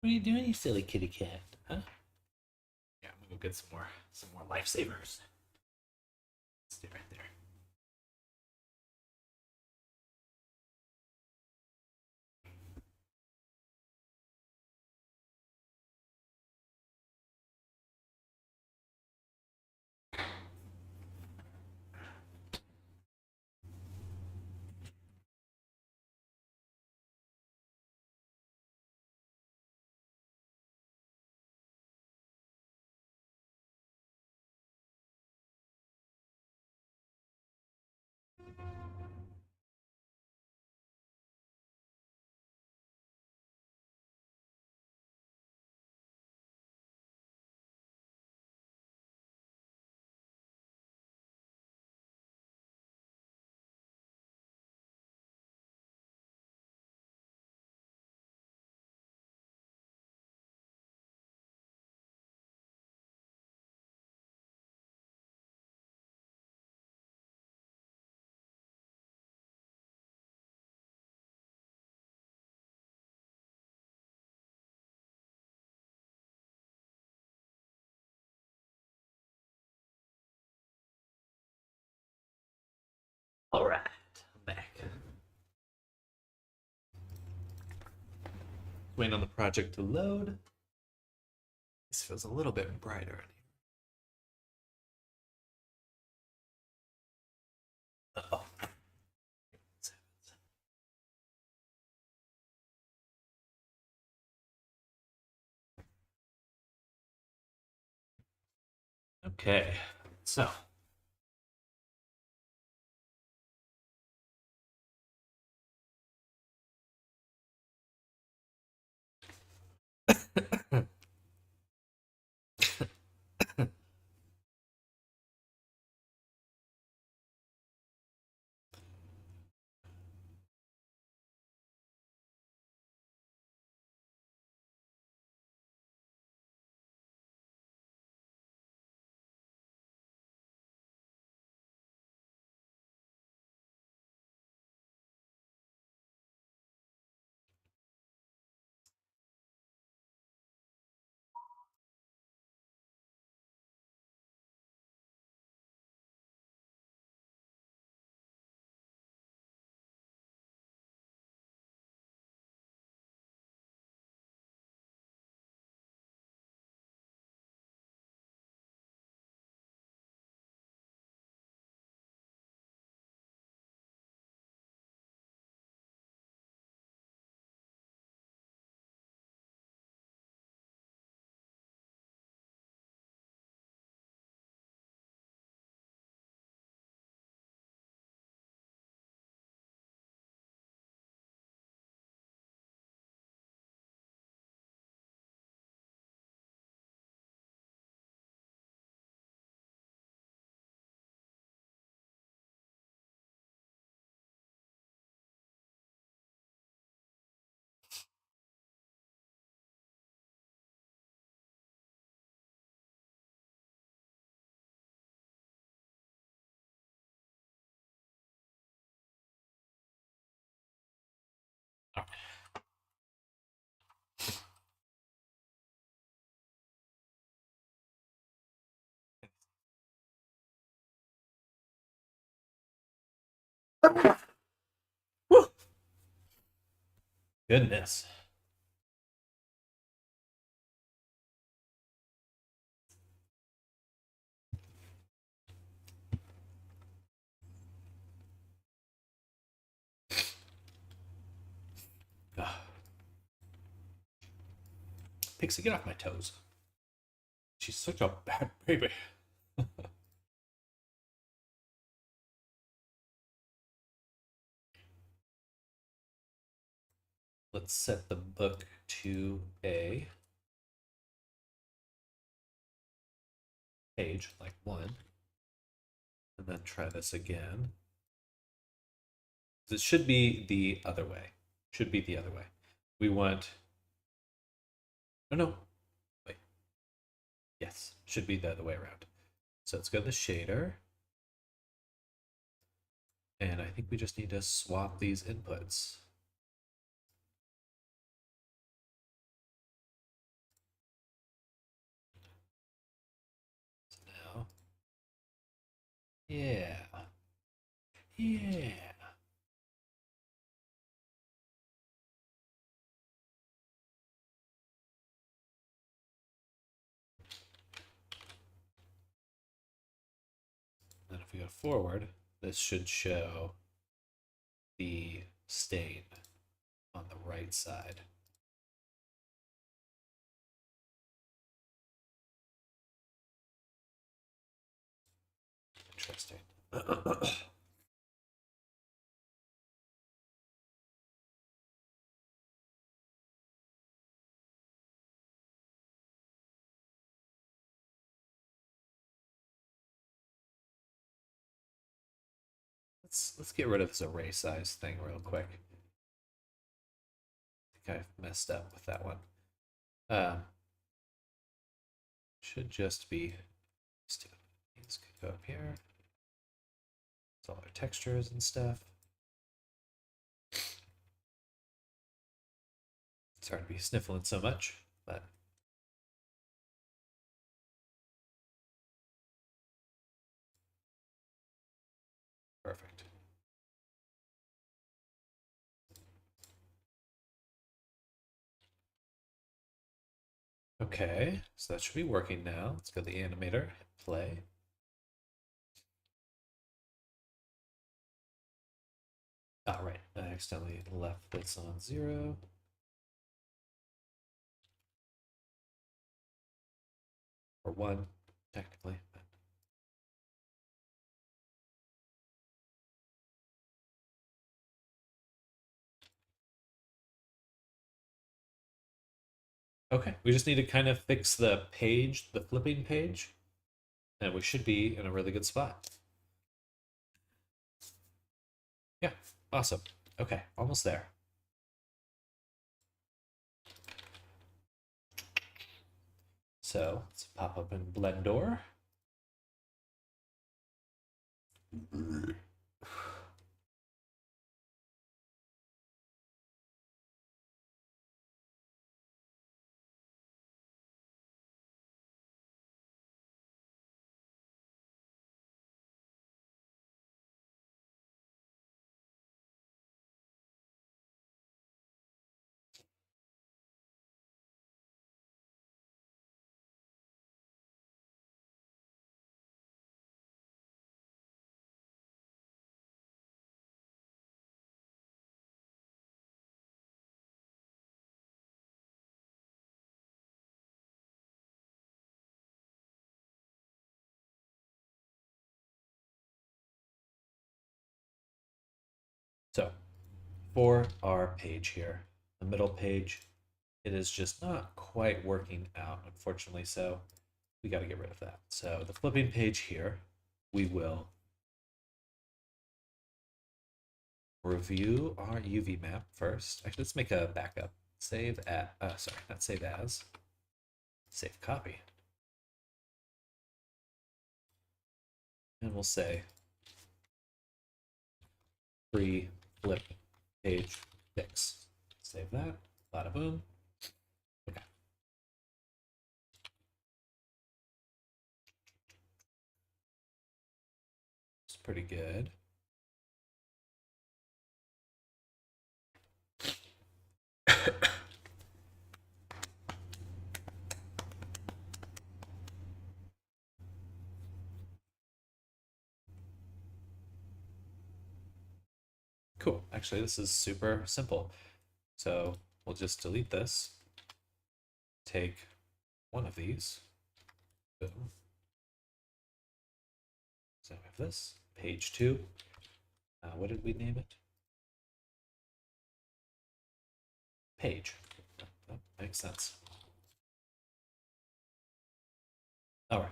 What are you doing, you silly kitty cat? Huh? Yeah, I'm gonna go get some more lifesavers. Stay right there. All right, I'm back. Waiting on the project to load. This feels a little bit brighter in here. Uh-oh. Okay, so Whew. Goodness. Ugh. Pixie, get off my toes. She's such a bad baby. Let's set the book to a page like one, and then try this again. It should be the other way. Should be the other way. We want. Oh no. Wait. Yes. Should be the other way around. So let's go to the shader. And I think we just need to swap these inputs. Yeah. Yeah. Then if we go forward, this should show the stain on the right side. Interesting. Let's get rid of this array size thing real quick. I think I messed up with that one. Should just be these could go up here. It's all our textures and stuff. Sorry to be sniffling so much, but perfect. Okay, so that should be working now. Let's go to the animator, play. Oh, right, I accidentally left this on 0. Or 1, technically. Okay, we just need to kind of fix the page, the flipping page, and we should be in a really good spot. Yeah, awesome. Okay, almost there. So let's pop up in Blender. So for our page here, the middle page, it is just not quite working out, unfortunately. So we got to get rid of that. So the flipping page here, we will review our UV map first. Actually, let's make a backup. Save at, sorry, not save as, save copy. And we'll say free flip page fix. Save that. Bada boom. Okay. It's pretty good. Cool. Actually, this is super simple. So we'll just delete this. Take one of these. Boom. So we have this. Page 2. What did we name it? Page. That makes sense. All right.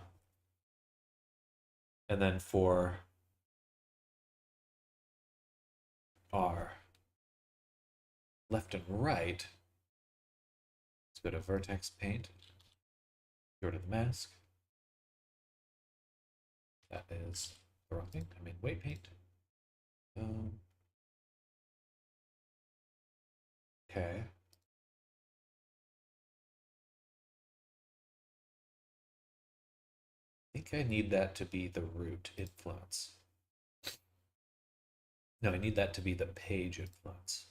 And then for our left and right, let's go to vertex paint. Go to the mask. That is the wrong thing. I mean weight paint. Okay. I think I need that to be the root influence. No, I need that to be the page influence.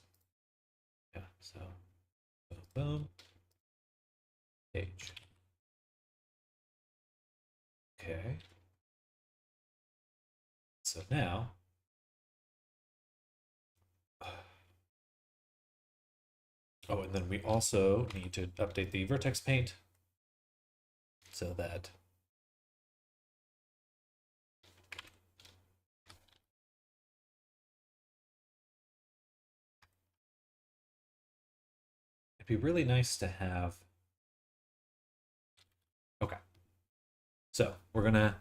Yeah, so boom, boom, page. Okay. So now, oh, and then we also need to update the vertex paint so that it'd be really nice to have. Okay. So we're gonna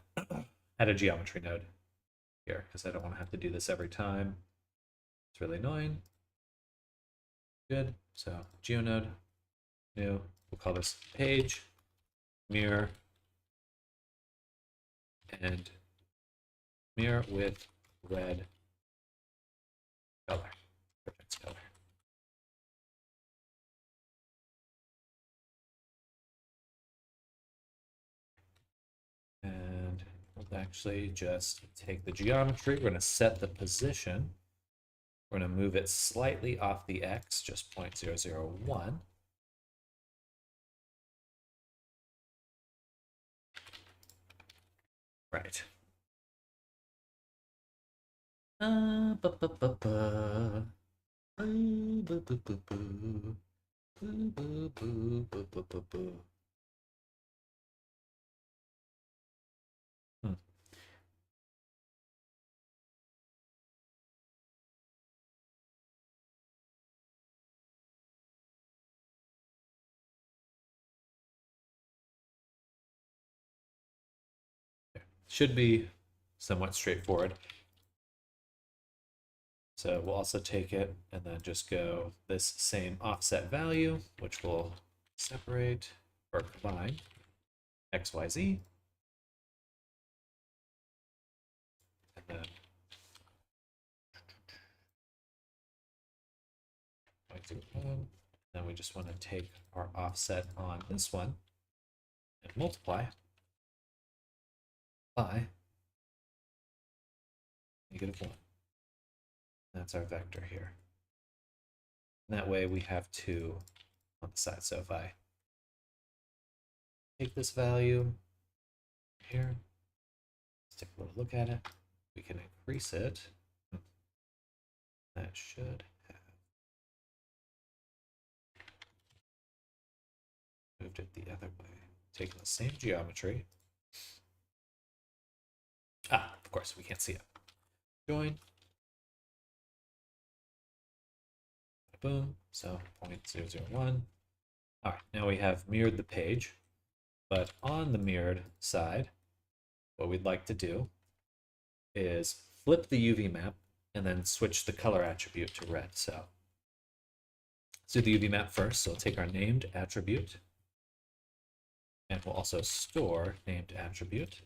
add a geometry node here because I don't want to have to do this every time. It's really annoying. Good. So geonode, new. We'll call this page, mirror, and mirror with red color. Perfect color. And we'll actually just take the geometry. We're going to set the position. We're going to move it slightly off the X, just 0.001. Right. Should be somewhat straightforward. So we'll also take it and then just go this same offset value, which will separate or combine X, Y, Z. And then then we just want to take our offset on this one and multiply by -1. That's our vector here. And that way we have 2 on the side. So if I take this value here, let's take a little look at it. We can increase it. That should have moved it the other way. Taking the same geometry. Ah, of course, we can't see it. Join. Boom. So 0.001. All right, now we have mirrored the page. But on the mirrored side, what we'd like to do is flip the UV map and then switch the color attribute to red. So let's do the UV map first. So we'll take our named attribute and we'll also store named attribute.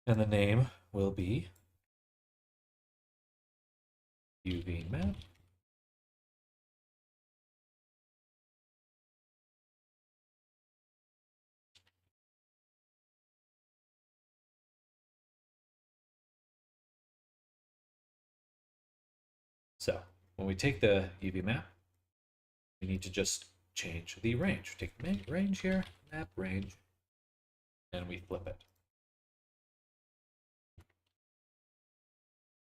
And the name will be UV map. So when we take the UV map, we need to just change the range. Take the range here, map range, and we flip it.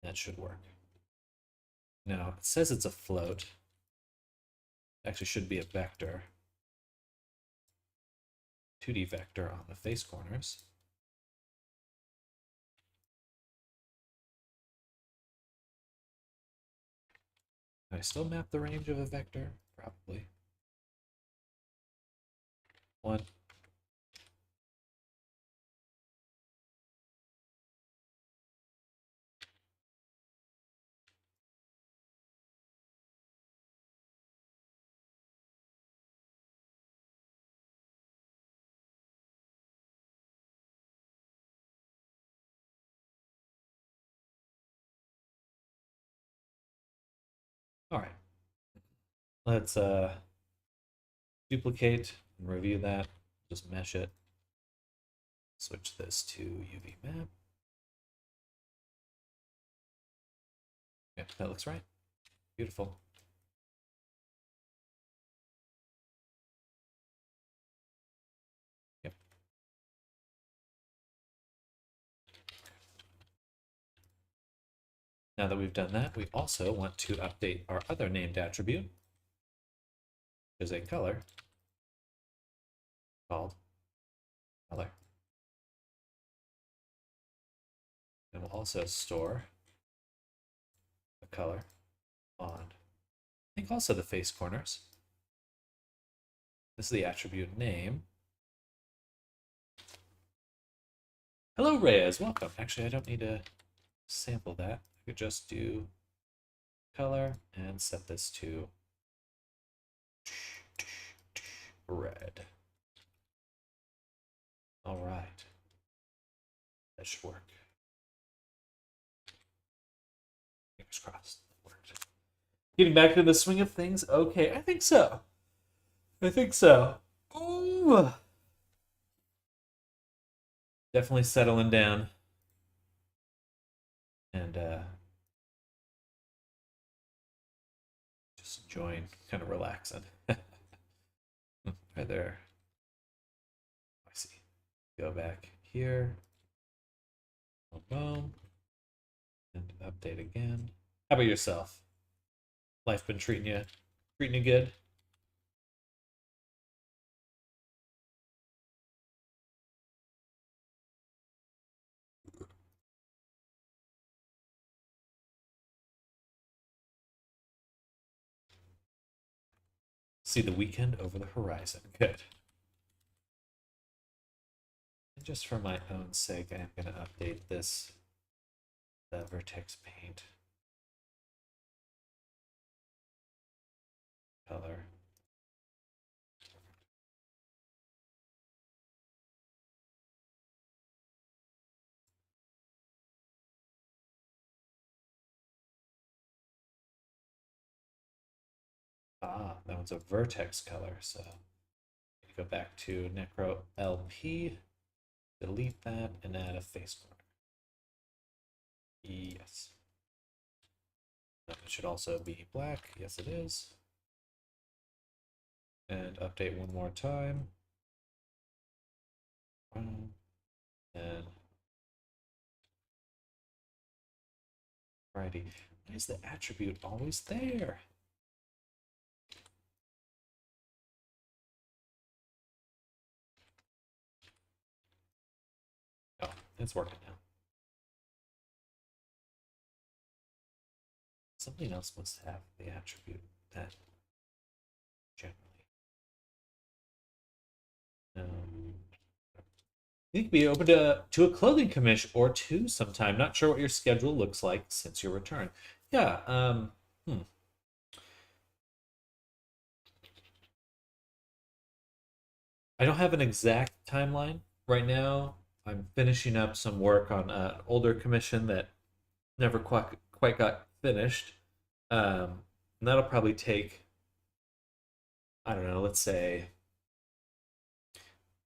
That should work. Now, it says it's a float. It actually should be a vector. 2D vector on the face corners. Can I still map the range of a vector? Probably. 1. All right. Let's duplicate and review that. Just mesh it. Switch this to UV map. Yep, that looks right. Beautiful. Yep. Now that we've done that, we also want to update our other named attribute, which is a color called color. And we'll also store the color on, I think, also the face corners. This is the attribute name. Hello, Reyes. Welcome. Actually, I don't need to sample that. I could just do color and set this to red. All right. That should work. Fingers crossed. That worked. Getting back to the swing of things. Okay, I think so. I think so. Ooh. Definitely settling down. And just enjoying, kind of relaxing. Right there. I see. Go back here. Boom. And update again. How about yourself? Life been treating you good? See the weekend over the horizon. Good. And just for my own sake, I am going to update this, the vertex paint color. Ah, that one's a vertex color, so go back to Necro LP, delete that, and add a face corner. Yes. It should also be black. Yes, it is. And update one more time. And righty. Why is the attribute always there? Oh, it's working now. Something else must have the attribute that generally. You could be open to a clothing commission or two sometime. Not sure what your schedule looks like since your return. Yeah. I don't have an exact timeline right now. I'm finishing up some work on an older commission that never quite got finished. And that'll probably take, I don't know, let's say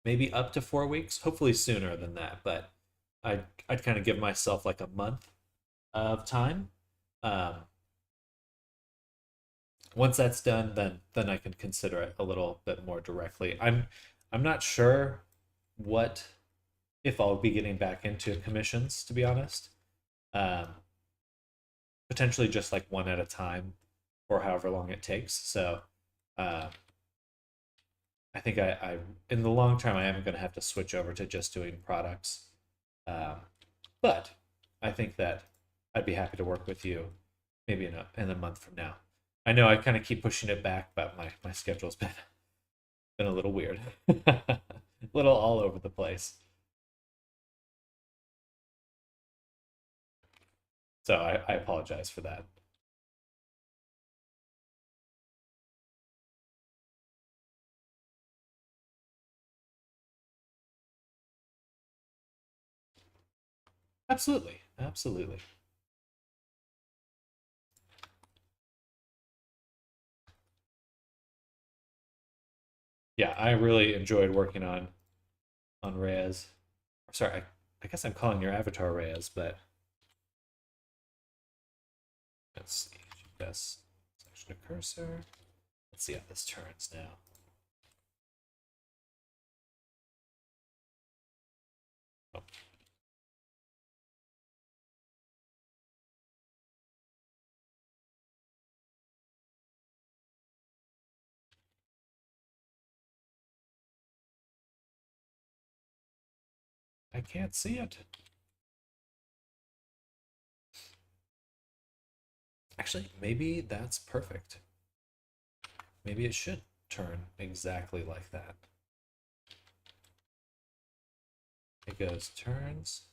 maybe up to 4 weeks. Hopefully sooner than that, but I'd kind of give myself like a month of time. Once that's done, then I can consider it a little bit more directly. I'm not sure what if I'll be getting back into commissions, to be honest. Um, Potentially just like one at a time, or however long it takes. So, uh, I think I in the long term I am going to have to switch over to just doing products. Um, but I think that I'd be happy to work with you maybe in a month from now. I know I kind of keep pushing it back, but my schedule's been a little weird, a little all over the place. So I apologize for that. Absolutely, absolutely. Yeah, I really enjoyed working on Reyes. sorry, I guess I'm calling your avatar Reyes, but let's see. Yes, selection of cursor. Let's see how this turns now. Oh. I can't see it. Actually, maybe that's perfect. Maybe it should turn exactly like that. It goes, turns,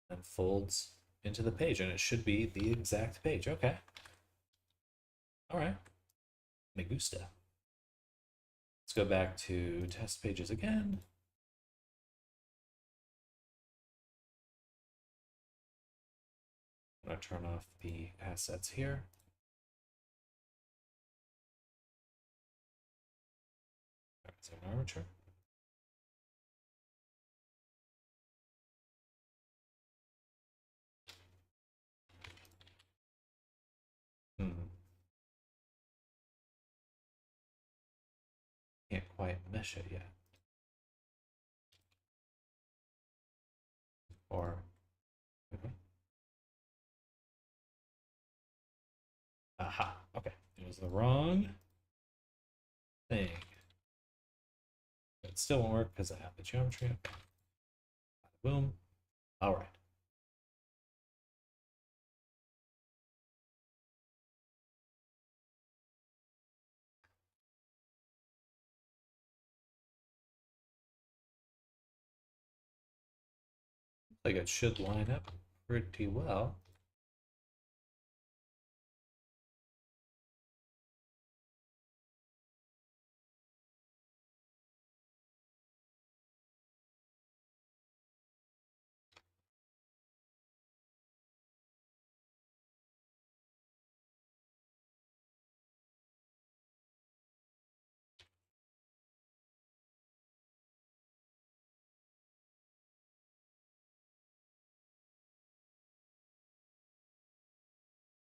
and folds into the page, and it should be the exact page. Okay. All right. Me gusta. Let's go back to test pages again. I'm going to turn off the assets here. It's an armature. Can't quite mesh it yet. Or, aha, okay. It was the wrong thing. It still won't work because I have the geometry. Okay. Boom. All right. Like it should line up pretty well.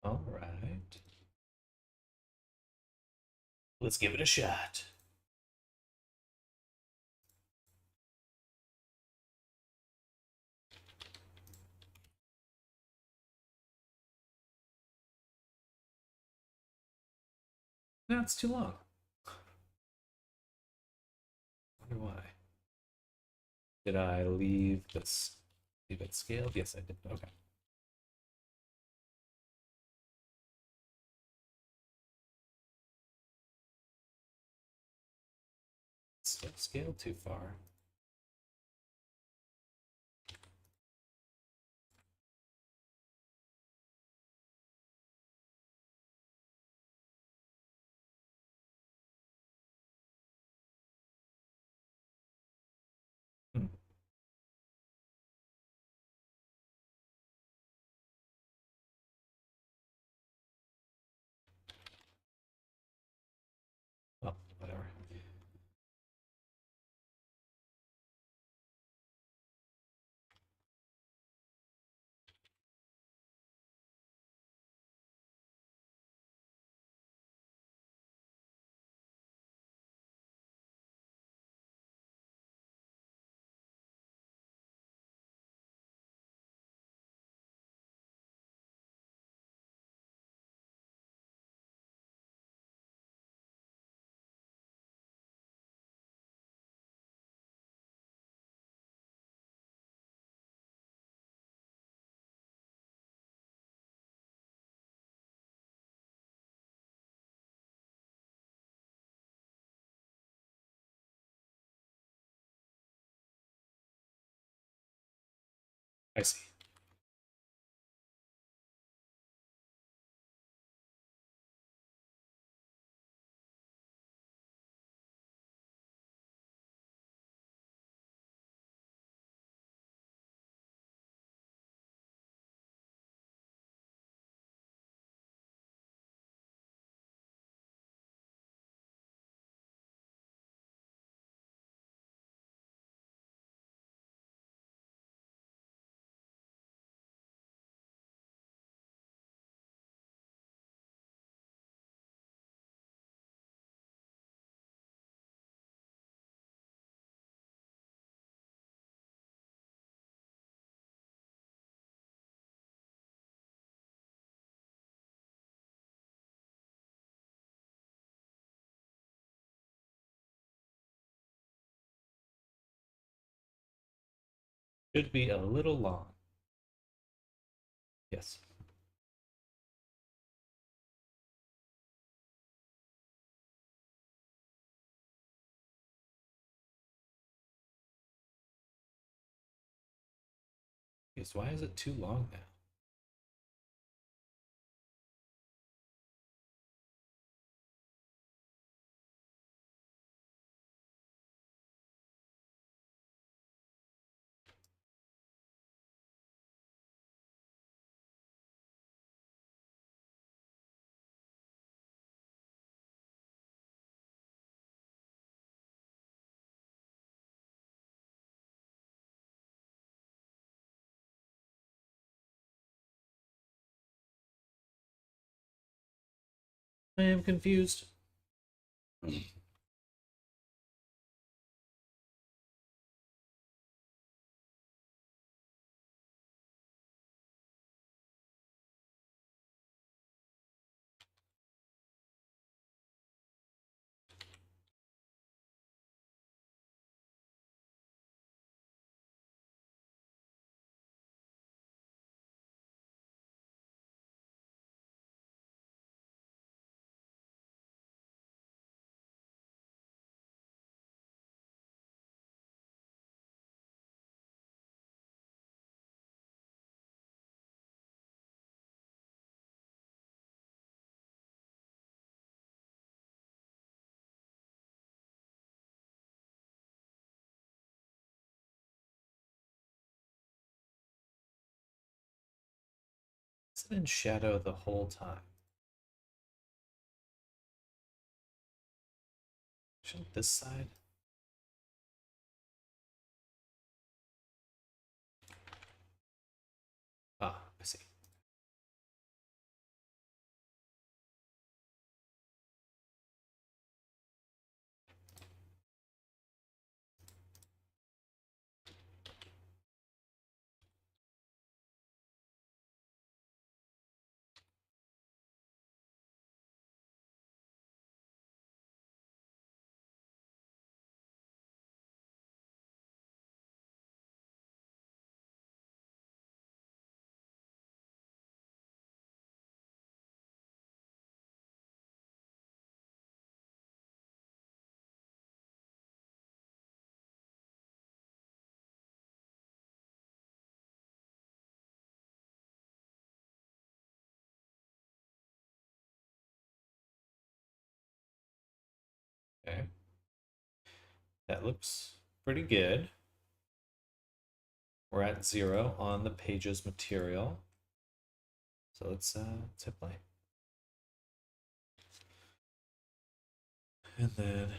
All right. Let's give it a shot. That's too long. Wonder why. Did I leave this? Leave it scaled? Yes, I did. Okay. Still scaled too far. Hmm. Well, whatever. I see. Should be a little long. Yes. Yes, why is it too long now? I am confused. Is it in shadow the whole time? Shouldn't this side? Ah, I see. Okay. That looks pretty good. We're at 0 on the page's material. So let's hit play. And then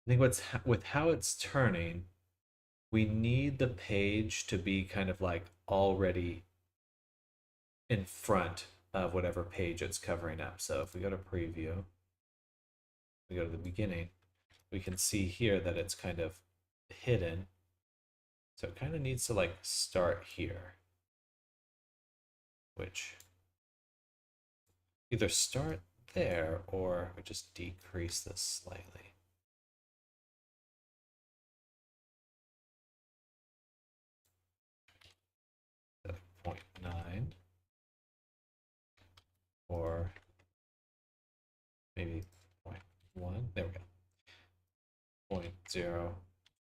I think with how it's turning, we need the page to be kind of like already in front of whatever page it's covering up. So if we go to preview, we go to the beginning, we can see here that it's kind of hidden. So it kind of needs to like start here, which either start there or we just decrease this slightly. Like 0.9 or maybe 0.1. There we go.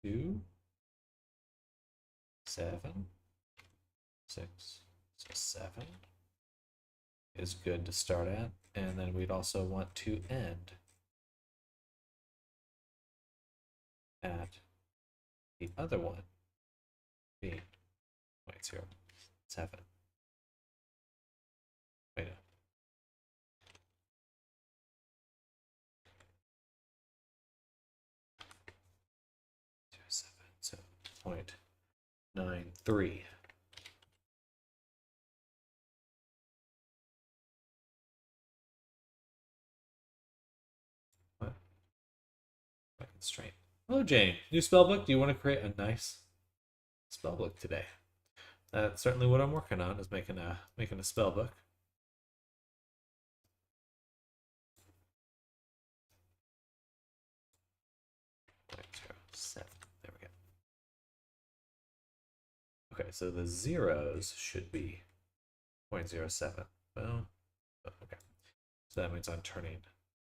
0.02, 7, 6, so 7 is good to start at. And then we'd also want to end at the other one being 0.07. Wait, no. So 0.93. constraint. Hello, Jane. New spellbook. Do you want to create a nice spellbook today? That's certainly what I'm working on, is making a spellbook. There we go. Okay, so the zeros should be 0.07. Well, okay. So that means I'm turning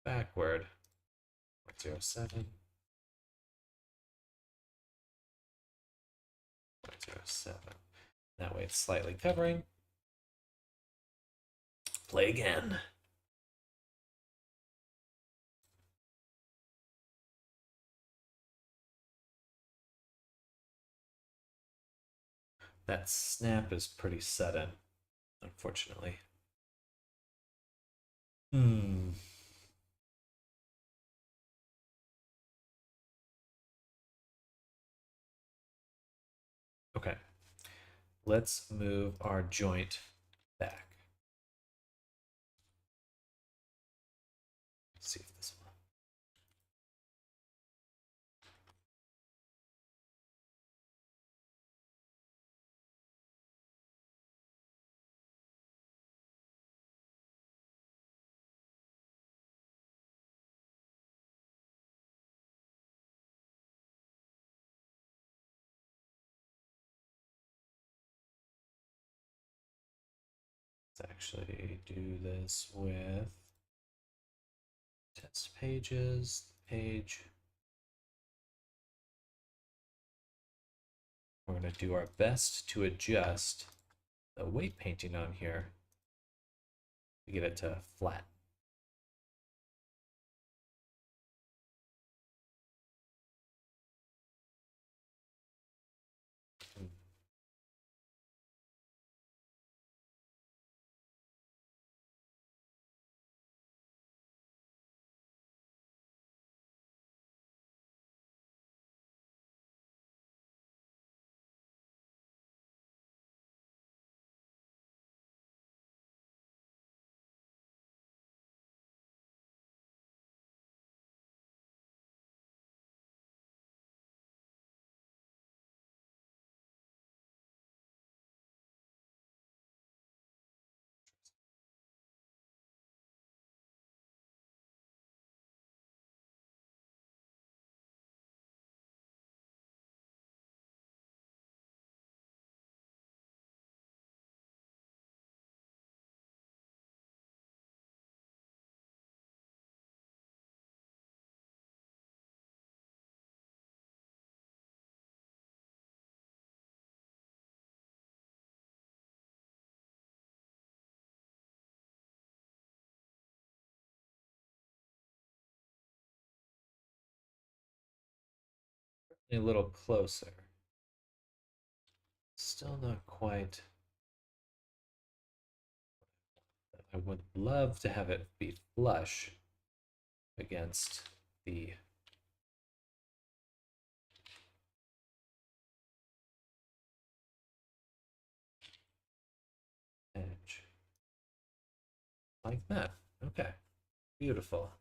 backward 0.07. 0.07. That way it's slightly covering. Play again. That snap is pretty sudden, unfortunately. Okay. Let's move our joint back. Let's see if this one. Let's actually do this with test pages, page. We're going to do our best to adjust the weight painting on here to get it to flat. A little closer. Still not quite. I would love to have it be flush against the edge. Like that. Okay. Beautiful.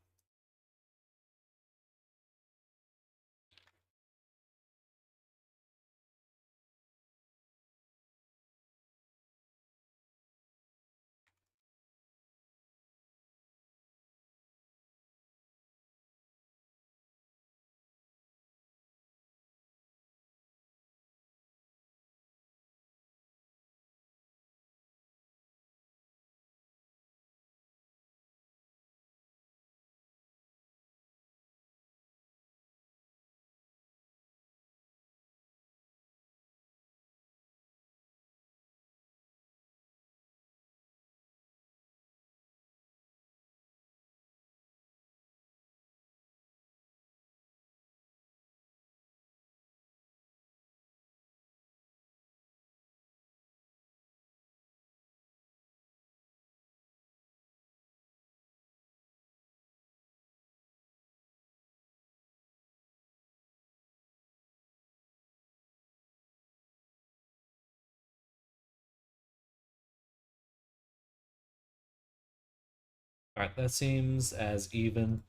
All right, that seems as even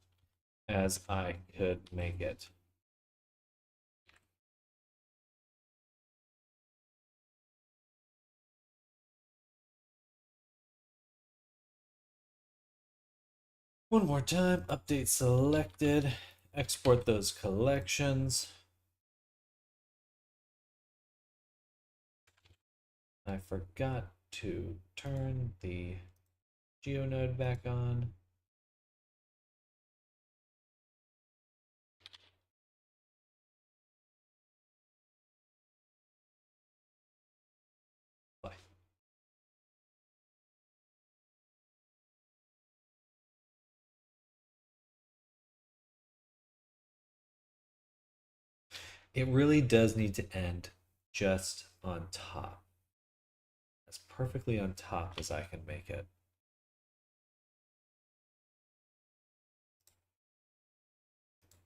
as I could make it. One more time, update selected, export those collections. I forgot to turn the GeoNode back on. Bye. It really does need to end just on top. As perfectly on top as I can make it.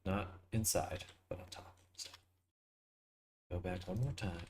Not inside, but on top. So go back one more time.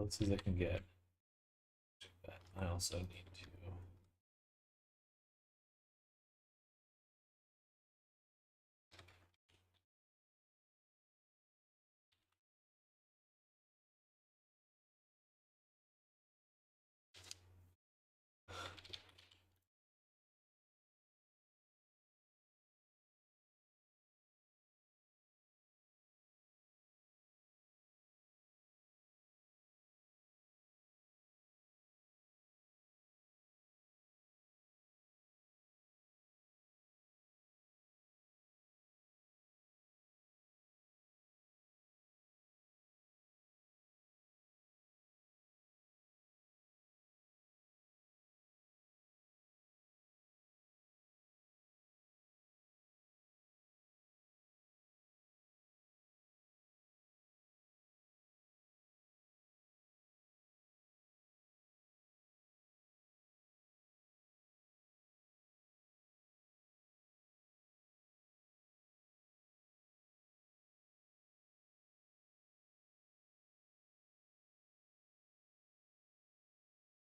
Let's see if I can get that. I also need to.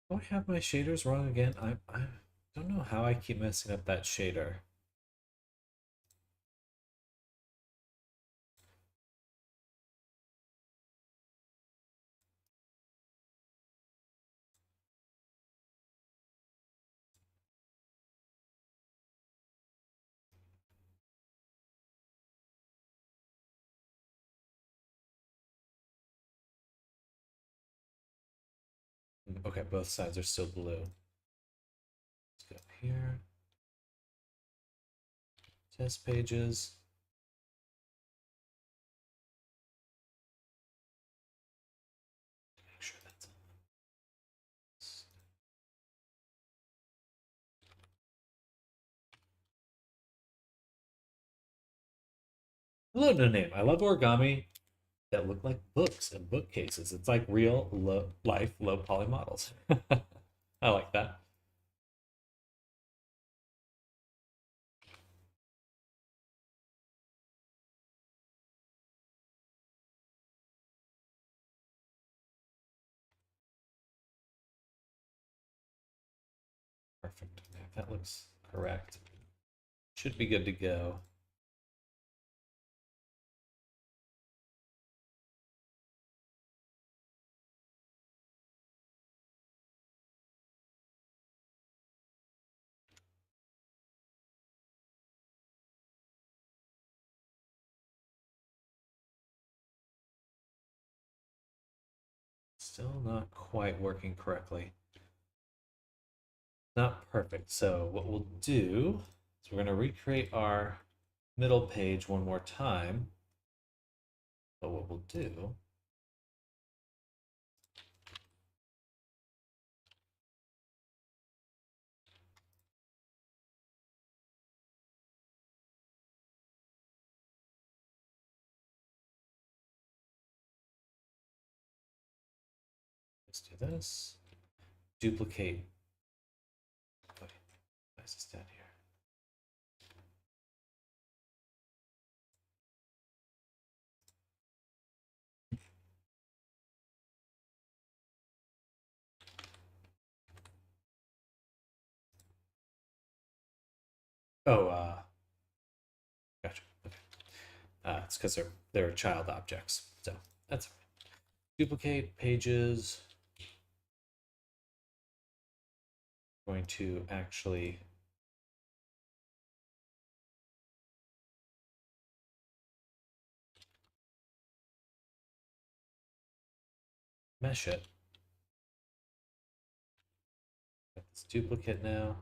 Do I have my shaders wrong again? I don't know how I keep messing up that shader. Okay, both sides are still blue. Let's go here. Test pages. Make sure that's on. Hello, no name. I love origami. that look like books and bookcases. It's like real life low poly models. I like that. Perfect. Okay, that looks correct. Should be good to go. Still not quite working correctly. Not perfect. So what we'll do is we're going to recreate our middle page one more time. But what we'll do is do this. Duplicate. Wait, why is this down here? Oh, gotcha. Okay. It's because they're child objects. So that's fine. Duplicate pages. Going to actually mesh it. Got this duplicate now.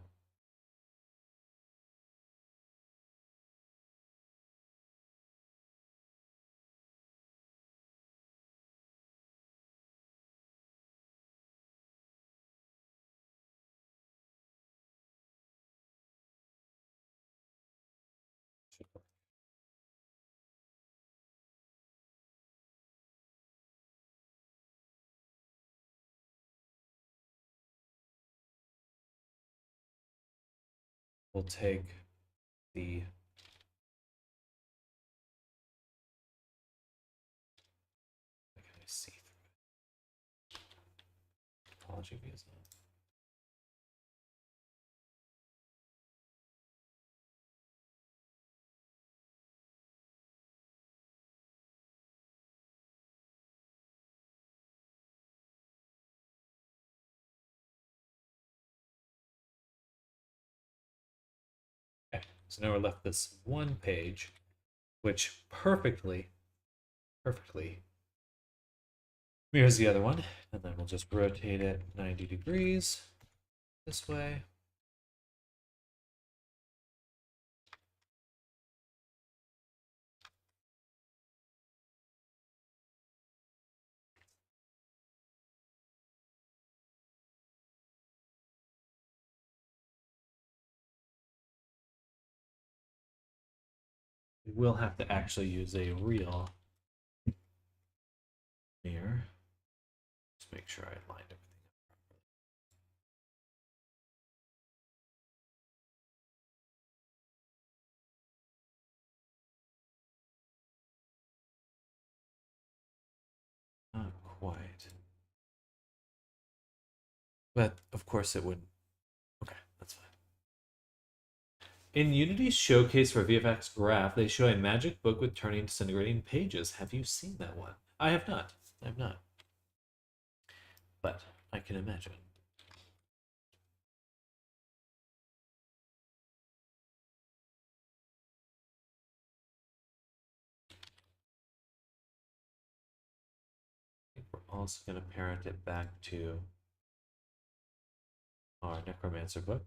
We'll take the I can see through it. Topology views now. Okay, so now we're left this one page, which perfectly mirrors the other one, and then we'll just rotate it 90 degrees this way. We will have to actually use a real mirror. Just make sure I aligned everything up properly. Not quite. But of course it wouldn't. Okay, that's fine. In Unity's showcase for VFX Graph, they show a magic book with turning disintegrating pages. Have you seen that one? I have not. I have not. But I can imagine. I think we're also going to parent it back to our Necromancer book.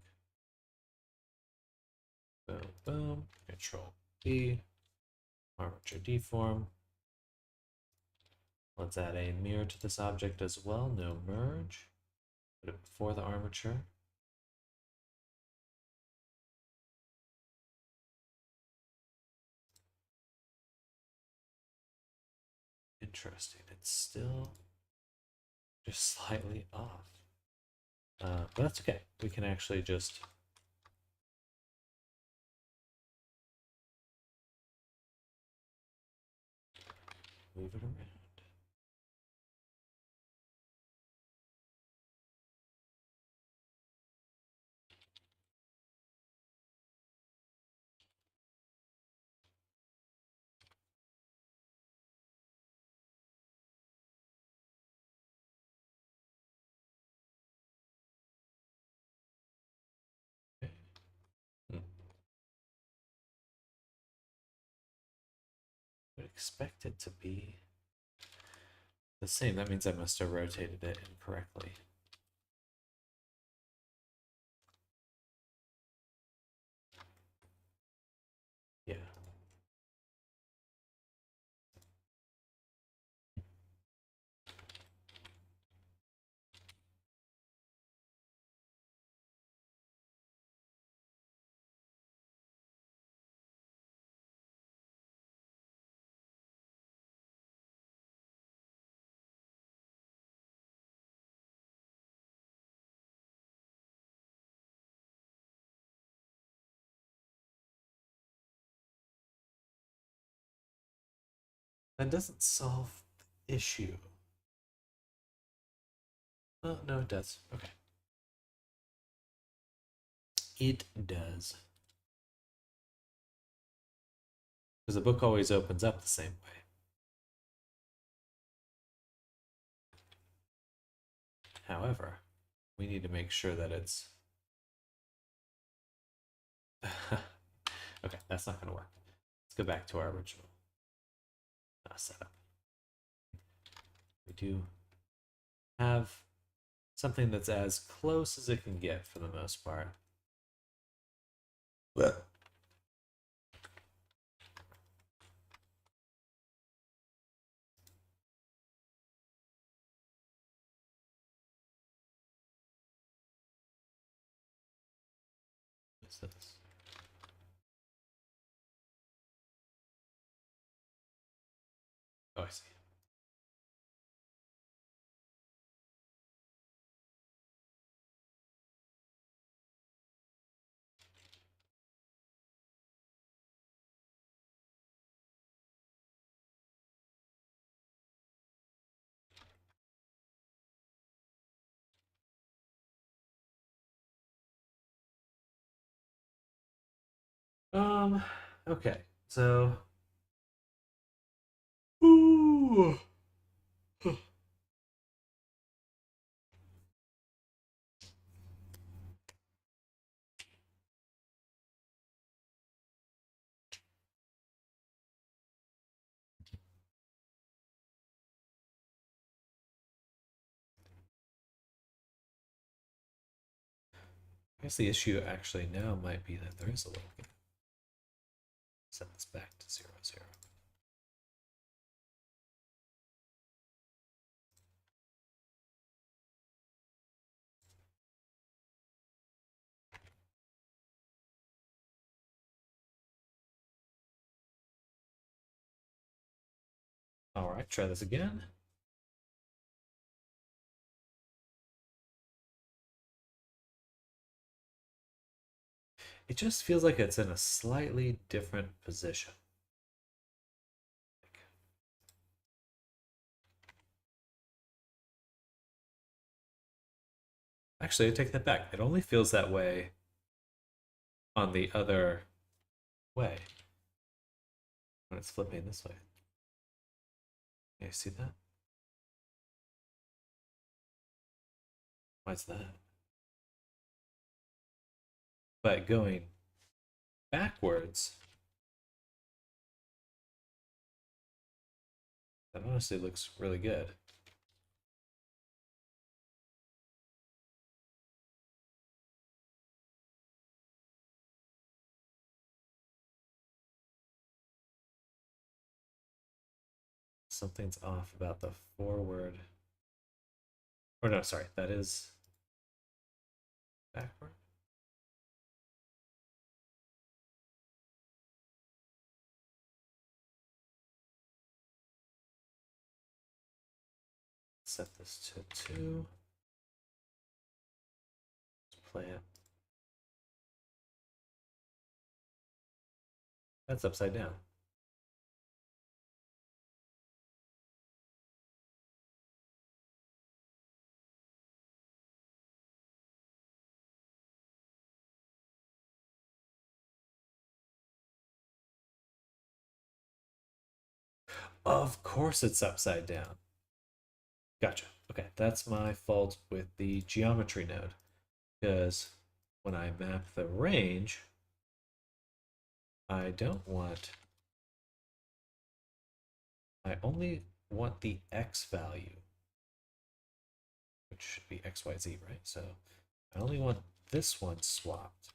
Boom, boom. Control B. Armature deform. Let's add a mirror to this object as well. No merge. Put it before the armature. Interesting. It's still just slightly off. But that's okay. We can actually just move it around. Okay. I would expect it to be the same. That means I must have rotated it incorrectly. Yeah. That doesn't solve the issue. Oh, no, it does. Okay. It does. Because the book always opens up the same way. However, we need to make sure that it's... Okay, that's not going to work. Let's go back to our original setup. We do have something that's as close as it can get for the most part. But what's this? Oh, I see. Okay, so... Ooh. I guess the issue actually now might be that there is a little gap. Set this back to 0, 0. All right, try this again. It just feels like it's in a slightly different position. Actually, I take that back. It only feels that way on the other way when it's flipping this way. Yeah, you see that? Why's that? But going backwards, that honestly looks really good. Something's off about the forward. Or no, sorry, that is backward. Set this to 2. Let's play it. That's upside down. Of course it's upside down. Gotcha. Okay, that's my fault with the geometry node. Because when I map the range, I don't want... I only want the x value, which should be xyz, right? So I only want this one swapped.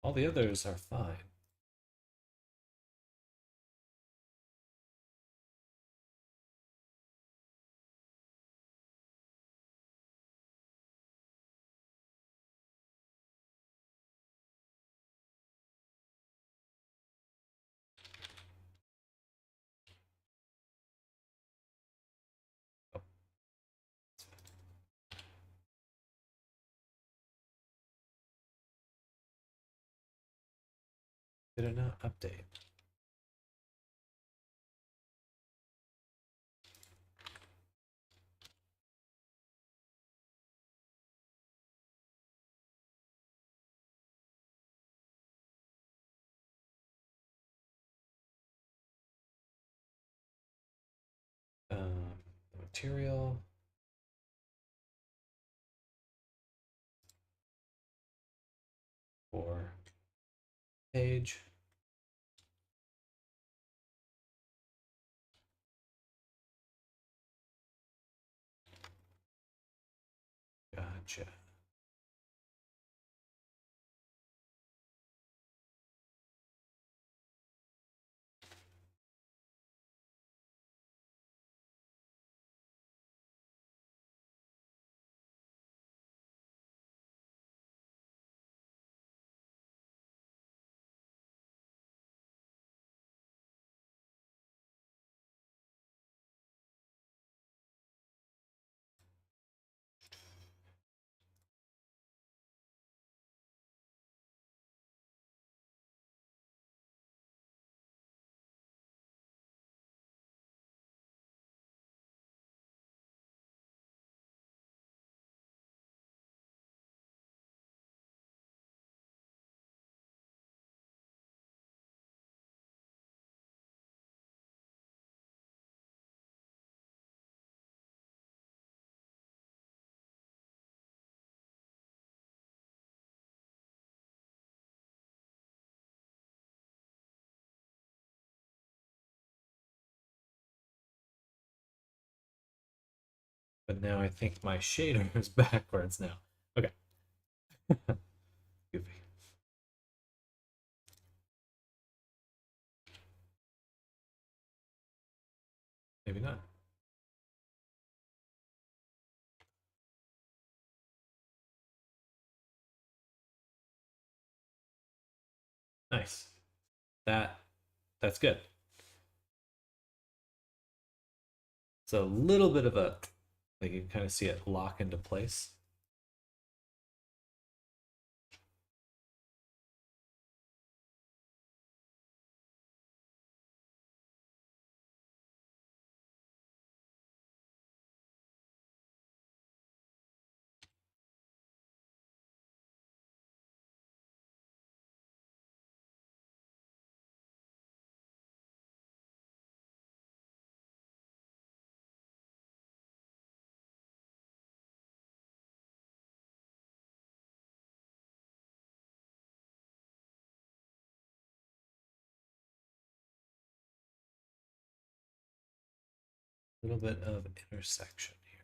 All the others are fine. Oh, did it not update? The material. For page. Gotcha. But now I think my shader is backwards now. Okay. Goofy. Maybe not. Nice. That's good. It's a little bit of a, like you can kind of see it lock into place. A little bit of intersection here.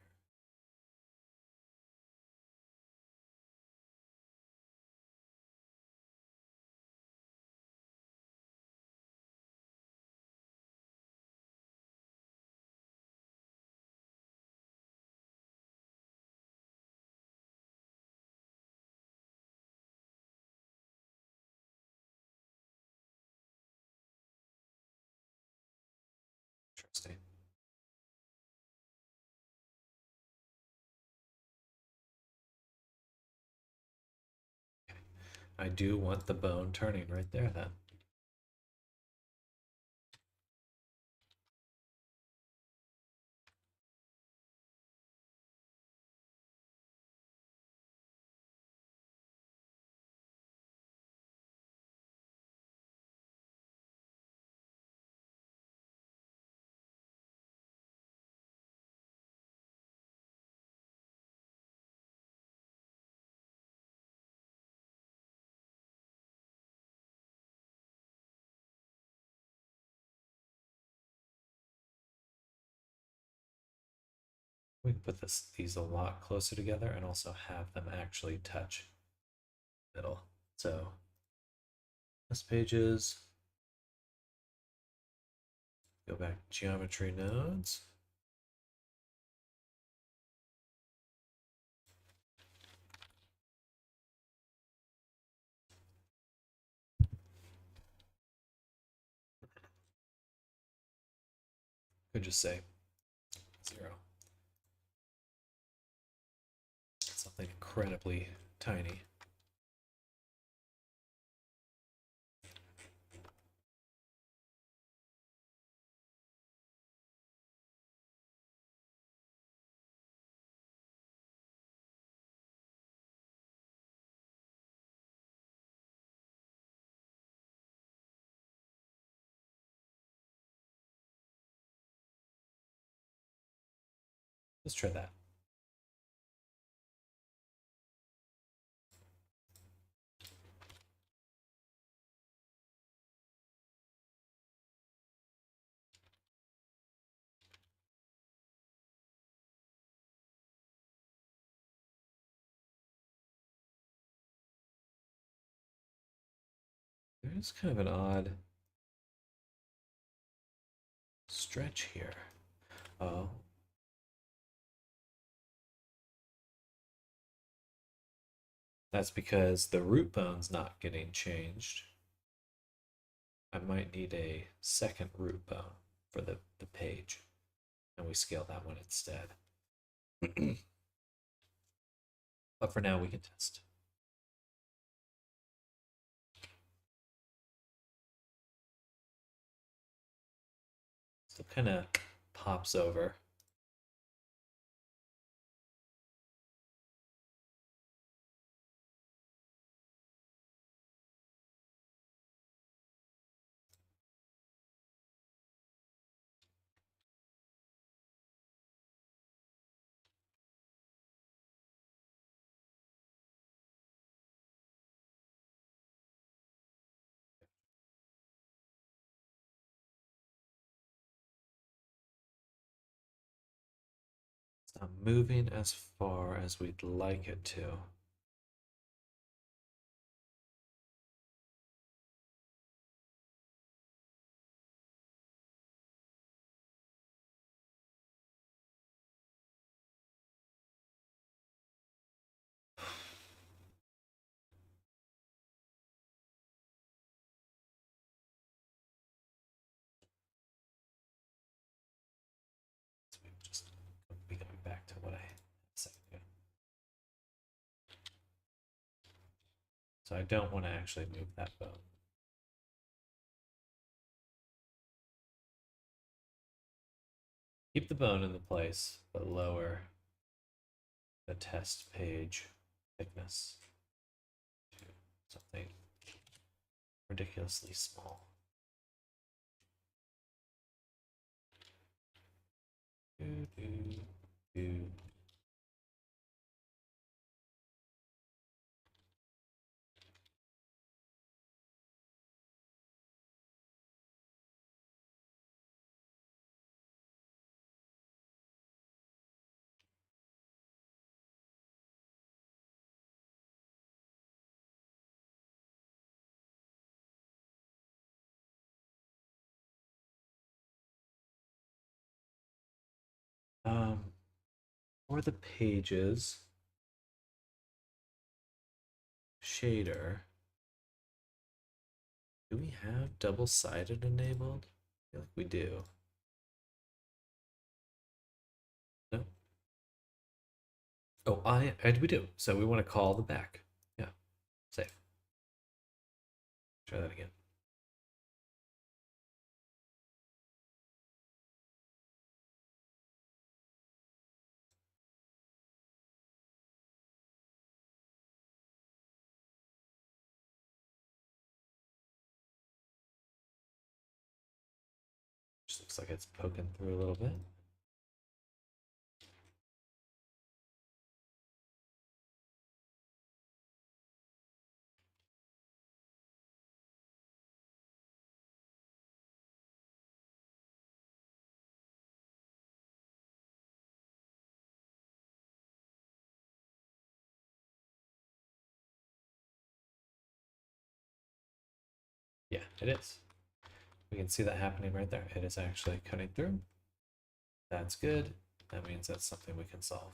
Interesting. I do want the bone turning right there then. We can put these a lot closer together and also have them actually touch middle. So this pages, go back to geometry nodes. Could just say 0. Something incredibly tiny. Let's try that. There's kind of an odd stretch here. Oh. That's because the root bone's not getting changed. I might need a second root bone for the page. And we scale that one instead. But for now, we can test. So it kind of pops over. It's not moving as far as we'd like it to. So we just be going back to what I said. So I don't want to actually move that bone. Keep the bone in the place, but lower the test page thickness to something ridiculously small. Do, do, do. For the pages, shader, do we have double-sided enabled? I feel like we do. No. Oh, we do. So we want to call the back. Yeah, save. Try that again. Just looks like it's poking through a little bit. Yeah, it is. We can see that happening right there. It is actually cutting through. That's good. That means that's something we can solve.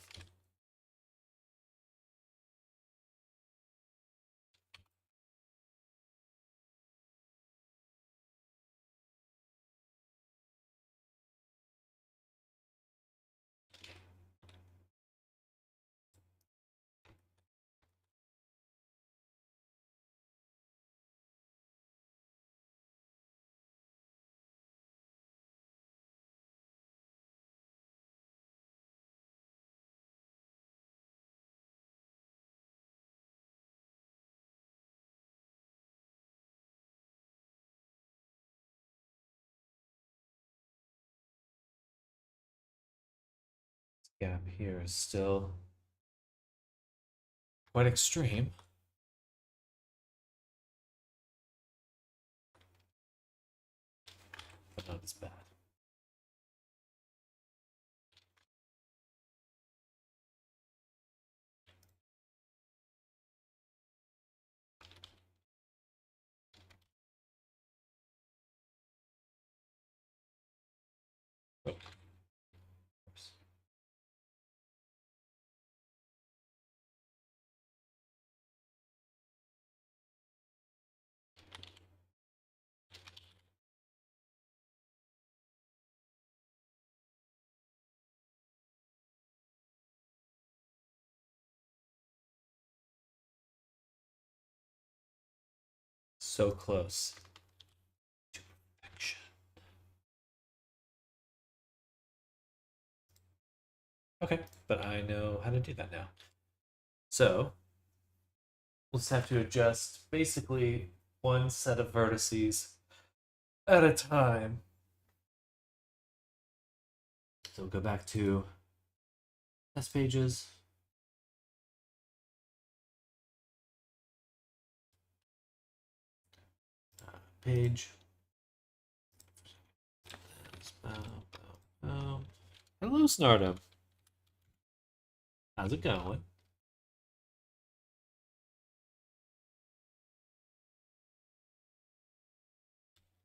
This gap here is still quite extreme. But not as bad. Oh. Oops. So close to perfection. Okay, but I know how to do that now. So we'll just have to adjust basically one set of vertices at a time. So we'll go back to test pages. Page. Hello, Snardom. How's it going?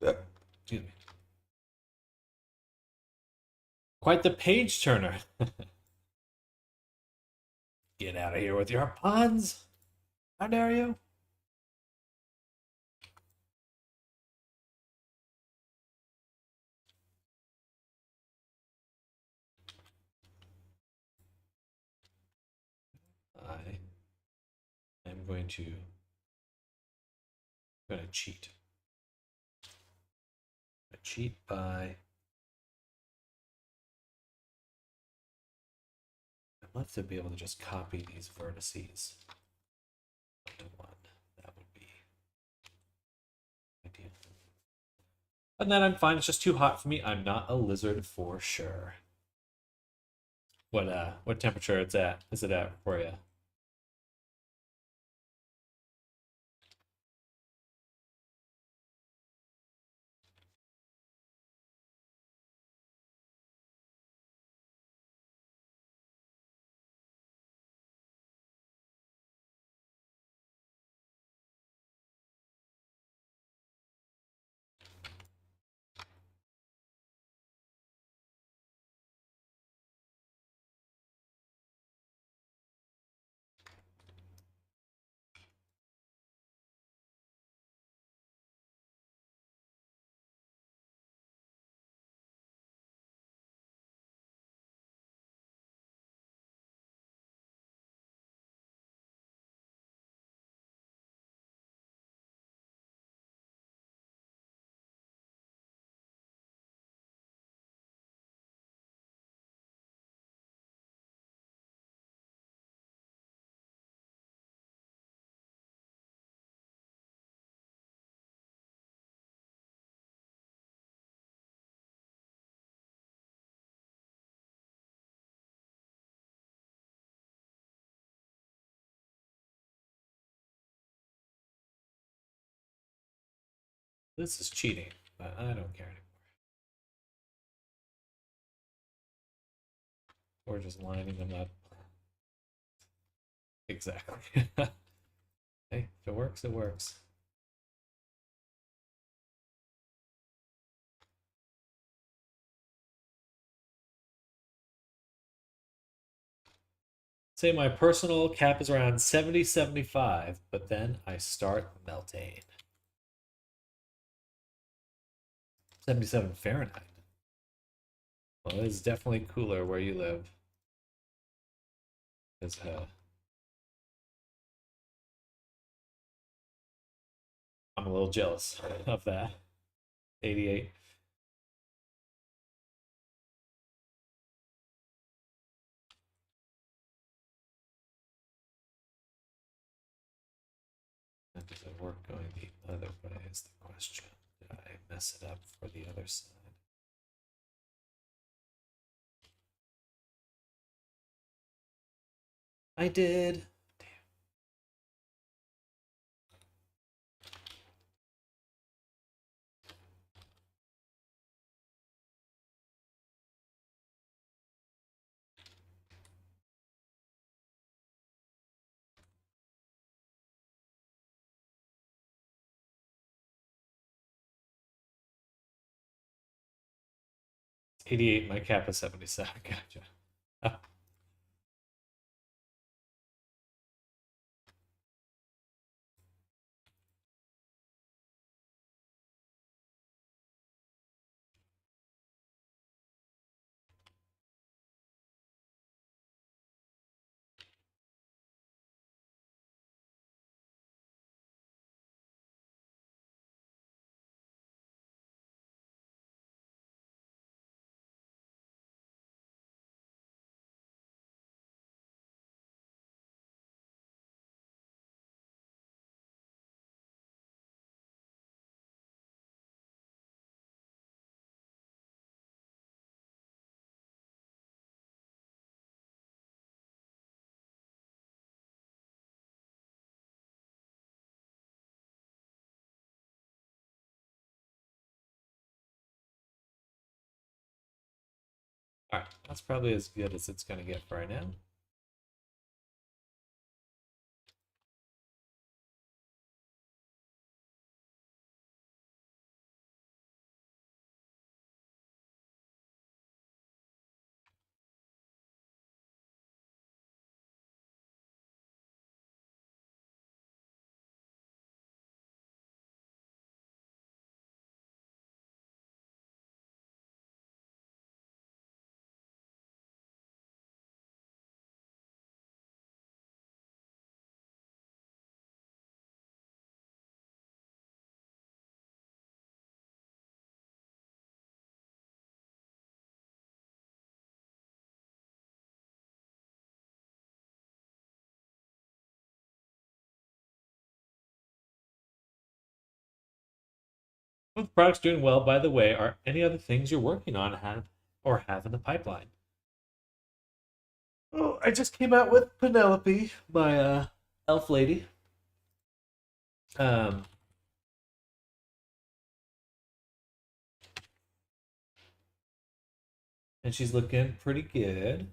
Excuse me. Quite the page turner. Get out of here with your puns. How dare you? I am going to cheat. Cheat by. I'd love to be able to just copy these vertices to one. That would be ideal. And then I'm fine. It's just too hot for me. I'm not a lizard for sure. What temperature it's at? Is it at for you? This is cheating, but I don't care anymore. We're just lining them up. Exactly. Hey, if it works, it works. Say my personal cap is around 70, 75, but then I start melting. 77 Fahrenheit. Well, it's definitely cooler where you live. Because, I'm a little jealous of that. 88. And does it work going the other way is the question. Did I mess it up for the other side? I did. 88, my cap is 77. Gotcha. All right, that's probably as good as it's going to get for right now. Well, the product's doing well, by the way. Are any other things you're working on have in the pipeline? Oh, I just came out with Penelope, my elf lady. Um, and she's looking pretty good.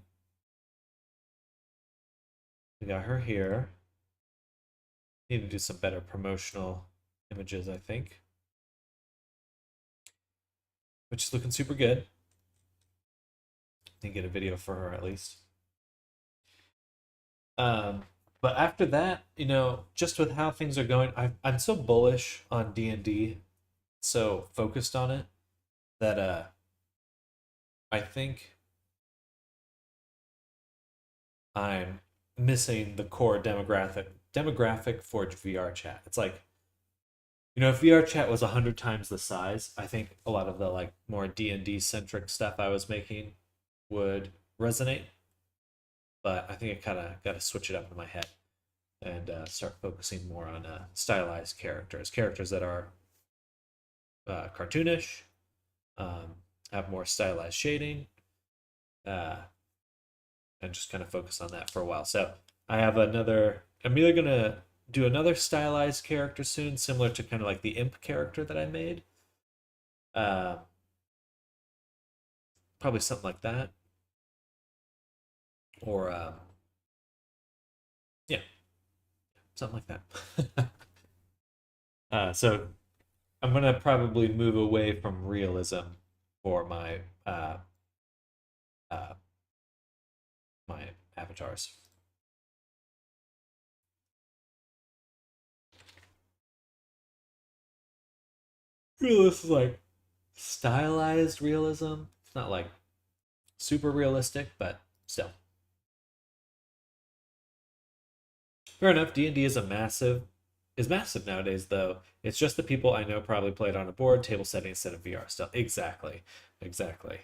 We got her here. Need to do some better promotional images, I think. But she's looking super good. Need to get a video for her at least. But after that, just with how things are going, I'm so bullish on D&D, so focused on it that I think I'm missing the core demographic for VR chat. It's like, if VR chat was 100 times the size, I think a lot of the like more D&D centric stuff I was making would resonate. But I think I kind of got to switch it up in my head and start focusing more on stylized characters that are cartoonish, have more stylized shading, uh, and just kind of focus on that for a while. So I have another. I'm either gonna do another stylized character soon, similar to kind of like the imp character that I made. Uh, Probably something like that, or yeah, something like that. So I'm gonna probably move away from realism for uh, my avatars. This is like stylized realism. It's not like super realistic, but still. Fair enough. D&D is massive nowadays though. It's just the people I know probably played on a board, table setting instead of VR stuff. Exactly. Exactly.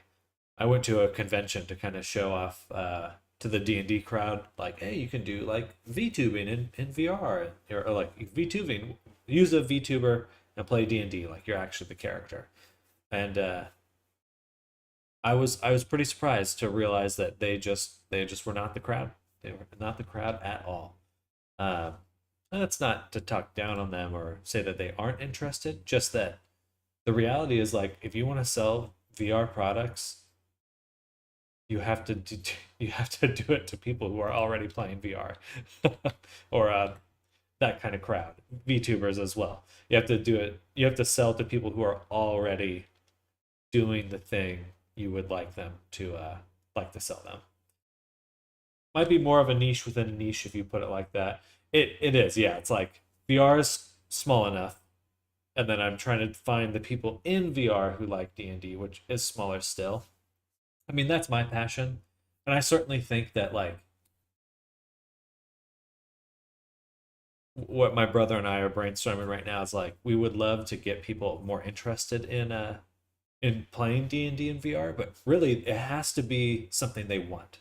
I went to a convention to kind of show off to the D&D crowd like, hey, you can do like VTubing in VR or like VTubing, use a VTuber and play D&D like you're actually the character. And I was pretty surprised to realize that they just were not the crowd. They were not the crowd at all. Um, and that's not to talk down on them or say that they aren't interested. Just that the reality is like if you want to sell VR products, you have to do, you have to do it to people who are already playing VR, or that kind of crowd, VTubers as well. You have to do it. You have to sell to people who are already doing the thing you would like to sell them. Might be more of a niche within a niche if you put it like that. It is, yeah. It's like VR is small enough, and then I'm trying to find the people in VR who like D&D, which is smaller still. I mean, that's my passion, and I certainly think that like what my brother and I are brainstorming right now is like we would love to get people more interested in playing D&D in VR, but really it has to be something they want.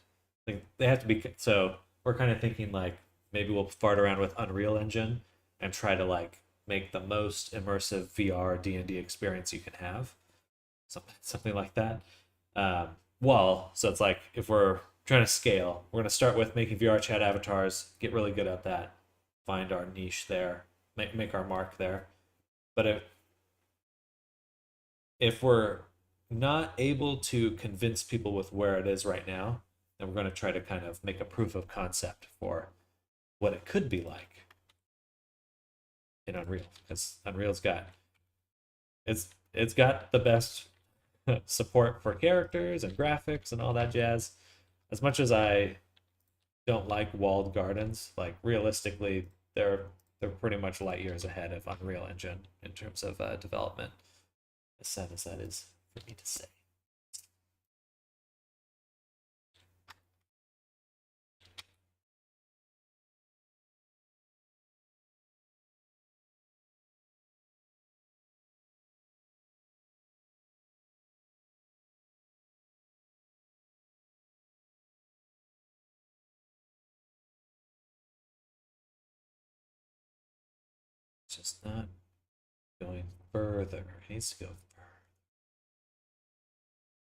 Like they have to be so we're kind of thinking like maybe we'll fart around with Unreal Engine and try to like make the most immersive VR D&D experience you can have. Something like that. Um, so it's like if we're trying to scale, we're going to start with making VR chat avatars, get really good at that, find our niche there, make our mark there. But if we're not able to convince people with where it is right now, then we're going to try to kind of make a proof of concept for what it could be like in Unreal, because it's got the best support for characters and graphics and all that jazz. As much as I don't like walled gardens, like realistically, they're pretty much light years ahead of Unreal Engine in terms of development. As sad as that is for me to say. It's just not going further. It needs to go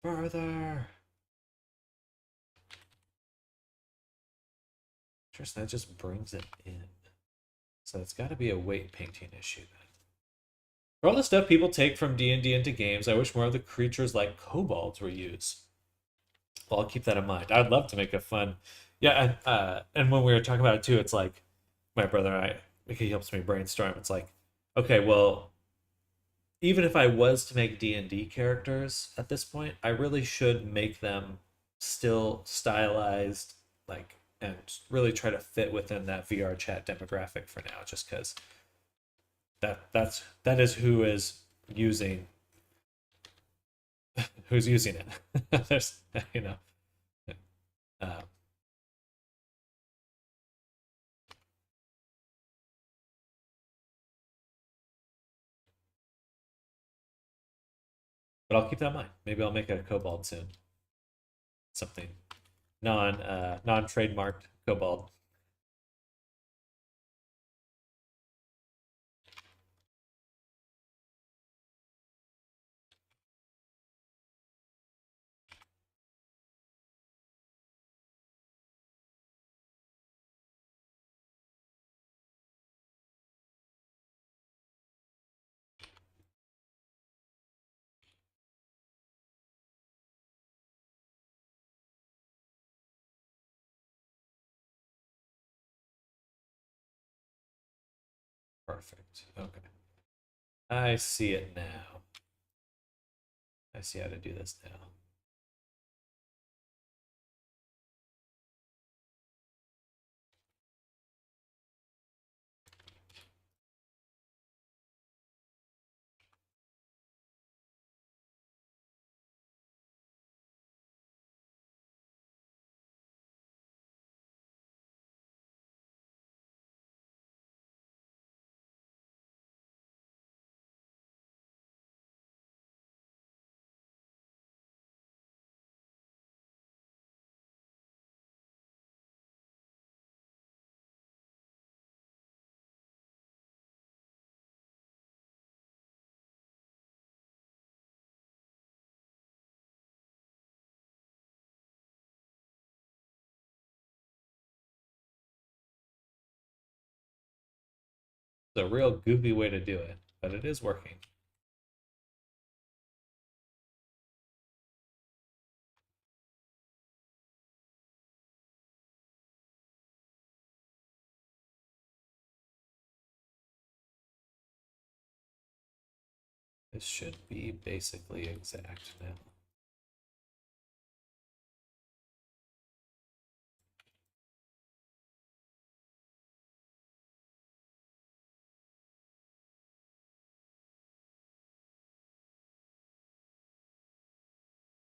further. Interesting. That just brings it in. So it's got to be a weight painting issue then. For all the stuff people take from D&D into games, I wish more of the creatures like kobolds were used. Well, I'll keep that in mind. I'd love to make a fun. Yeah, and when we were talking about it too, it's like my brother and he helps me brainstorm. It's like, okay, well, even if I was to make D&D characters at this point, I really should make them still stylized, like, and really try to fit within that VR chat demographic for now, just because that is using who's using it. There's you know, uh, but I'll keep that in mind. Maybe I'll make a kobold soon. Something non trademarked kobold. Perfect. Okay. I see it now. I see how to do this now. It's a real goofy way to do it, but it is working. This should be basically exact now.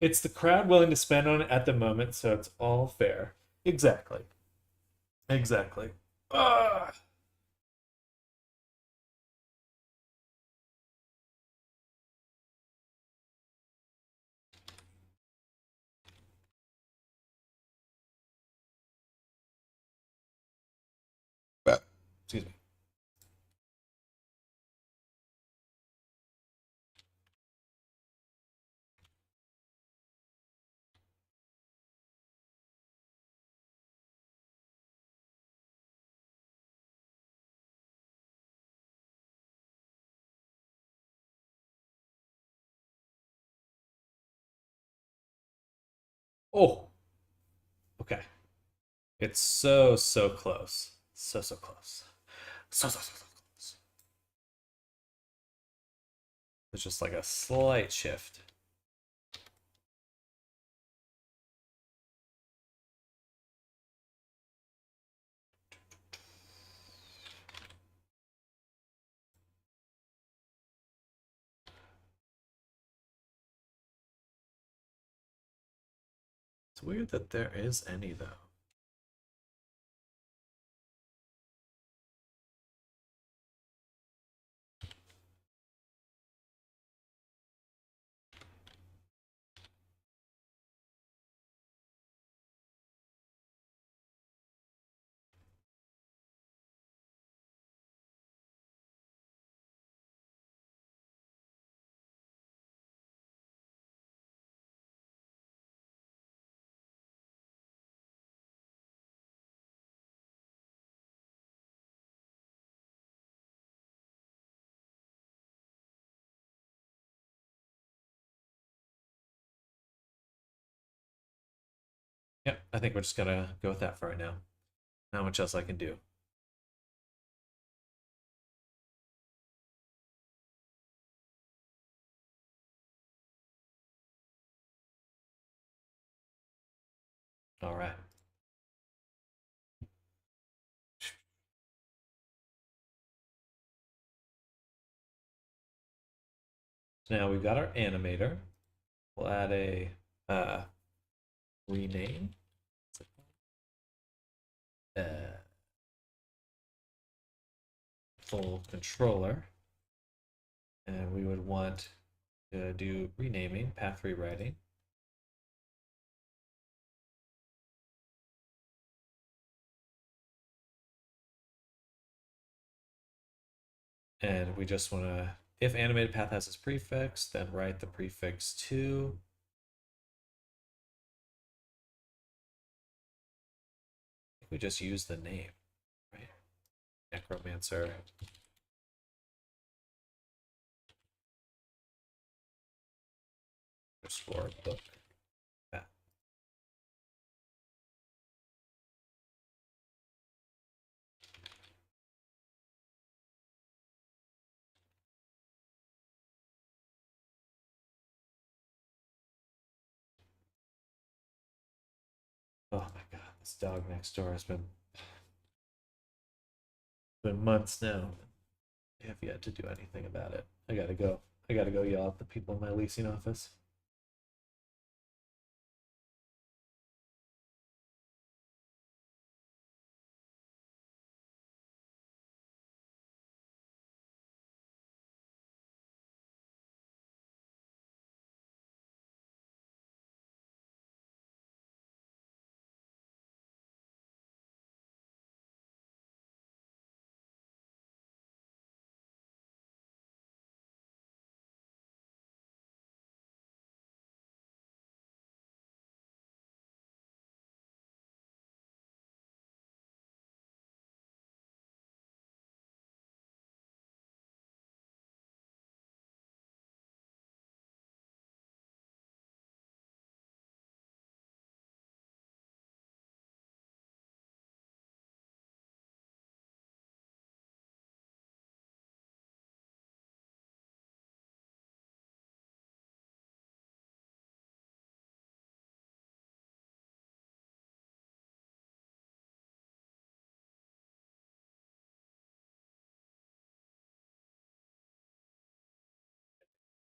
It's the crowd willing to spend on it at the moment, so it's all fair. Exactly. Exactly. Ah! Excuse me. Oh, okay. It's so close. So close. So close. It's just like a slight shift. It's weird that there is any, though. Yep, I think we're just gonna go with that for right now. Not much else I can do. All right. So now we've got our animator. We'll add a rename. Full controller. And we would want to do renaming, path rewriting. And we just want to, if animated path has this prefix, then write the prefix to. We just use the name, right? Necromancer. Underscore book. That. Oh my god, this dog next door has been months now. I have yet to do anything about it. I gotta go. I gotta go yell at the people in my leasing office.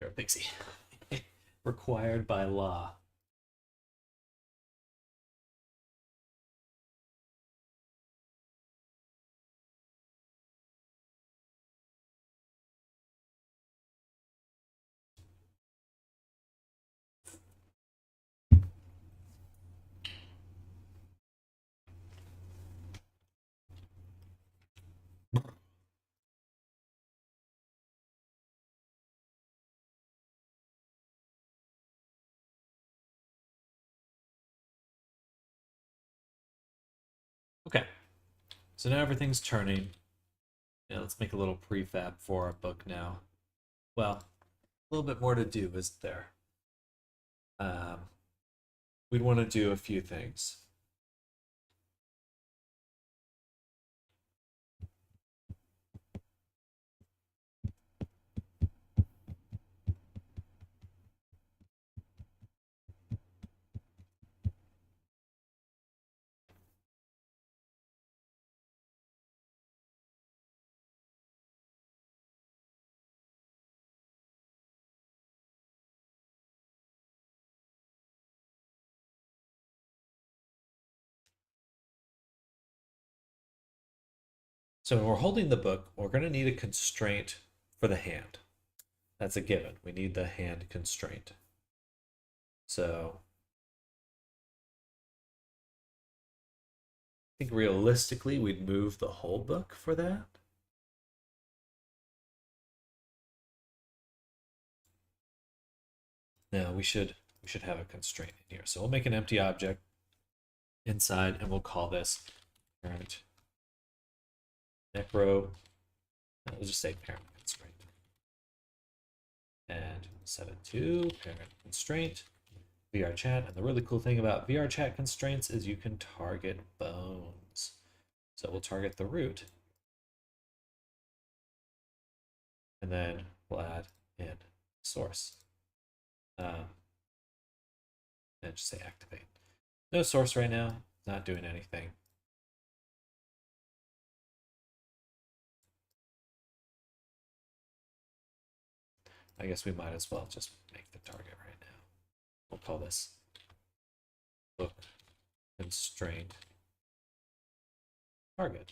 You're a pixie. Required by law. Okay, so now everything's turning. Yeah, let's make a little prefab for our book now. Well, a little bit more to do, isn't there? We'd want to do a few things. So when we're holding the book, we're going to need a constraint for the hand. That's a given. We need the hand constraint. So I think realistically, we'd move the whole book for that. Now we should have a constraint in here. So we'll make an empty object inside, and we'll call this parent necro. We'll just say parent constraint, and set it to parent constraint VR chat. And the really cool thing about VR chat constraints is you can target bones. So we'll target the root, and then we'll add in source. And just say activate. No source right now, not doing anything. I guess we might as well just make the target right now. We'll call this book constraint target.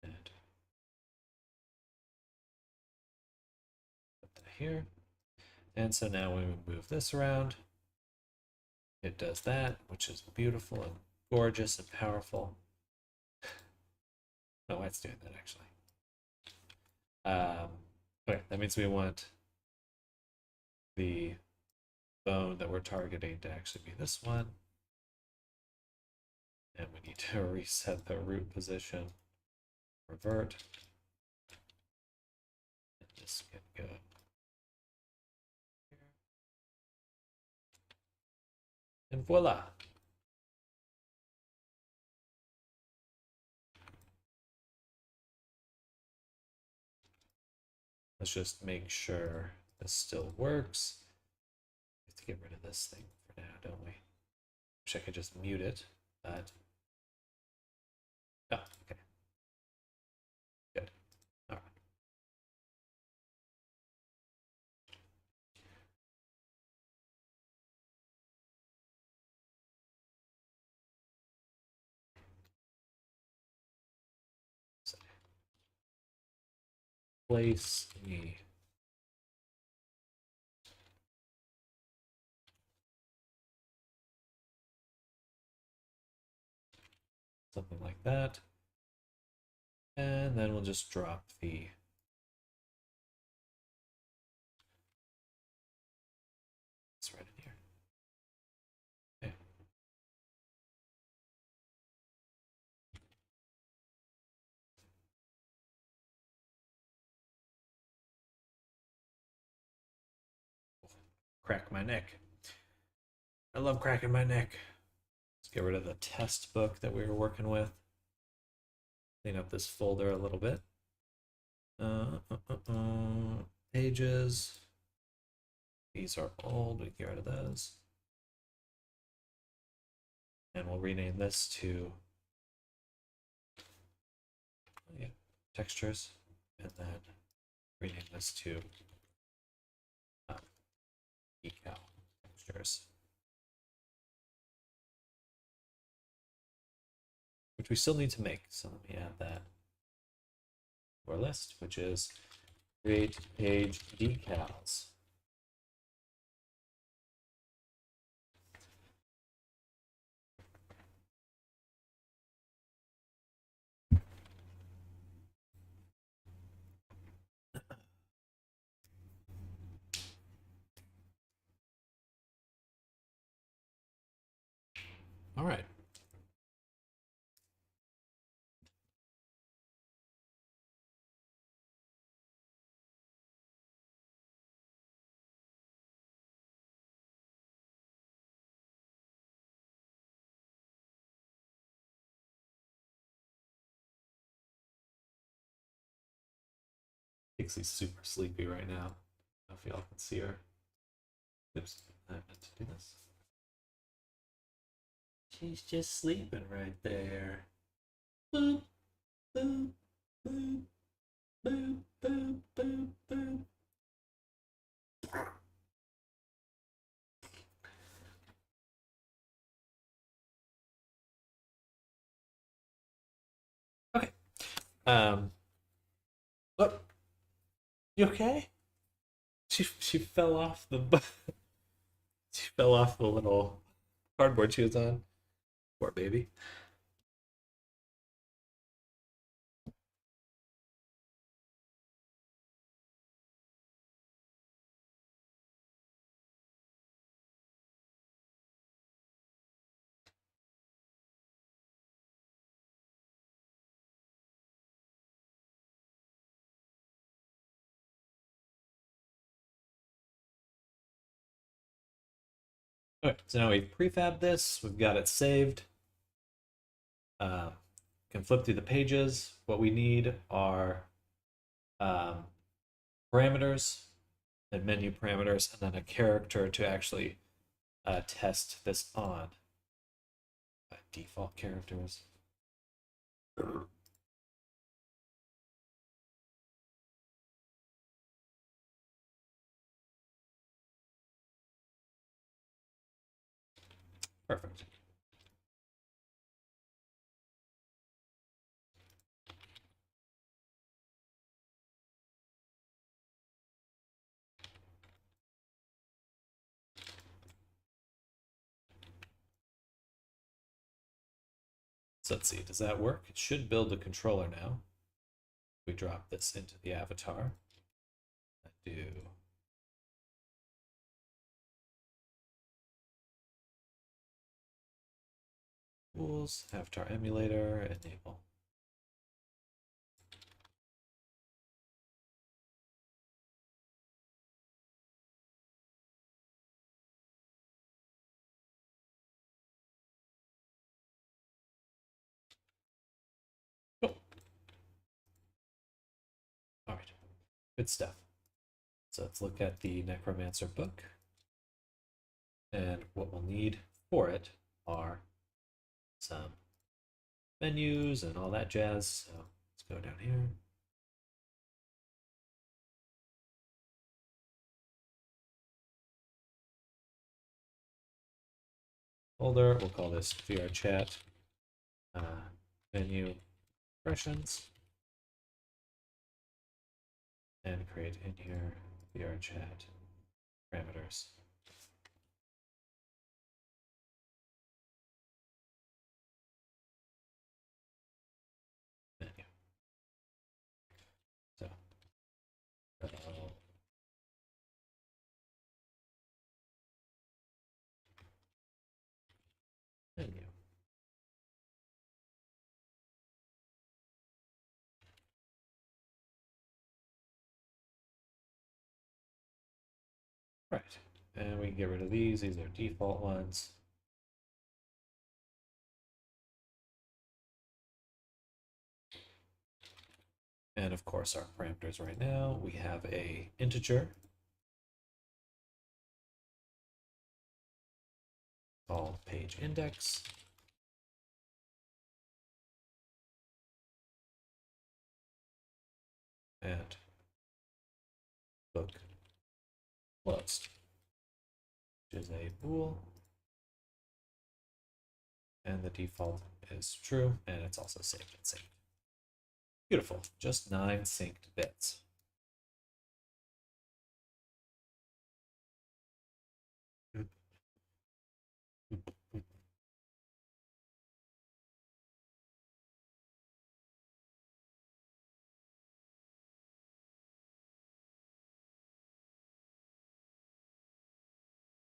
And put that here. And so now when we move this around, it does that, which is beautiful and gorgeous and powerful. No, it's doing that actually. Okay, that means we want the bone that we're targeting to actually be this one. And we need to reset the root position, revert. And this can go here. And voila. Let's just make sure this still works. We have to get rid of this thing for now, don't we? Wish I could just mute it, but oh, okay, good. All right. So, place a something like that, and then we'll just drop the it's right in here. Okay. Crack my neck. I love cracking my neck. Let's get rid of the test book that we were working with. Clean up this folder a little bit. Pages. These are old. We can get rid of those. And we'll rename this to textures, and then rename this to decal textures, which we still need to make. So let me add that to our list, which is create page decals. All right. Pixie's super sleepy right now. I don't know if y'all can see her. Oops, I meant to do this. She's just sleeping right there. Boop, boop, boop, boop, boop, boop, boop. Okay. What? You okay? She fell off the she fell off the little cardboard she was on. Poor baby. Okay, so now we've prefabbed this. We've got it saved. Can flip through the pages. What we need are parameters and menu parameters, and then a character to actually test this on. Default characters. Perfect. So let's see, does that work? It should build the controller now. We drop this into the avatar. I do tools, avatar emulator, enable. Cool. All right, good stuff. So let's look at the Necromancer book. And what we'll need for it are some menus and all that jazz. So let's go down here. Folder, we'll call this VR chat menu expressions, and create in here VR chat parameters. Menu. So menu. Right, and we can get rid of these. These are default ones. And of course, our parameters right now, we have a integer called page index. And book closed, which is a bool. And the default is true, and it's also saved and synced. Beautiful, just 9 synced bits.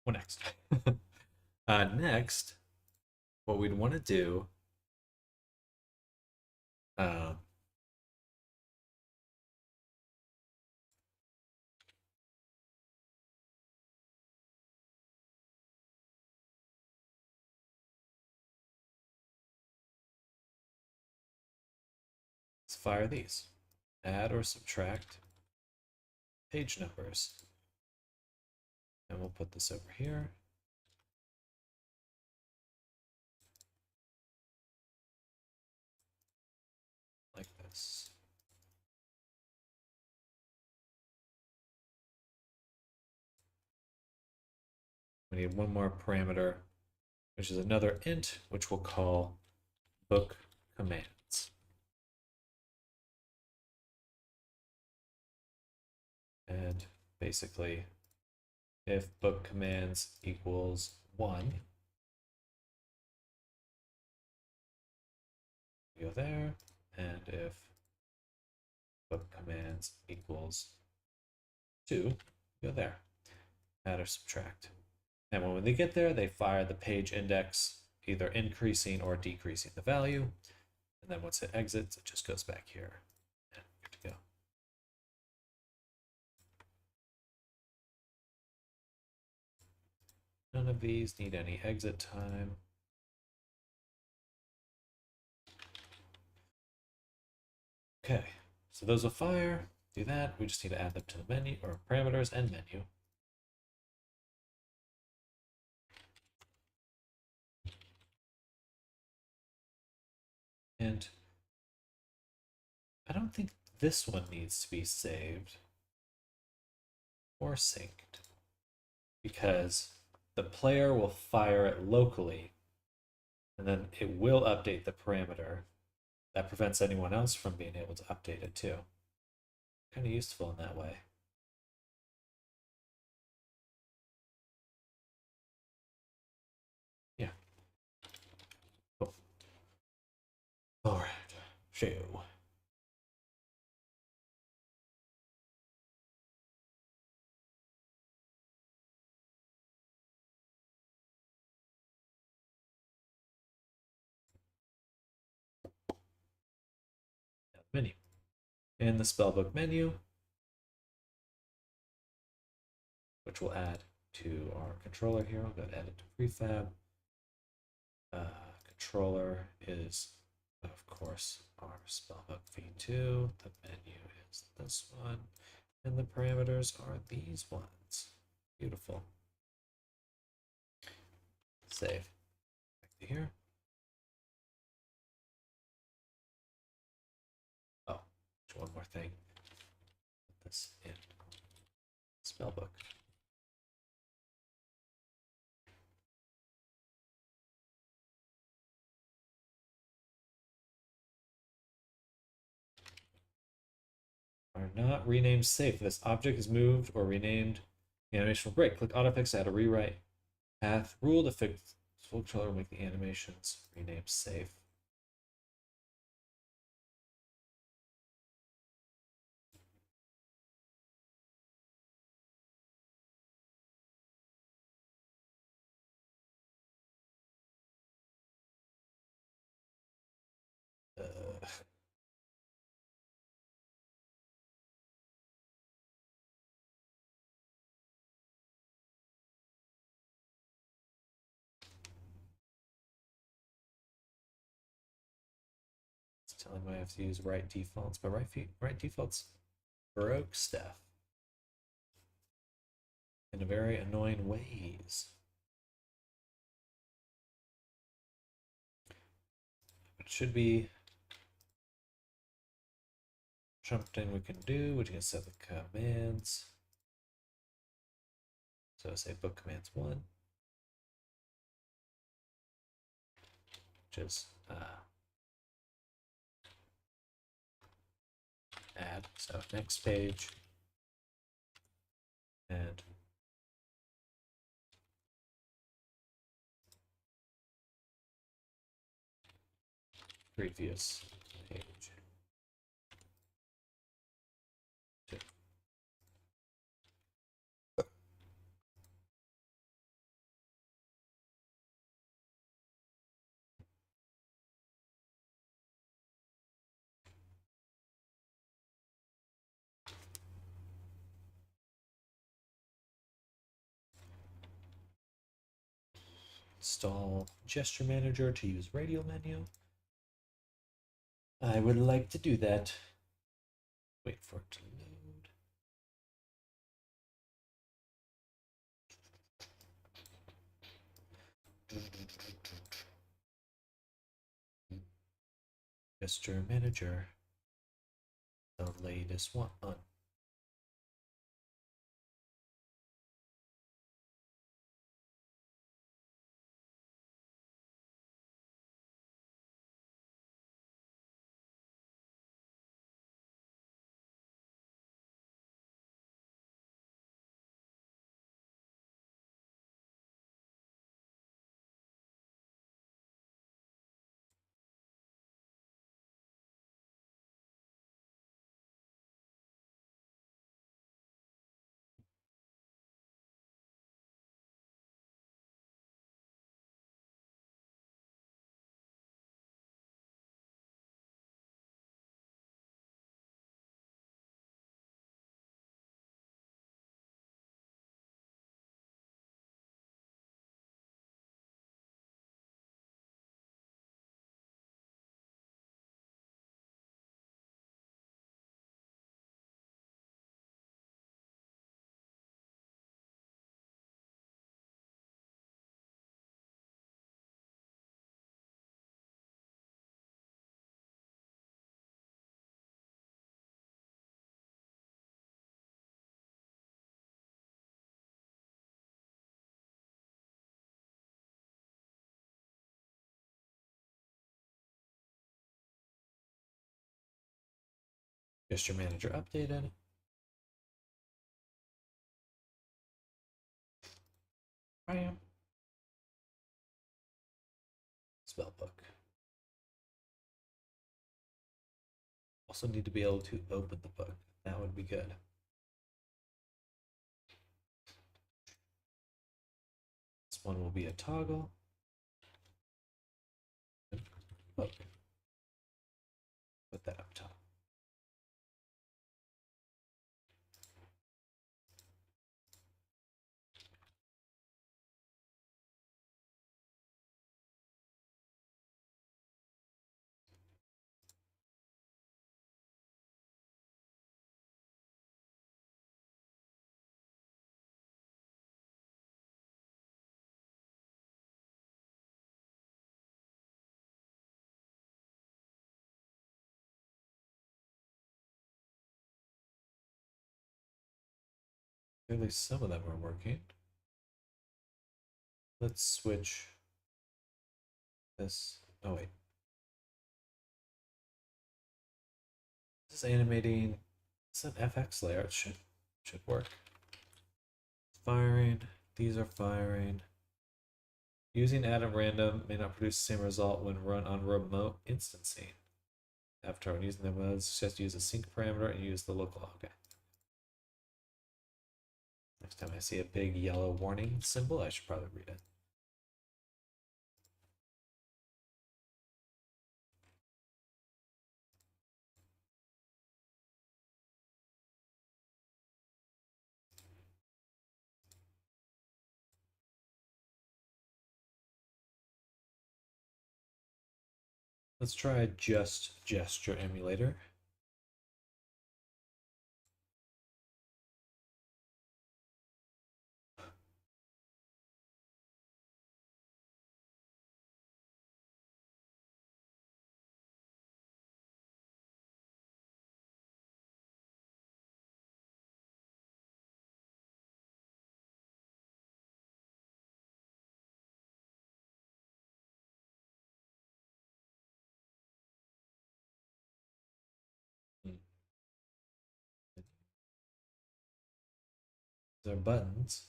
What next? Next, what we'd want to do is fire these. Add or subtract page numbers. And we'll put this over here. Like this. We need one more parameter, which is another int, which we'll call book commands. And basically, if book commands equals 1, we go there. And if book commands equals 2, go there. Add or subtract. And when they get there, they fire the page index, either increasing or decreasing the value. And then once it exits, it just goes back here. And good to go. None of these need any exit time. Okay, so those will fire. Do that. We just need to add them to the menu or parameters and menu. And I don't think this one needs to be saved or synced because the player will fire it locally and then it will update the parameter. That prevents anyone else from being able to update it too. Kind of useful in that way. Yeah. Cool. All right. Show. Menu. In the spellbook menu, which we'll add to our controller here. I'll go to edit to prefab. Controller is, of course, our spellbook v2. The menu is this one. And the parameters are these ones. Beautiful. Save. Here. Oh, there's one more thing. Put this in Spellbook. Are not renamed safe. If this object is moved or renamed, the animation will break. Click autofix to add a rewrite path rule to fix full controller will make the animations rename safe. It's telling me I have to use right defaults, but right defaults broke stuff in a very annoying ways. It should be something we can do, which can set the commands. So say book commands 1, which is add. So next page and previous page. Install gesture manager to use radial menu. I would like to do that. Wait for it to load. Gesture manager, the latest one. Gesture manager updated. Bam. Spellbook. Also need to be able to open the book. That would be good. This one will be a toggle. Book. Put that up top. Clearly some of them are working. Let's switch this. Oh wait. This is animating. It's an FX layer. It should work. Firing. These are firing. Using add at random may not produce the same result when run on remote instancing. After when using the modes, just use a sync parameter and use the local. Okay. Next time I see a big yellow warning symbol, I should probably read it. Let's try just gesture emulator. These are buttons.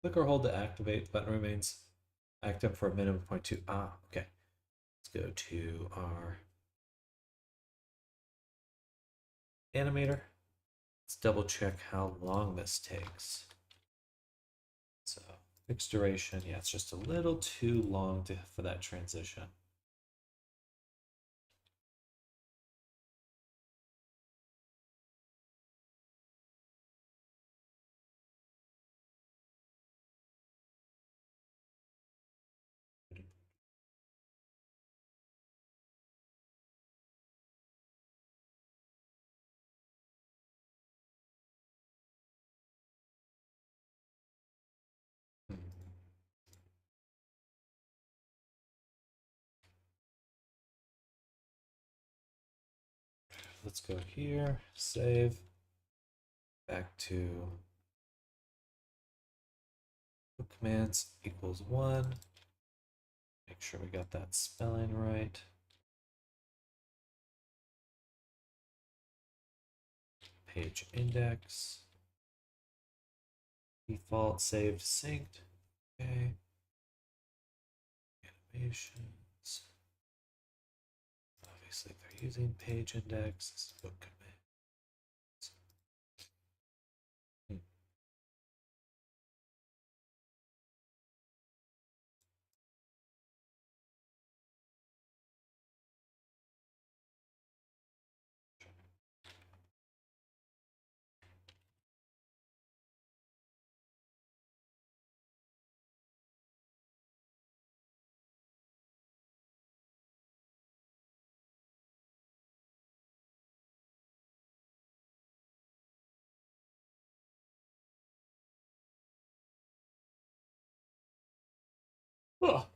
Click or hold to activate. Button remains active for a minimum of 0.2. Ah, okay. Let's go to our animator. Let's double check how long this takes. So fixed duration, yeah, it's just a little too long for that transition. Let's go here, save, back to commands equals 1. Make sure we got that spelling right. Page index. Default saved synced. Okay. Animations. Obviously, if they're using page index, this is book commands. Oh.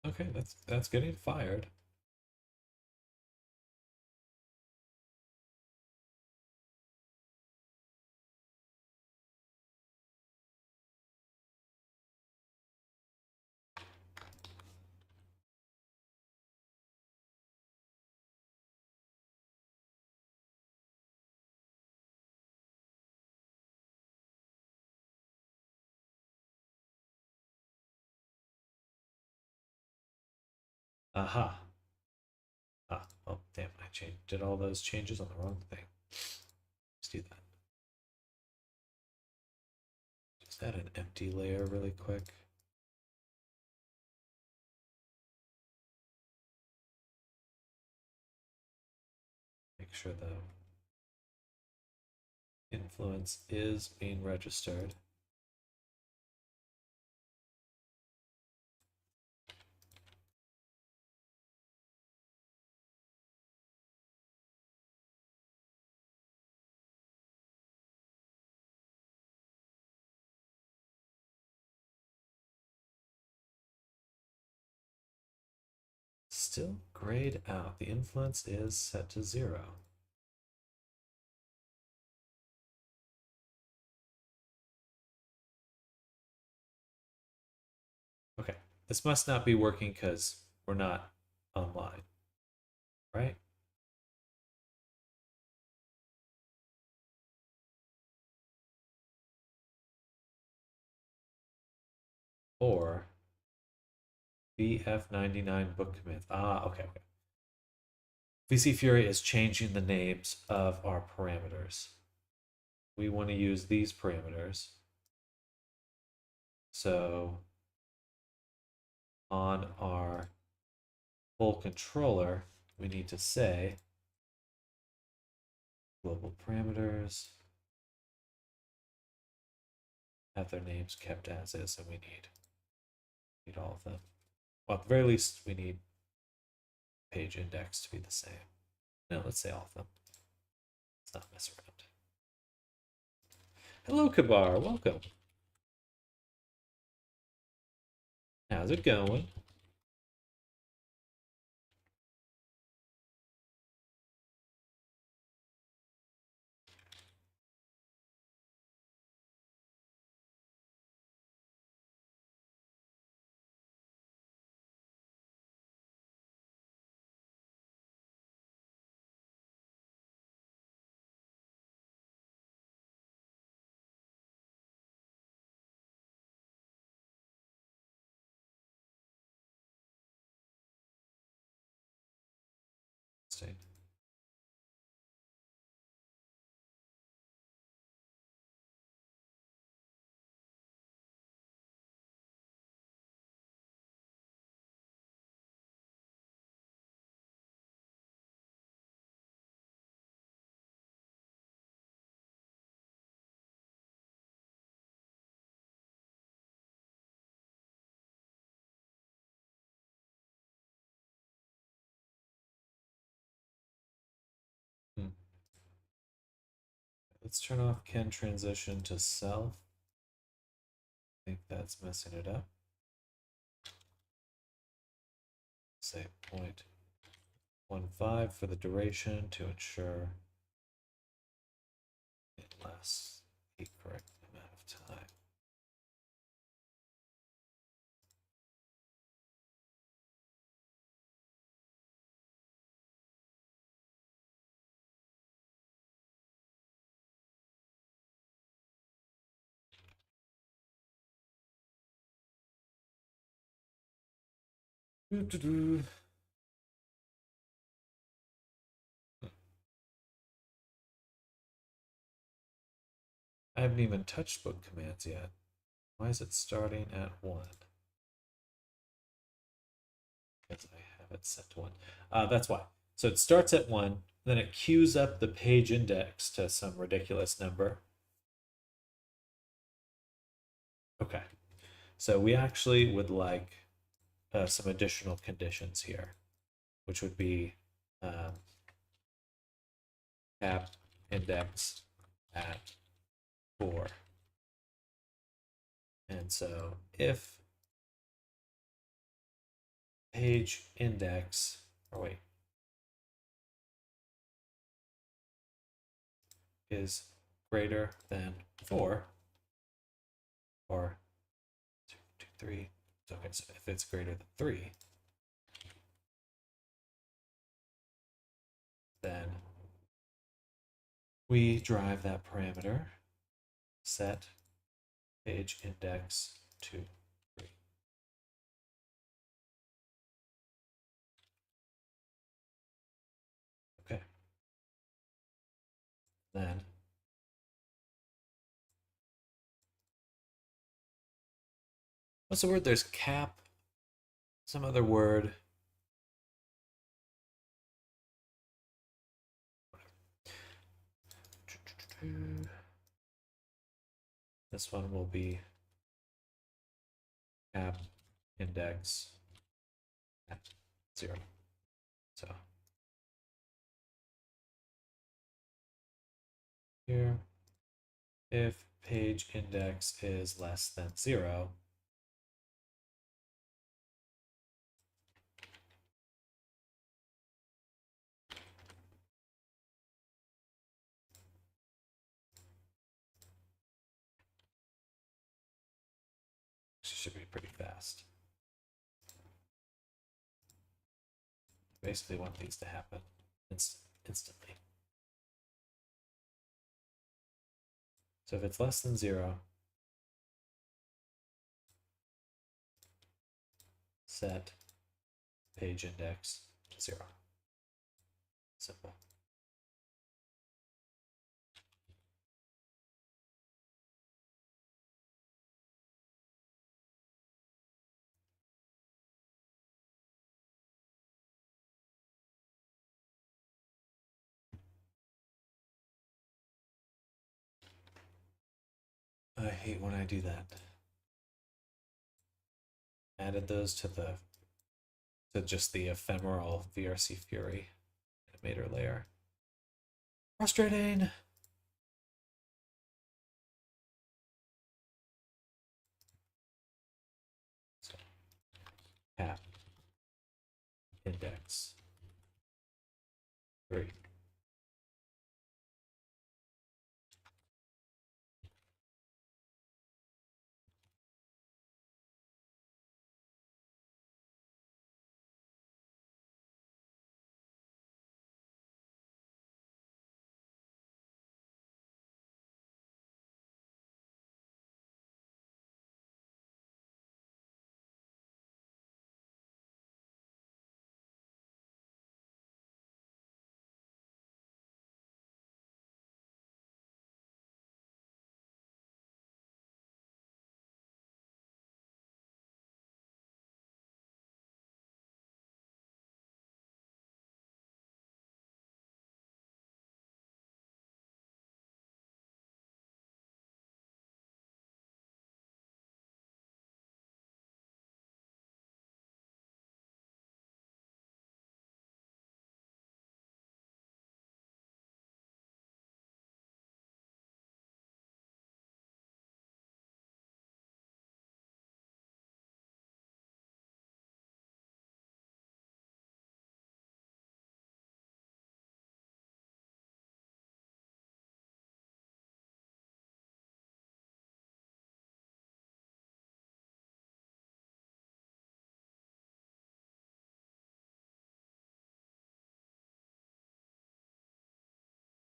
Okay, that's getting fired. Aha. Ah, oh damn, did all those changes on the wrong thing. Let's do that. Just add an empty layer really quick. Make sure the Influence is being registered. Still grayed out. The influence is set to 0. Okay, this must not be working because we're not online, right? Or BF99 book commands. Ah, okay, okay. VC Fury is changing the names of our parameters. We want to use these parameters. So on our full controller, we need to say global parameters, have their names kept as is, and we need all of them. Well, at the very least, we need page index to be the same. No, let's say all of them. Let's not mess around. Hello, Kabar. Welcome. How's it going? Stay. Hmm. Let's turn off can transition to self. I think that's messing it up. Say 0.15 for the duration to ensure it lasts the correct amount of time. I haven't even touched book commands yet. Why is it starting at 1? Because I have it set to 1. That's why. So it starts at 1, then it queues up the page index to some ridiculous number. Okay. So we actually would like some additional conditions here, which would be cap index at 4. And so if page index, or wait, is greater than 4, or 2, 2, 3, okay, so if it's greater than 3, then we drive that parameter, set page index to 3. Okay. Then what's the word? There's cap, some other word. This one will be cap index at 0. So here, if page index is less than 0, should be pretty fast. Basically want these to happen instantly. So if it's less than 0, set page index to 0. Simple. I hate when I do that. Added those to just the ephemeral VRC Fury animator layer. Frustrating. So, cap index 3.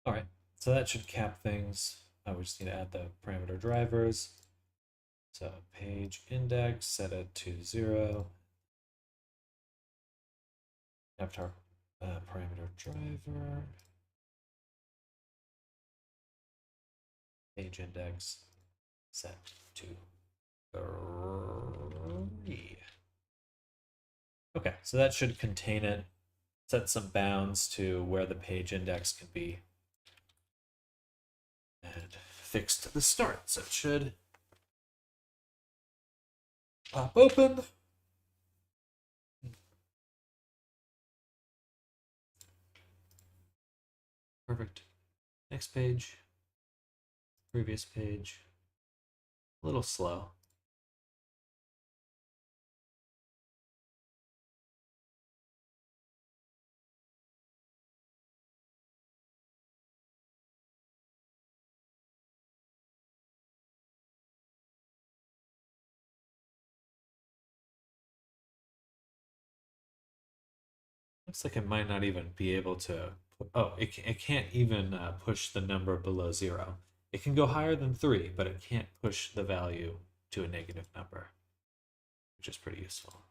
All right, so that should cap things. We just need to add the parameter drivers. So page index, set it to 0. Avatar parameter driver. Page index, set to 3. Okay, so that should contain it. Set some bounds to where the page index can be. And fixed to the start, so it should pop open. Perfect. Next page. Previous page. A little slow. Looks like it might not even be able to. Oh, it can't even push the number below 0. It can go higher than 3, but it can't push the value to a negative number, which is pretty useful.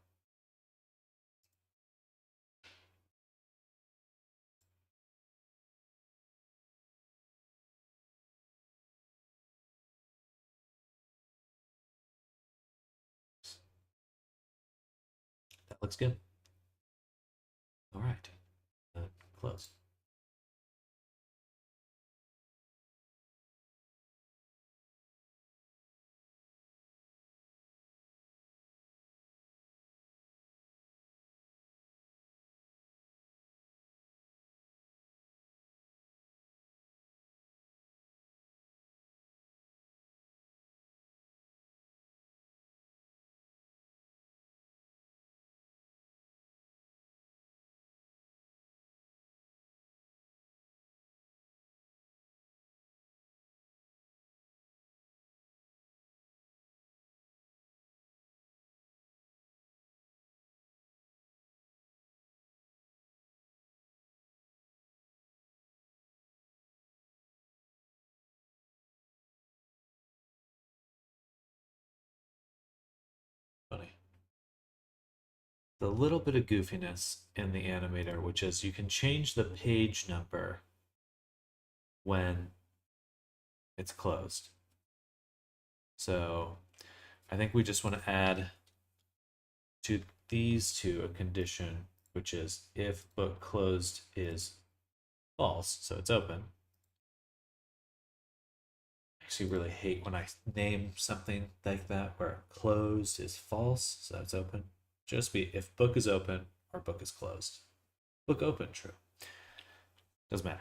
That looks good. All right, close. the little bit of goofiness in the animator, which is you can change the page number when it's closed. So I think we just want to add to these two a condition, which is if book closed is false, so it's open. I actually really hate when I name something like that where closed is false, so it's open. Just be if book is open or book is closed. Book open, true. Doesn't matter.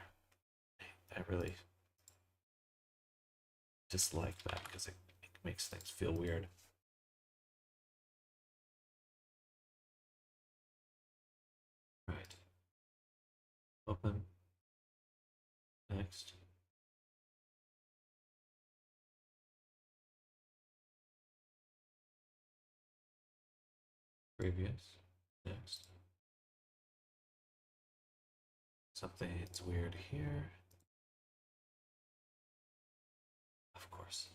I really dislike that because it makes things feel weird. Right. Open. Next. Previous. Next. Something's weird here. Of course.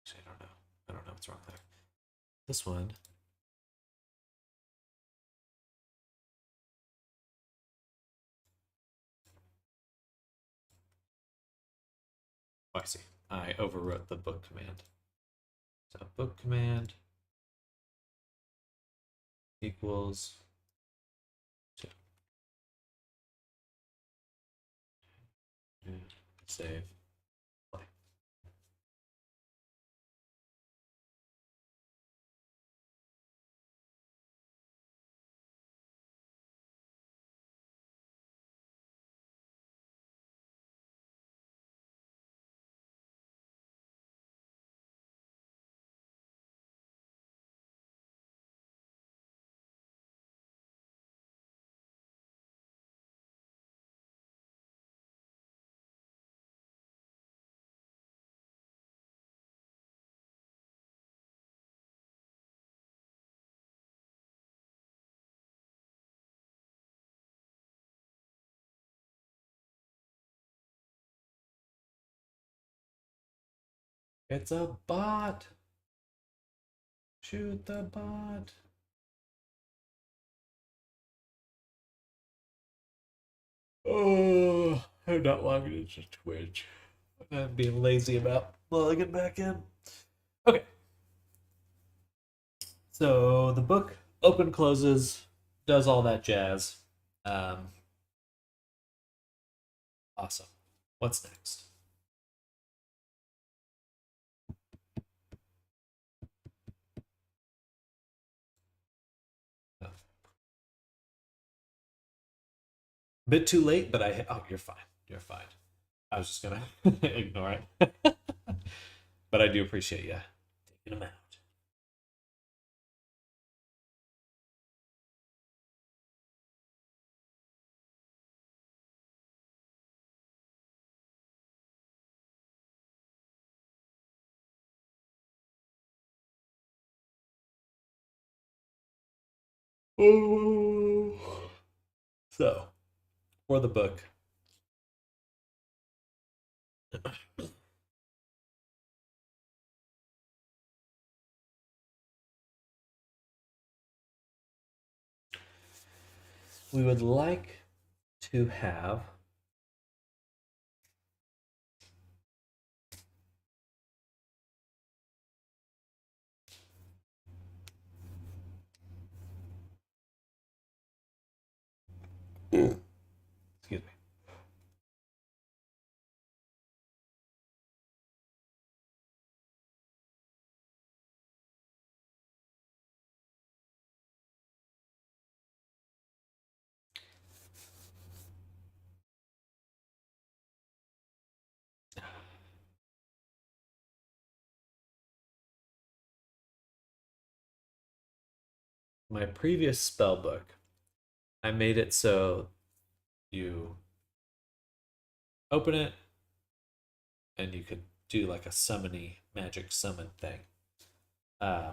Actually, I don't know. I don't know what's wrong there. This one. Oh, I see. I overwrote the book command. So book command equals 2. Save. Play. It's a bot. Shoot the bot. Oh, I'm not logging into Twitch. I'm being lazy about logging back in. Okay. So the book open closes, does all that jazz. Awesome. What's next? Oh. Bit too late, but oh, you're fine. You're fine. I was just gonna ignore it. But I do appreciate you taking them out. Oh. So, for the book, we would like to have excuse me. My previous spell book, I made it so you open it and you could do like a summony magic summon thing. Uh,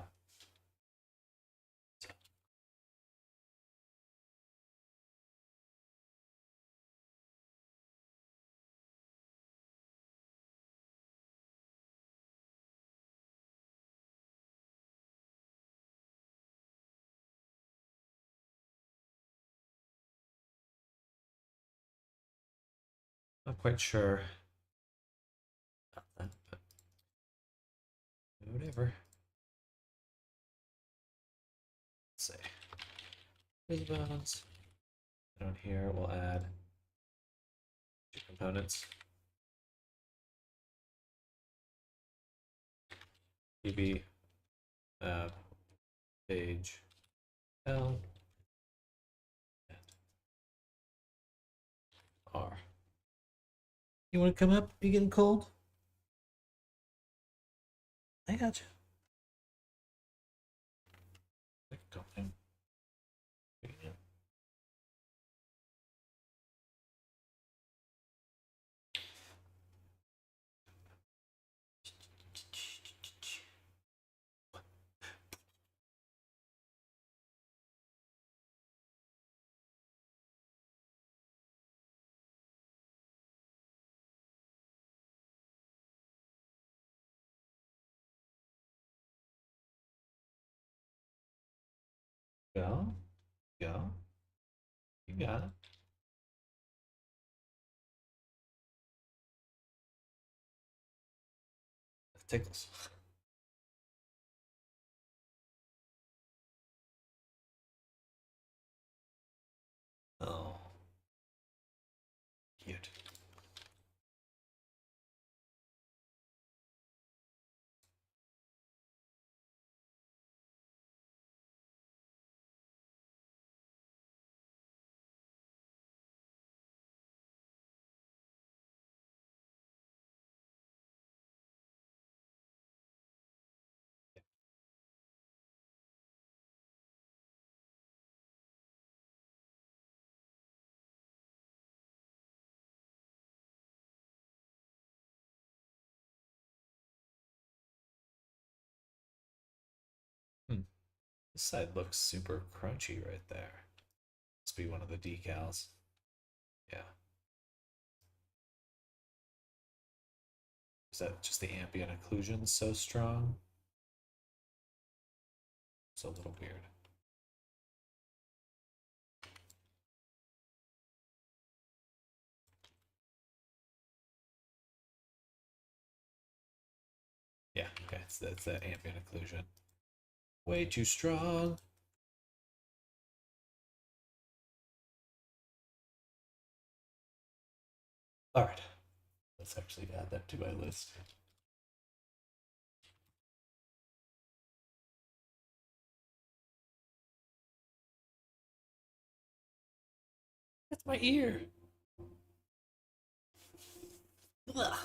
Not quite sure about that, but whatever. Let's see. Here's the bones. Down here, we'll add two components. PB page L and R. You want to come up? You getting cold? I got you. Go in. Go. Go. You got it. It tickles. Oh, cute. Hmm. This side looks super crunchy right there. Must be one of the decals. Yeah. Is that just the ambient occlusion so strong? It's a little weird. Yeah, okay, so that's that ambient occlusion. Way too strong. All right, let's actually add that to my list. That's my ear. Ugh.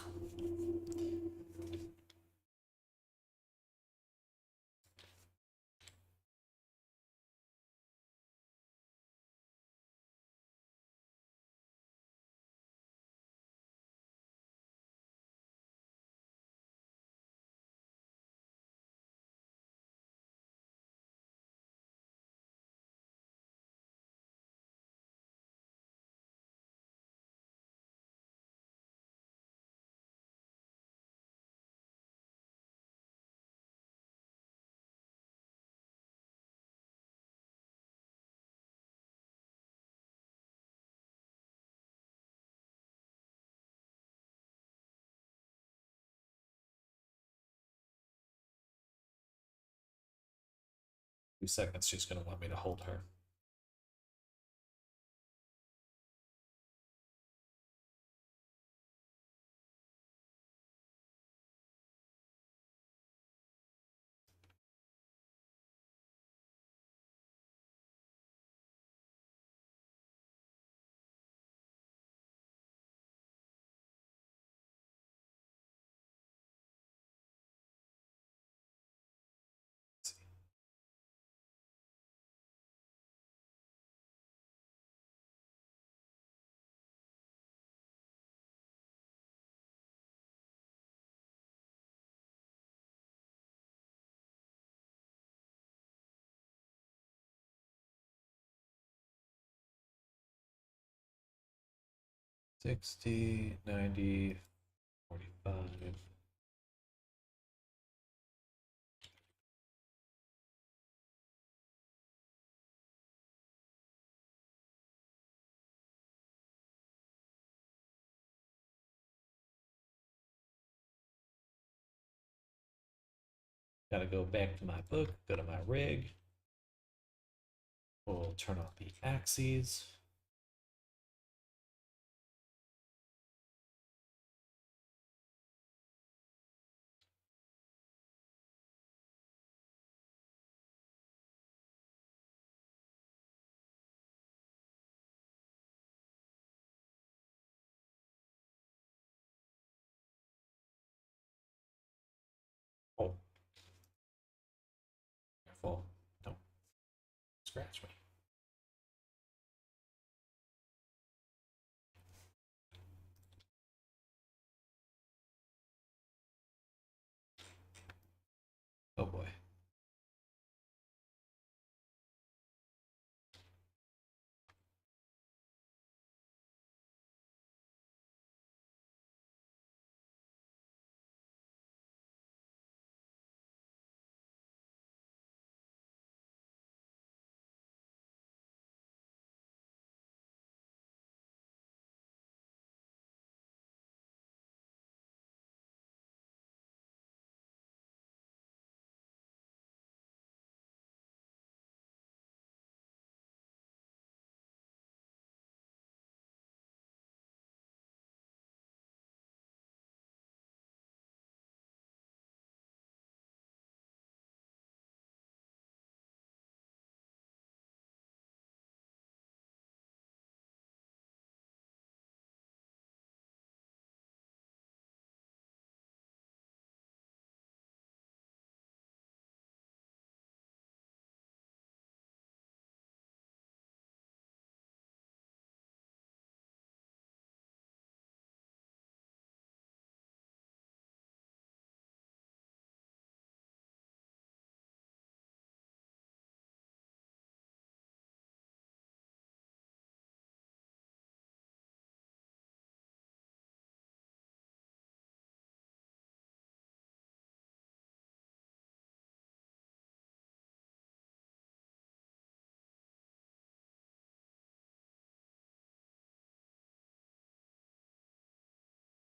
Seconds, she's gonna want me to hold her. Let's see. $60, $90, $45. Gotta go back to my book, go to my rig. We'll turn off the axes. Oh, careful. Don't scratch me. Oh boy.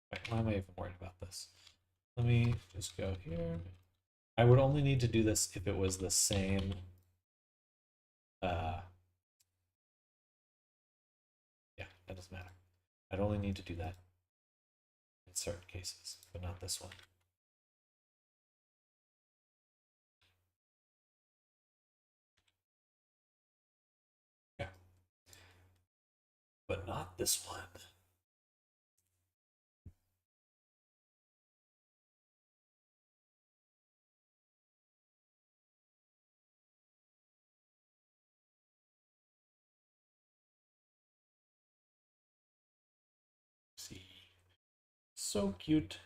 Right, why am I even worried about this? Let me just go here. I would only need to do this if it was the same. Yeah, that doesn't matter. I'd only need to do that in certain cases, but not this one. Yeah, but not this one. See, so cute.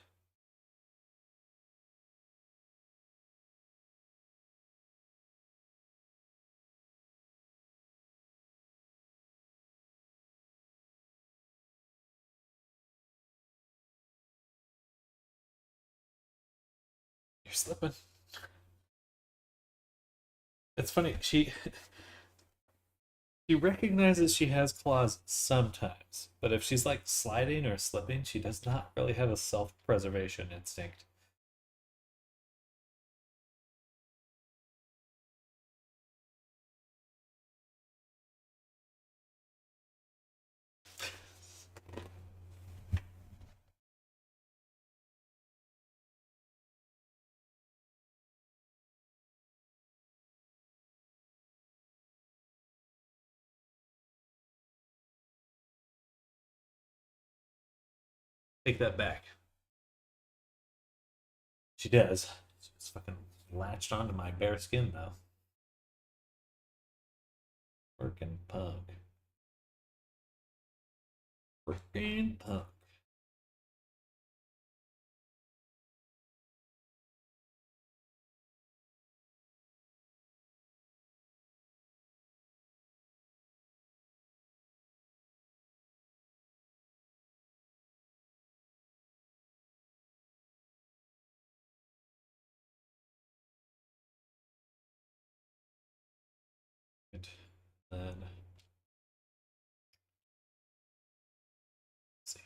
You're slipping. It's funny. She recognizes she has claws sometimes, but if she's like sliding or slipping, she does not really have a self-preservation instinct. Take that back. She does. She's fucking latched onto my bare skin though. Working punk. Working punk. Good. Then let's see.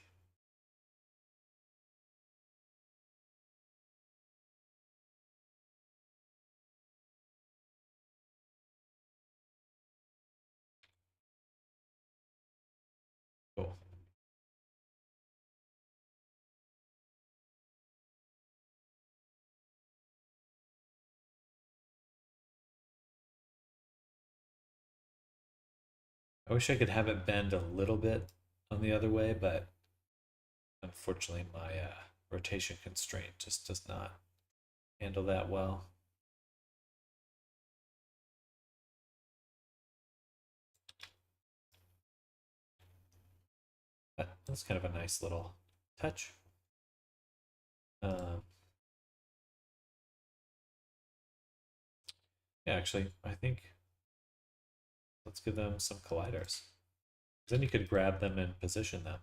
wish I could have it bend a little bit on the other way, but unfortunately my rotation constraint just does not handle that well. But that's kind of a nice little touch. Yeah, actually, I think let's give them some colliders. Then you could grab them and position them.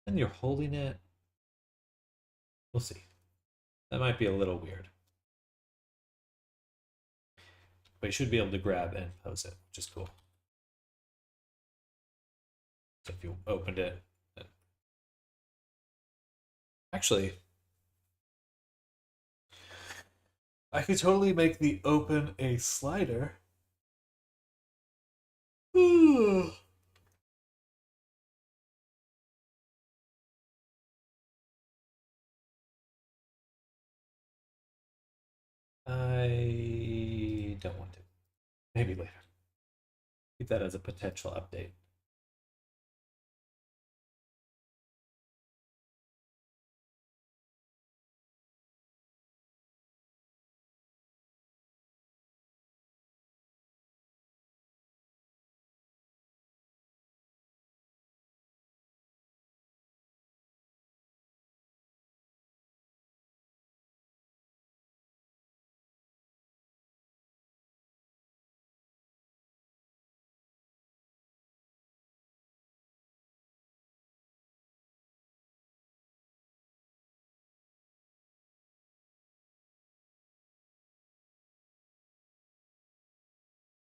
And you're holding it. We'll see. That might be a little weird. But you should be able to grab and pose it, which is cool. So if you opened it, then... Actually, I could totally make the open a slider. I don't want to. Maybe later. Keep that as a potential update.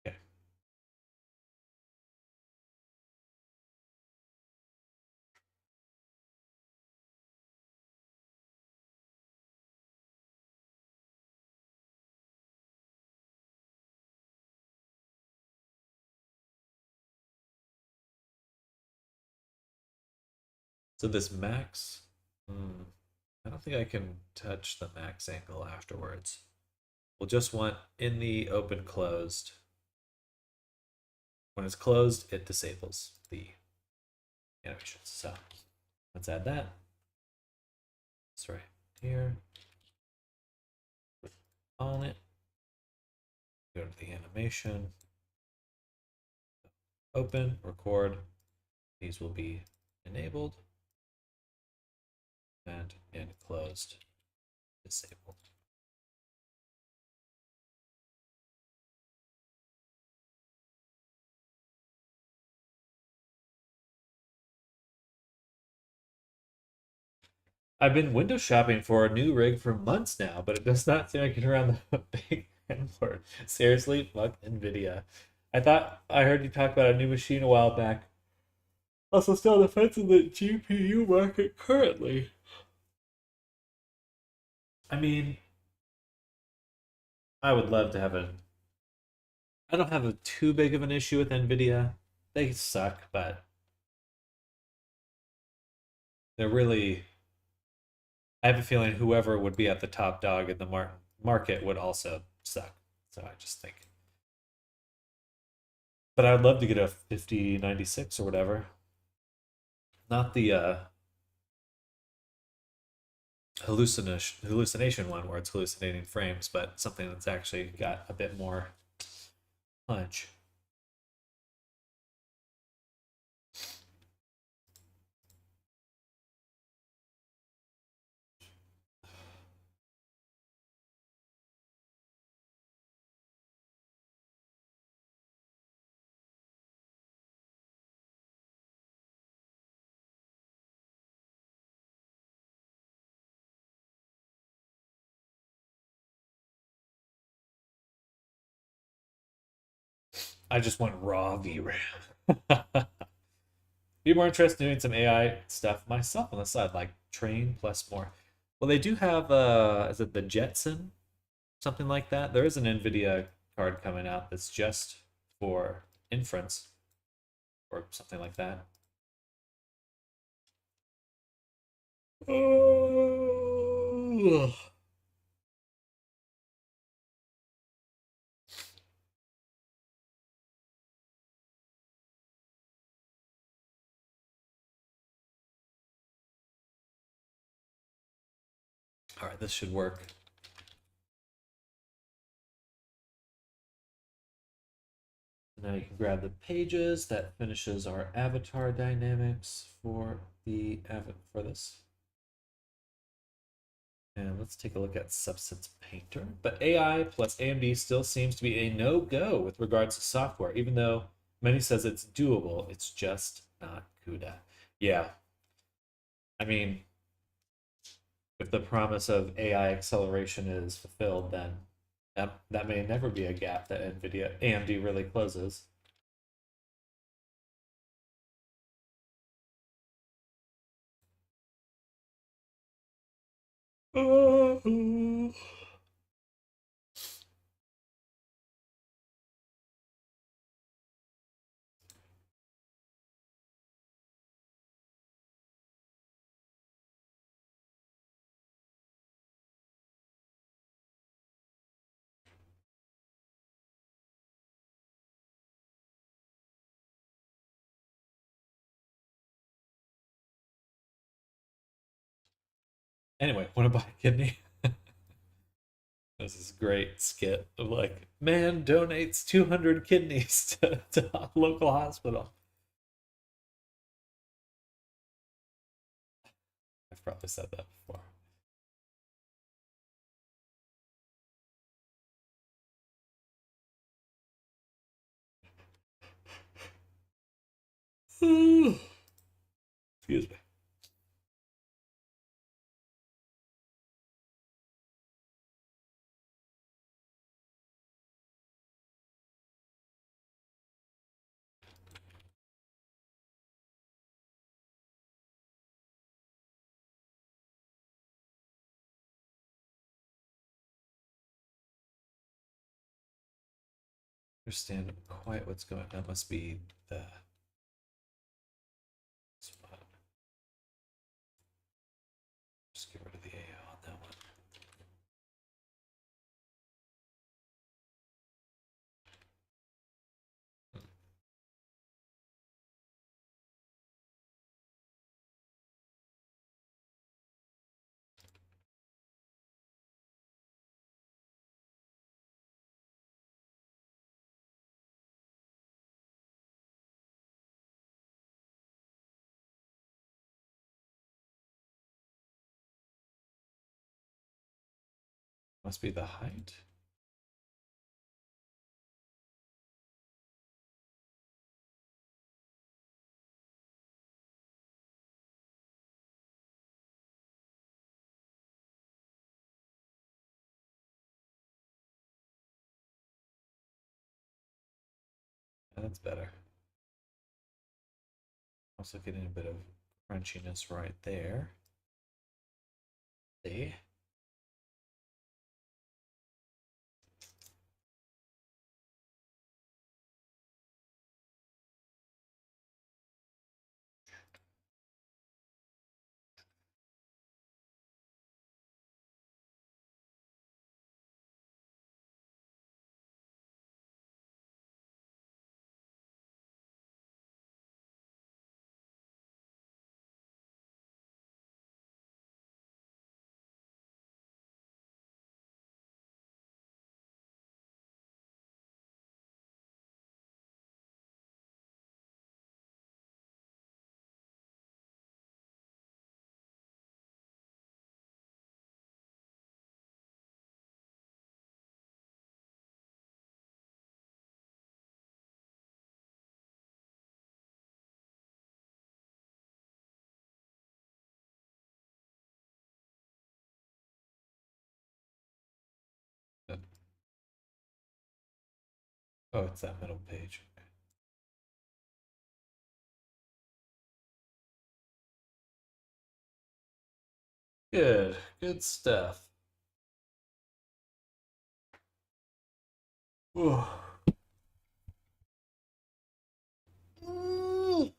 Okay. So this max, I don't think I can touch the max angle afterwards. We'll just want in the open closed. When it's closed, it disables the animations. So let's add that. It's right here. Click on it. Go to the animation. Open, record. These will be enabled. And in closed, disabled. I've been window shopping for a new rig for months now, but it does not seem like I can run the big handboard. Seriously, fuck NVIDIA. I thought I heard you talk about a new machine a while back. Also, still on the fence in the GPU market currently. I mean, I would love to have a... I don't have too big of an issue with NVIDIA. They suck, but they're really... I have a feeling whoever would be at the top dog in the market would also suck. So I just think. But I would love to get a 5096 or whatever. Not the hallucination one where it's hallucinating frames, but something that's actually got a bit more punch. I just want raw VRAM. be more interested in doing some AI stuff myself on the side, like train plus more. Well, they do have is it the Jetson? Something like that. There is an NVIDIA card coming out that's just for inference or something like that. Oh. All right, this should work. Now you can grab the pages. That finishes our avatar dynamics for the for this. And let's take a look at Substance Painter. But AI plus AMD still seems to be a no-go with regards to software, even though many says it's doable. It's just not CUDA. Yeah, I mean, if the promise of AI acceleration is fulfilled, then that may never be a gap that NVIDIA AMD really closes. Anyway, want to buy a kidney? This is a great skit of like, man donates 200 kidneys to a local hospital. I've probably said that before. Excuse me. Understand quite what's going on. That must be the spot. Just get rid of the AO on that one. Must be the height. That's better. Also getting a bit of crunchiness right there. See? Oh, it's that middle page. Good, good stuff. Ooh. Mm.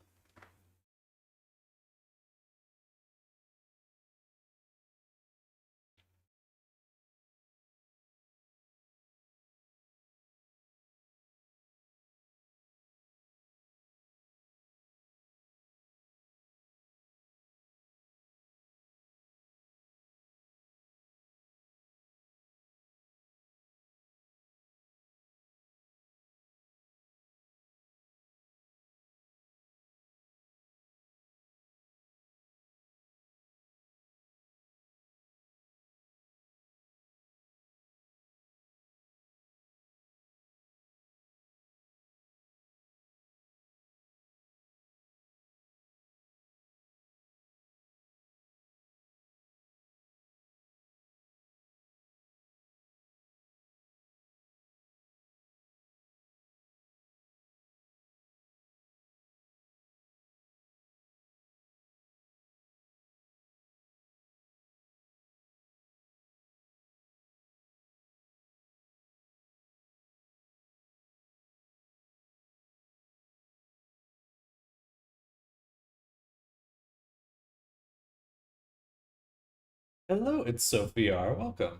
Hello, it's Sophie R. Welcome.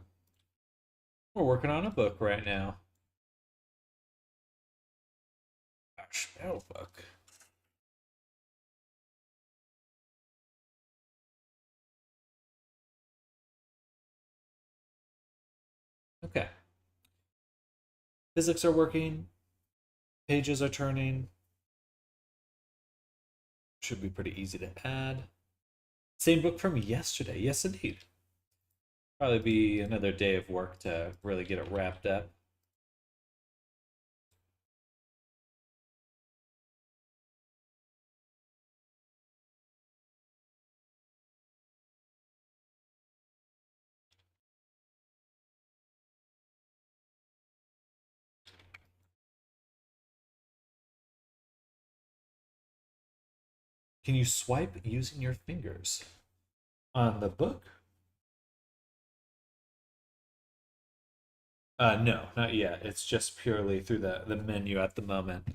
We're working on a book right now. Our Spellboook. Okay. Physics are working. Pages are turning. Should be pretty easy to add. Same book from yesterday. Yes, indeed. Probably be another day of work to really get it wrapped up. Can you swipe using your fingers? On the book? No, not yet. It's just purely through the menu at the moment. I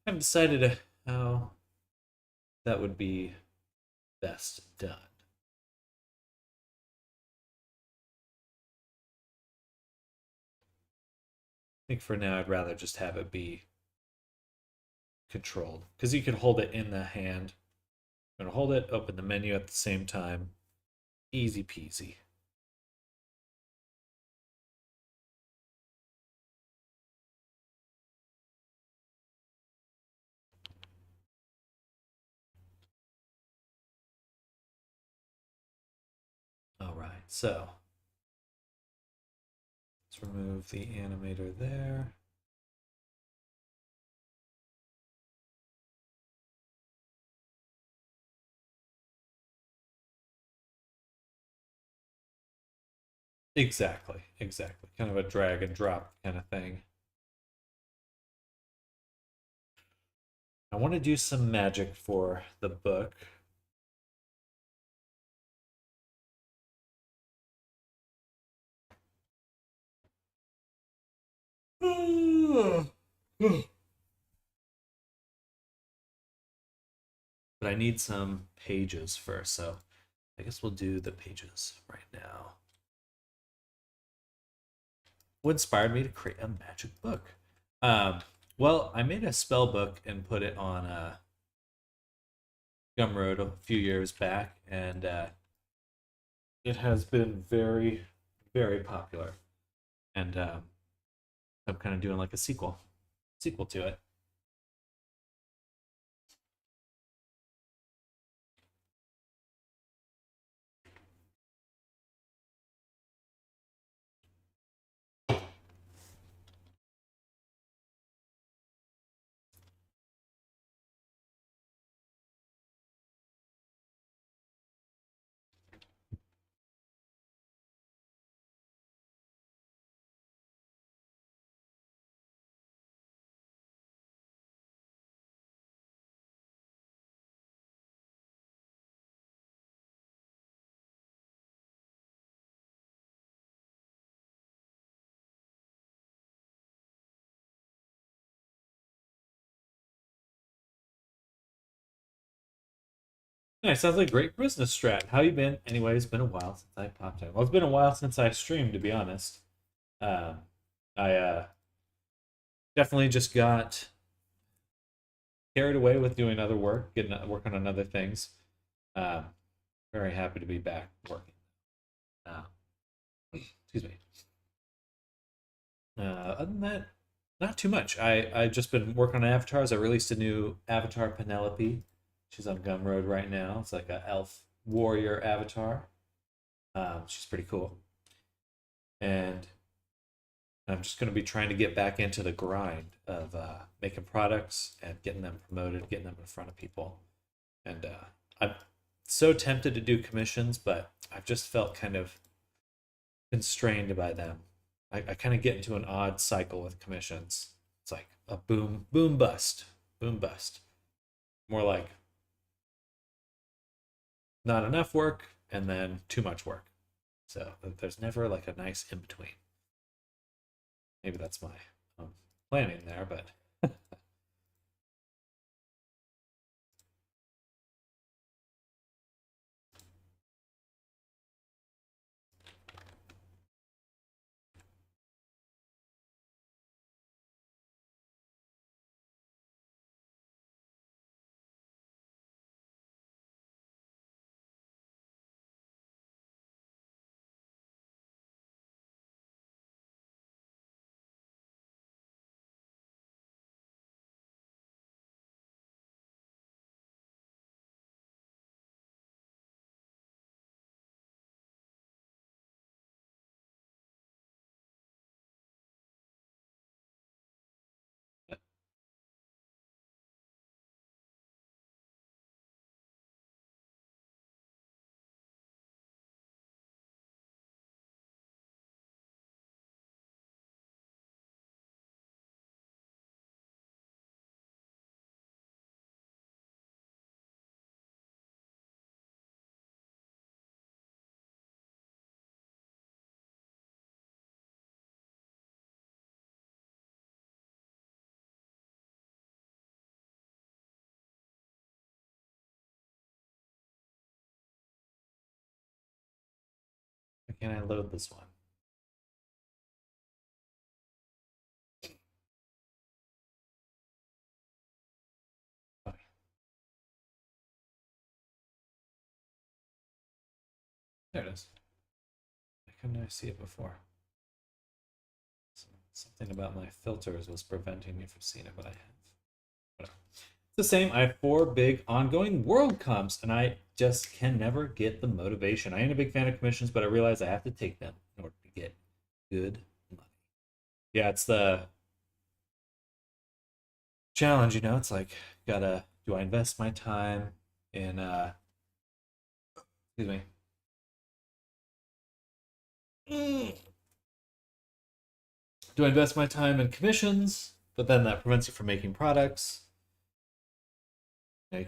haven't decided how that would be best done. I think for now I'd rather just have it be controlled because you can hold it in the hand. I'm gonna hold it, open the menu at the same time. Easy peasy. All right, so let's remove the animator there. Exactly, exactly. Kind of a drag and drop kind of thing. I want to do some magic for the book. But I need some pages first, so I guess we'll do the pages right now. What inspired me to create a magic book? Um, well, I made a spell book and put it on Gumroad a few years back, and it has been very, very popular. And I'm kind of doing like a sequel to it. Nice. Sounds like a great business strat. How you been? Anyway, it's been a while since I popped in. Well, it's been a while since I streamed, to be honest. Um, I definitely just got carried away with doing other work, getting working on other things. Um, very happy to be back working. Uh, excuse me. Other than that, not too much. I've just been working on avatars. I released a new avatar, Penelope. She's on Gumroad right now. It's like a elf warrior avatar. She's pretty cool, and I'm just going to be trying to get back into the grind of making products and getting them promoted, getting them in front of people. And I'm so tempted to do commissions, but I've just felt kind of constrained by them. I kind of get into an odd cycle with commissions. It's like a boom, boom, bust, boom, bust. More like not enough work and then too much work. So there's never like a nice in between. Maybe that's my planning there, but why can't I load this one? Oh, there it is. Why couldn't I see it before? Something about my filters was preventing me from seeing it, but I have. Whatever. It's the same. I have 4 big ongoing world comps, and I just can never get the motivation. I ain't a big fan of commissions, but I realize I have to take them in order to get good money. Yeah, it's the challenge, It's like, gotta, do I invest my time in, excuse me. Mm. Do I invest my time in commissions, but then that prevents you from making products?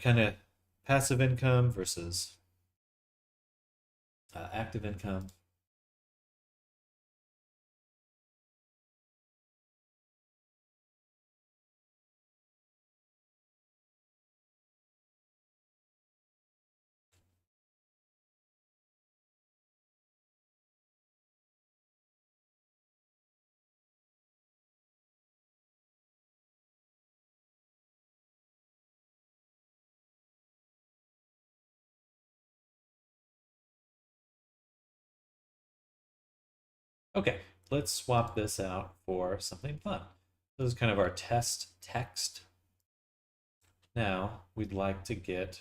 Kind of passive income versus active income. Okay, let's swap this out for something fun. This is kind of our test text. Now we'd like to get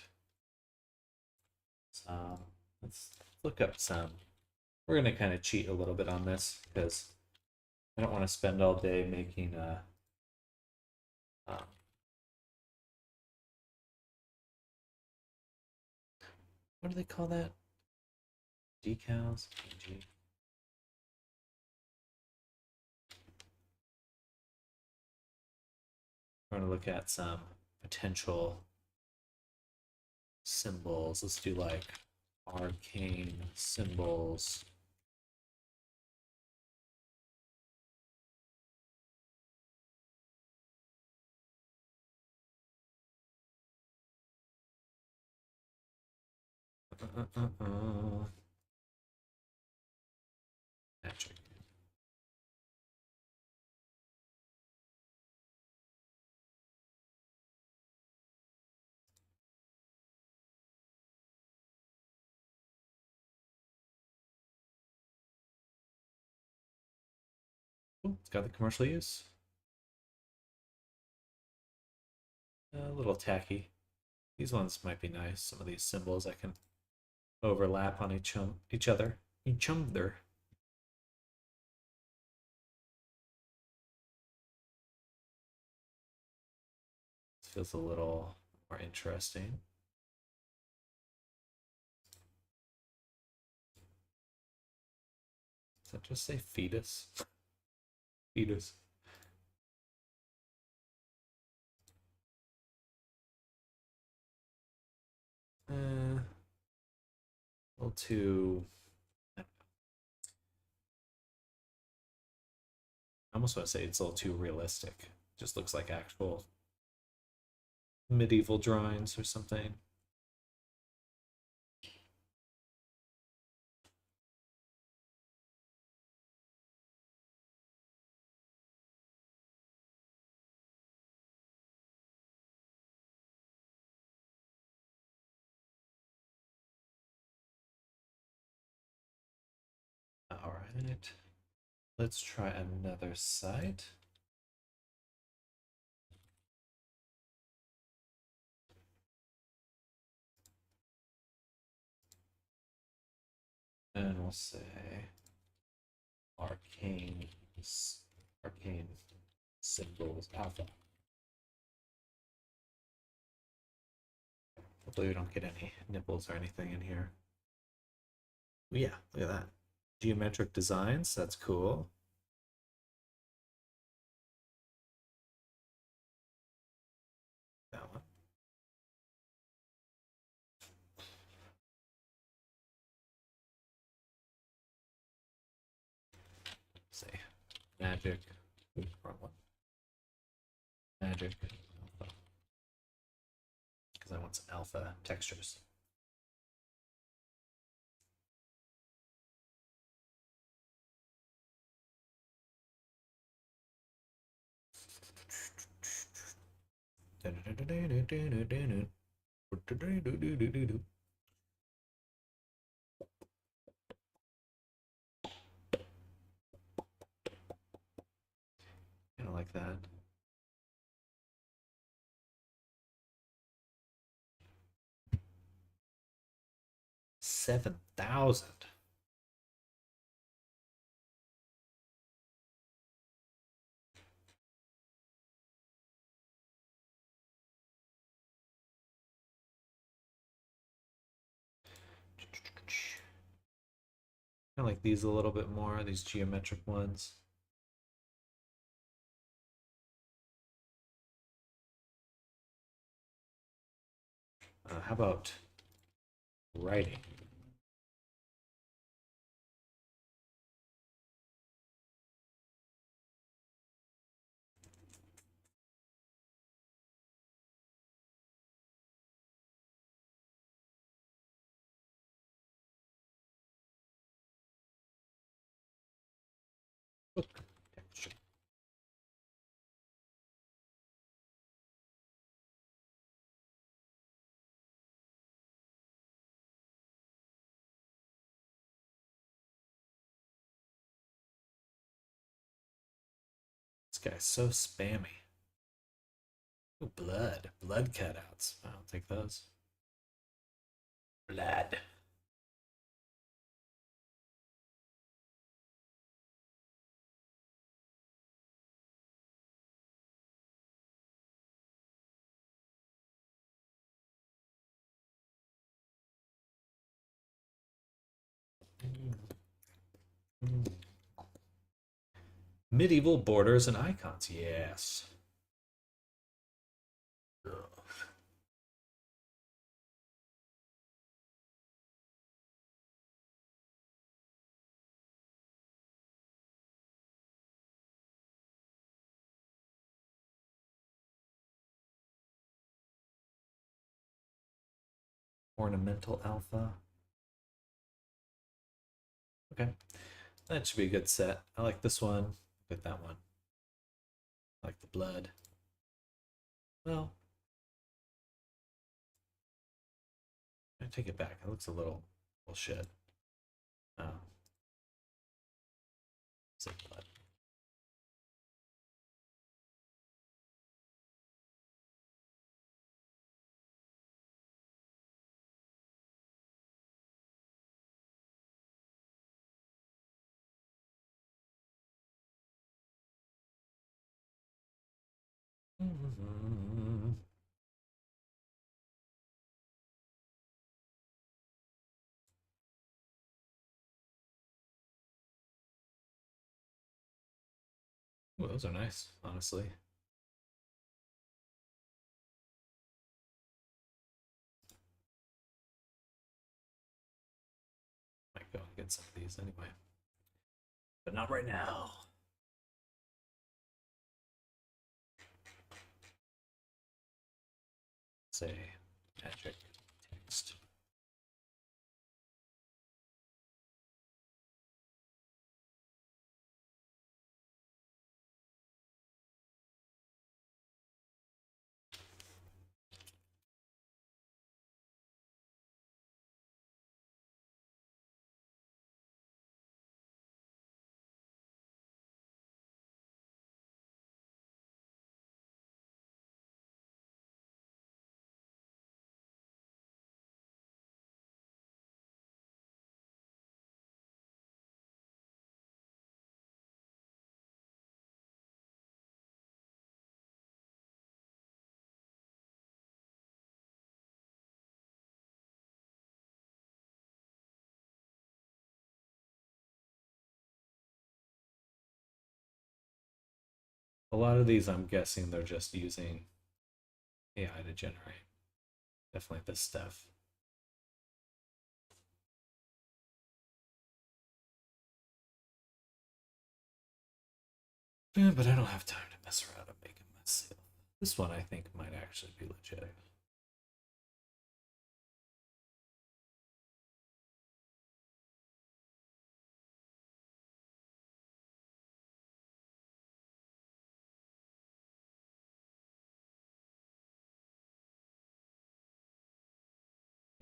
some, let's look up some. We're going to kind of cheat a little bit on this because I don't want to spend all day making um, what do they call that? Decals? PNG. We're going to look at some potential symbols. Let's do like arcane symbols. Magic. Oh, it's got the commercial use. A little tacky. These ones might be nice. Some of these symbols I can overlap on each other. Each other. This feels a little more interesting. Does that just say fetus? Fetus. A little too. I almost want to say it's a little too realistic. Just looks like actual medieval drawings or something. All right. Let's try another site. And we'll say arcane symbols alpha. Hopefully we don't get any nipples or anything in here. Yeah, look at that. Geometric designs, that's cool. That one. Say magic. Oops, wrong one. Magic alpha. Because I want some alpha textures. Kind of like that. 7,000. I like these a little bit more, these geometric ones. How about writing? Book texture. This guy's so spammy. Ooh, blood. Blood cutouts. I'll take those. Blood. Medieval borders and icons. Yes. Ornamental alpha. Okay, that should be a good set. I like this one. Get that one. I like the blood. Well, I take it back. It looks a little bullshit. Say blood. Ooh, those are nice, honestly. Might go and get some of these anyway. But not right now. Say magic text. A lot of these, I'm guessing they're just using AI to generate. Definitely this stuff. Yeah, but I don't have time to mess around and make it myself. This one I think might actually be legit.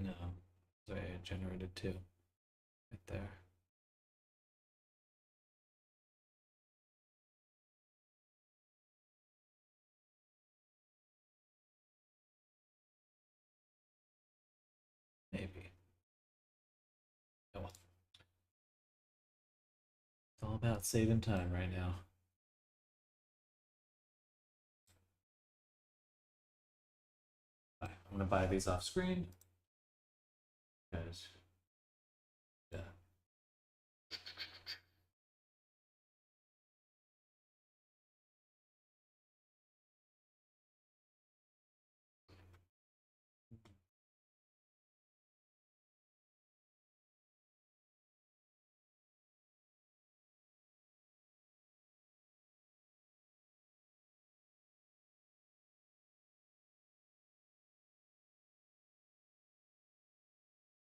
No, so I generated two right there. Maybe. Oh well. It's all about saving time right now. I'm gonna buy these off screen. Because yeah.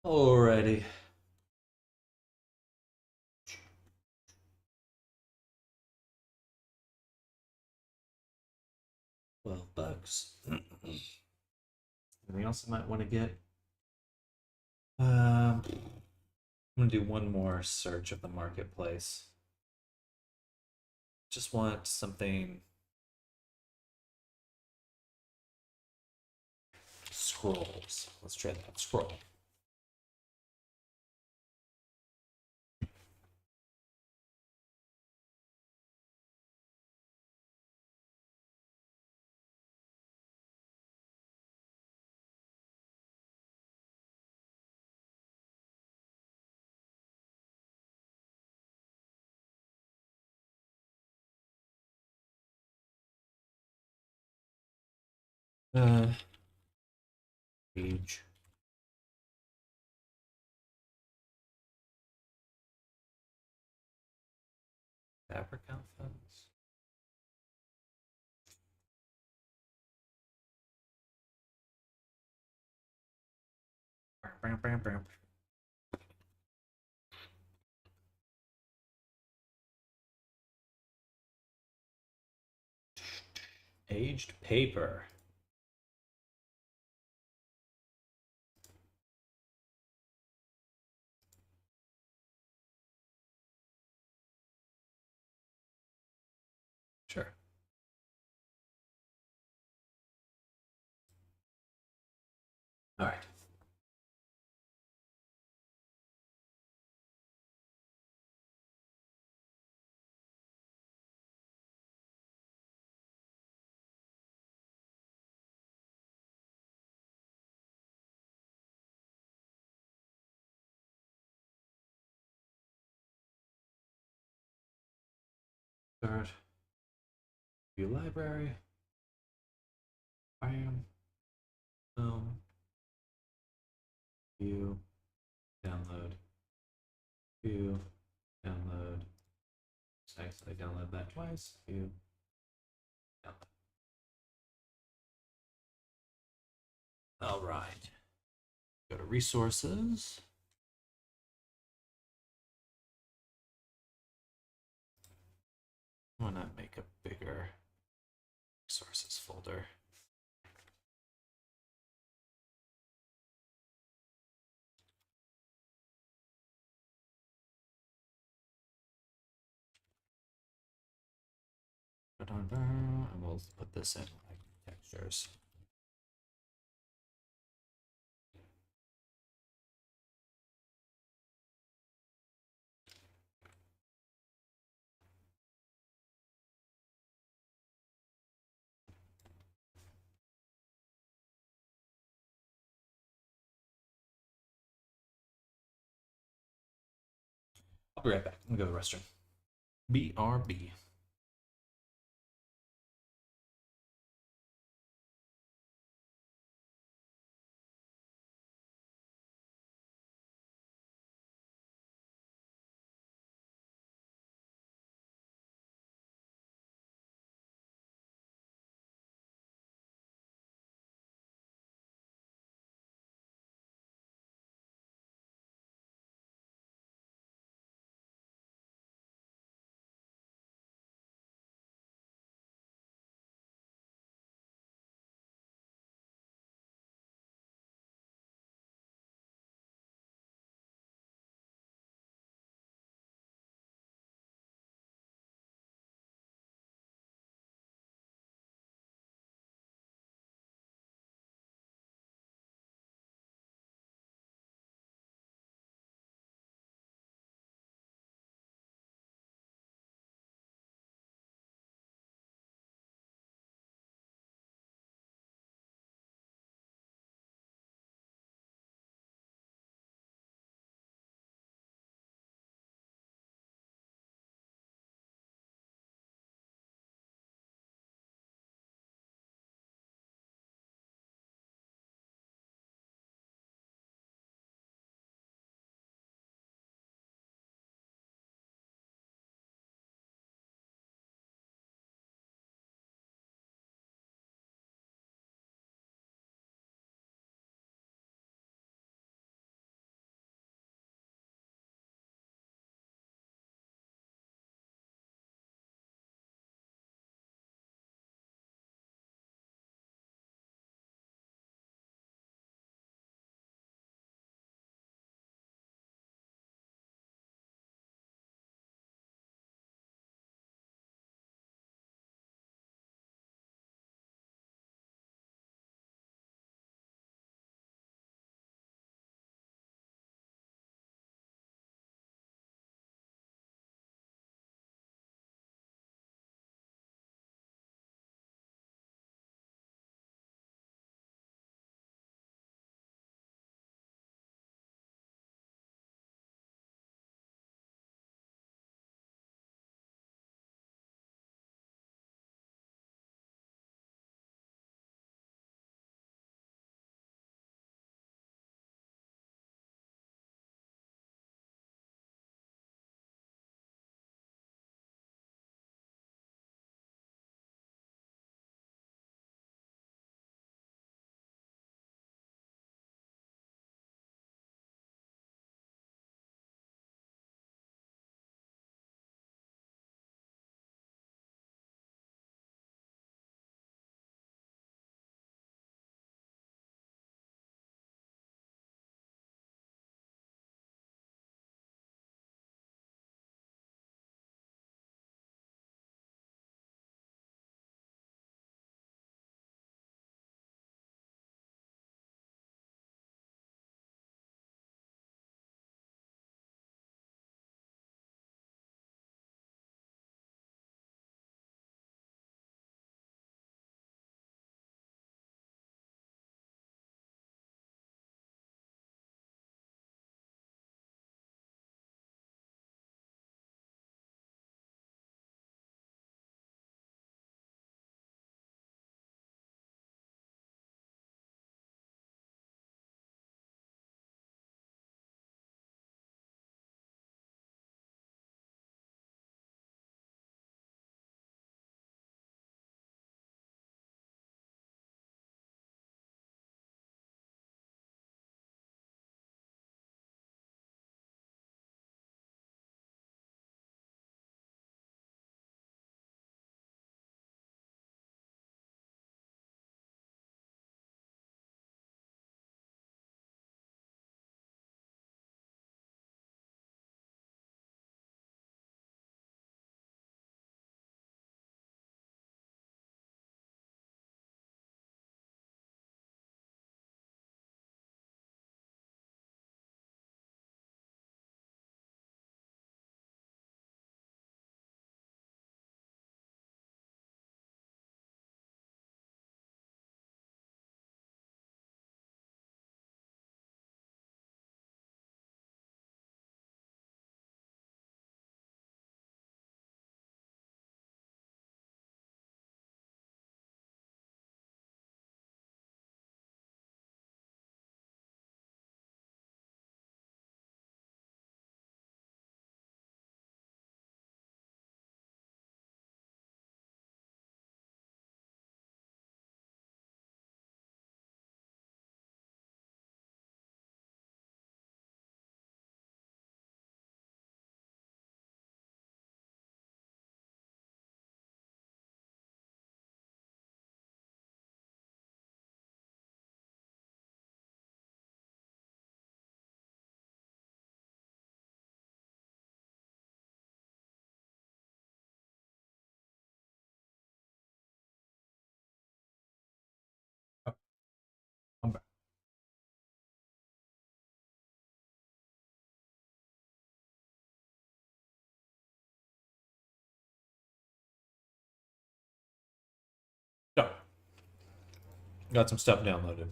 Alrighty. $12. Anything else I might want to get? I'm gonna do one more search of the marketplace. Just want something. Scrolls. Let's try that. Scroll. Page. Fabric outfits. Aged paper. Sure. All right. Start. View library. Bam. Boom. View. Download. View. Download. Nice. I download that twice. View. Download. All right. Go to resources. I want to make a bigger resources folder. And we'll put this in like textures. I'll be right back. I'm gonna go to the restroom. BRB. Got some stuff downloaded.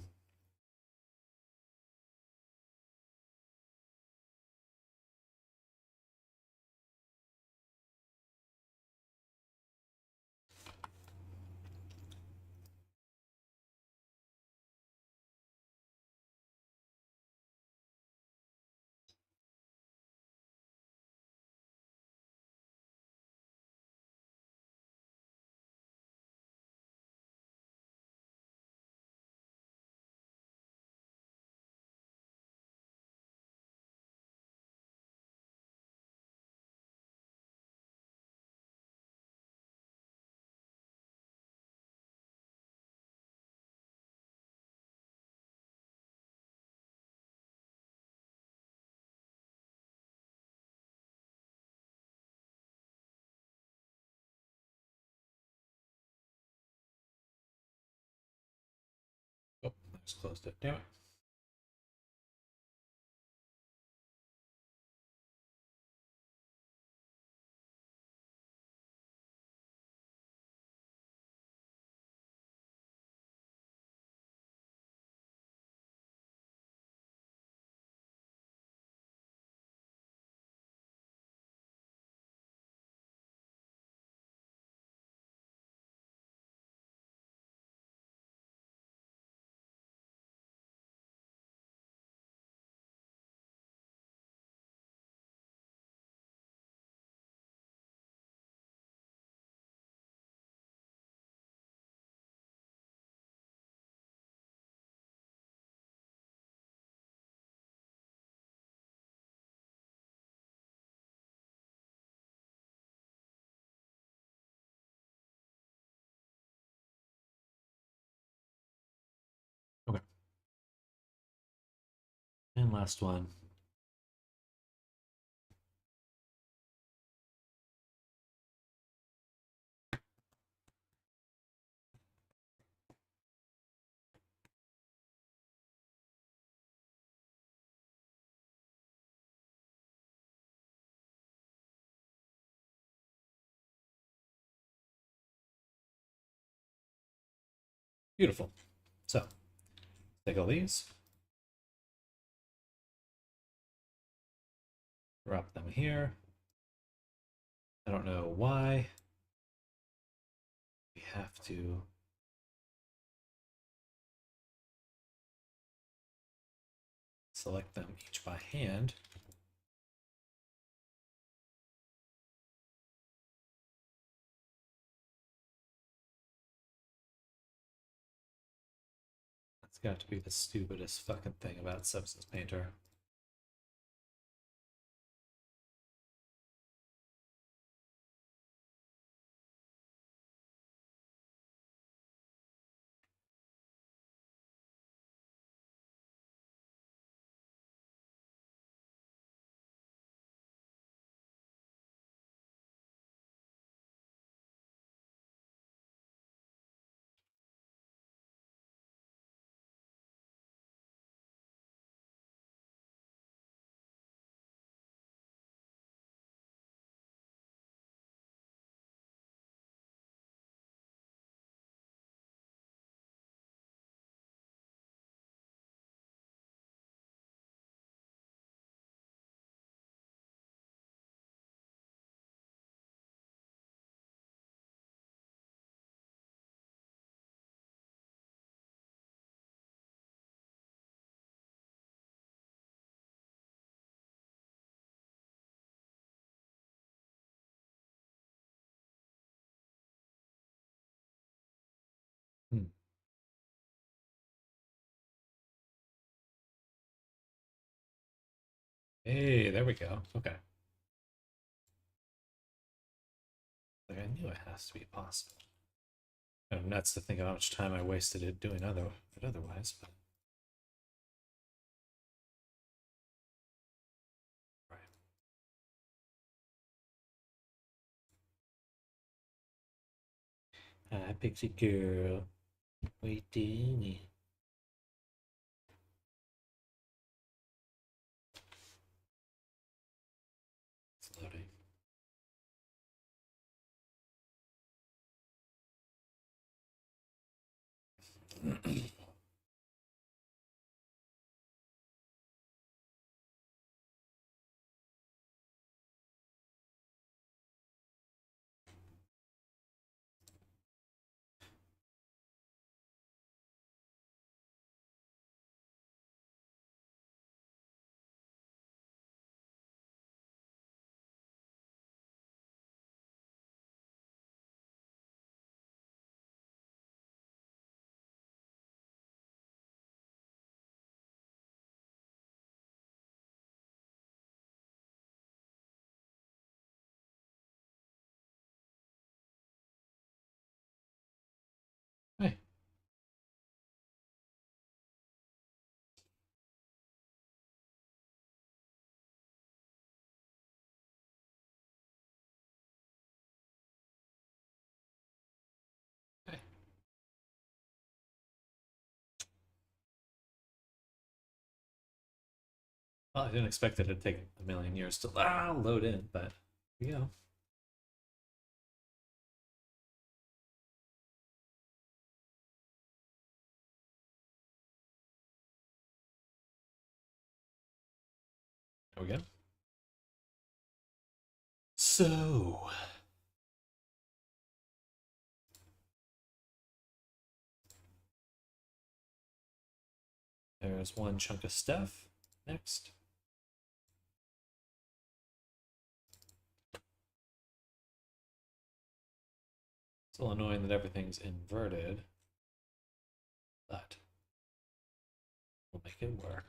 Oh, I just closed it. Damn it. Okay. And last one. Beautiful. So, take all these. Drop them here. I don't know why we have to select them each by hand. That's got to be the stupidest fucking thing about Substance Painter. Hmm. Hey, there we go. Okay. Like I knew it has to be possible. I'm nuts to think of how much time I wasted it doing otherwise, but right. Hi, Pixie Girl. Waiting. It's loading. Well, I didn't expect it to take a million years to load in, but here we go. There we go. So, there's one chunk of stuff. Next. It's a little annoying that everything's inverted, but we'll make it work.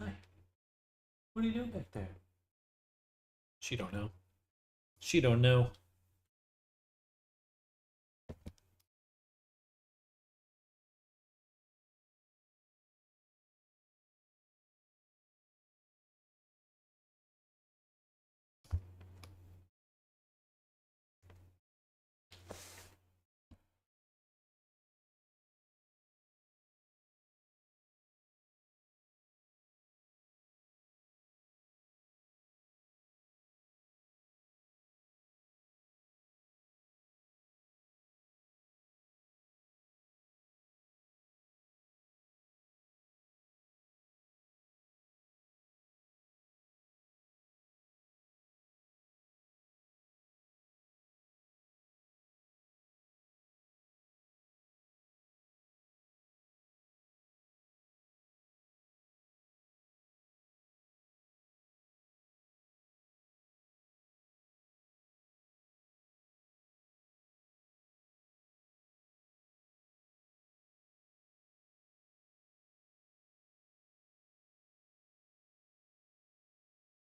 Hi. What are you doing back there? She don't know. She don't know.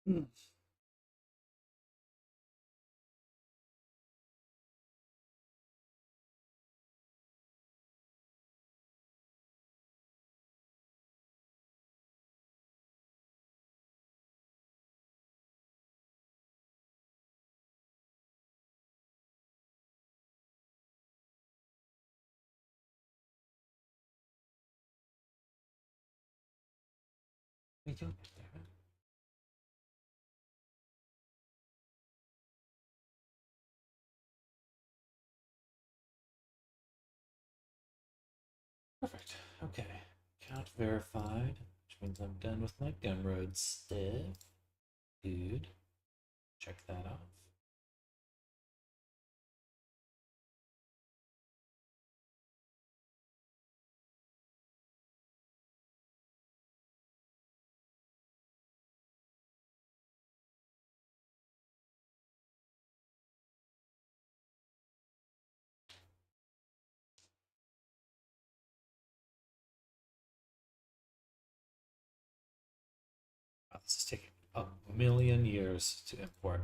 Hmm. What are you doing back there? Perfect. Okay. Count verified, which means I'm done with my gumroad stuff. Good. Check that off. Wow, this is taking a million years to import.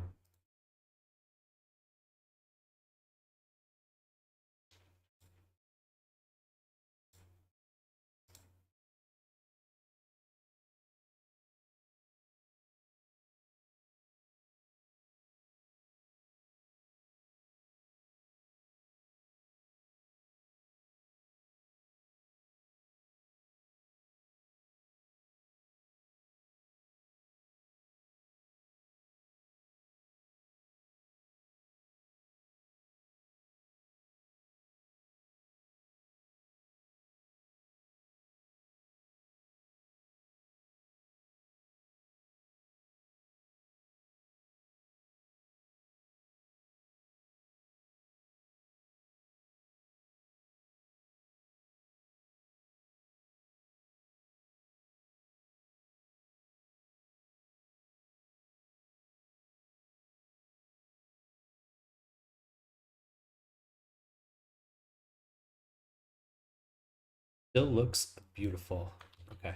Still looks beautiful. Okay. I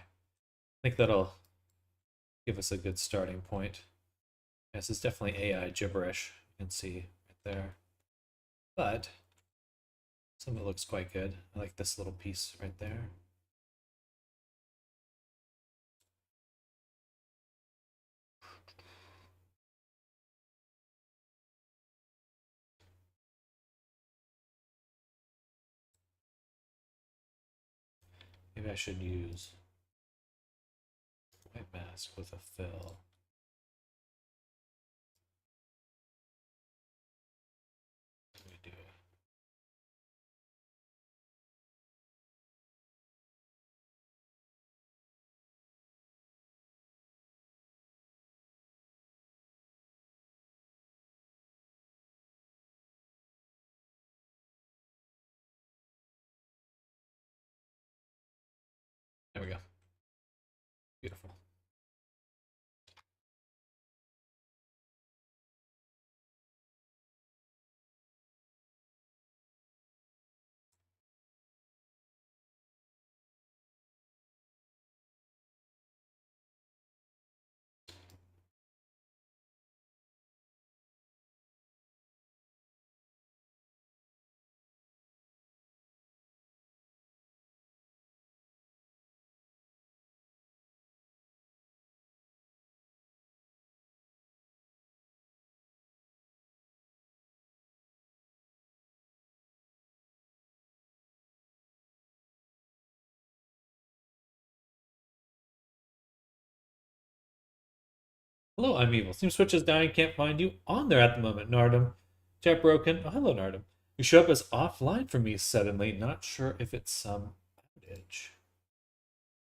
think that'll give us a good starting point. This is definitely AI gibberish. You can see right there. But some of it looks quite good. I like this little piece right there. Maybe I should use white mask with a fill. What do we do? There we go. Beautiful. Hello, I'm evil. Steam Switch is down. Can't find you on there at the moment, Nardum. Chat broken. Oh, hello, Nardum. You show up as offline for me suddenly. Not sure if it's some outage.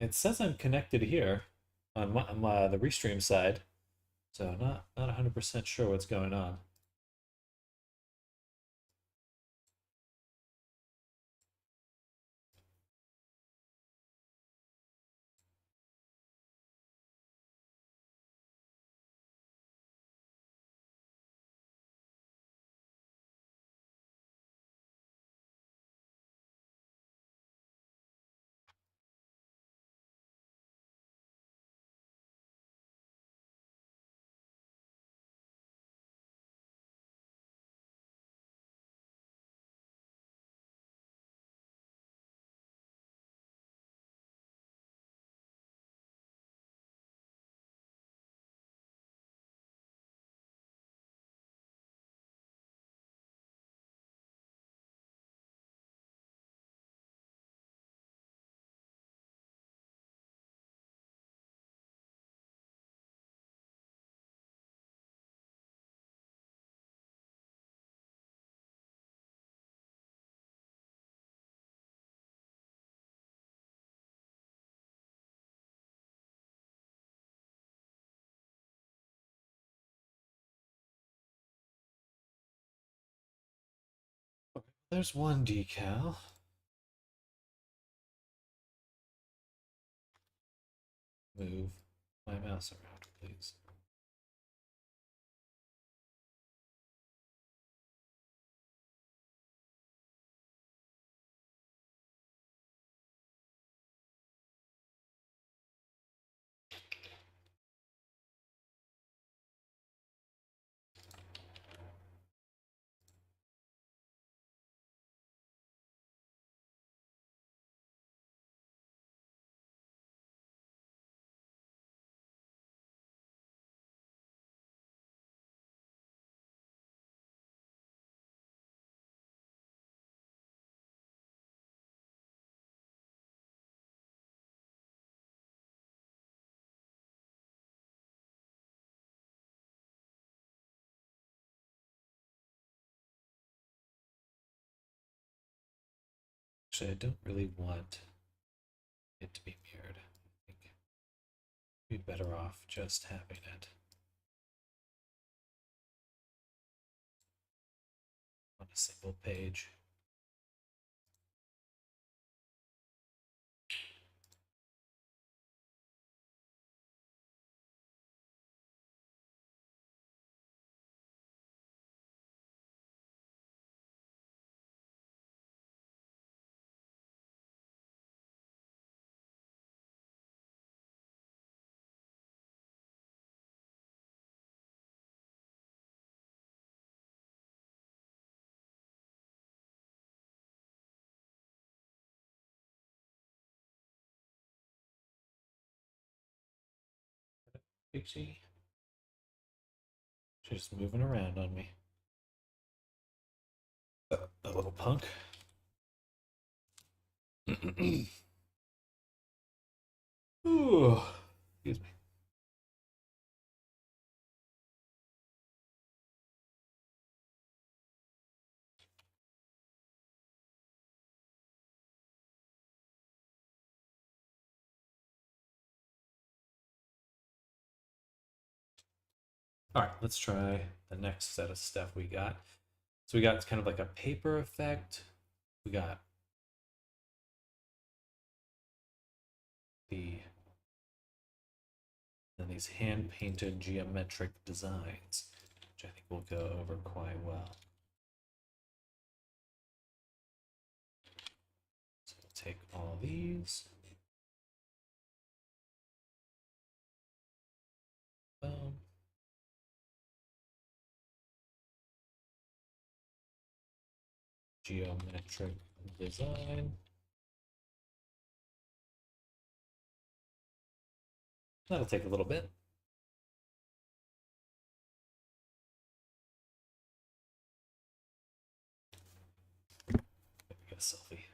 It says I'm connected here on the restream side, so not 100% sure what's going on. There's one decal. Move my mouse around, please. Actually, I don't really want it to be mirrored. I think we'd be better off just having it on a single page. Pixie. She's just moving around on me. A little punk. Ooh, excuse me. All right, let's try the next set of stuff we got. So we got kind of like a paper effect. We got then these hand-painted geometric designs, which I think will go over quite well. So we'll take all these. Boom. Geometric design. That'll take a little bit. Get a selfie.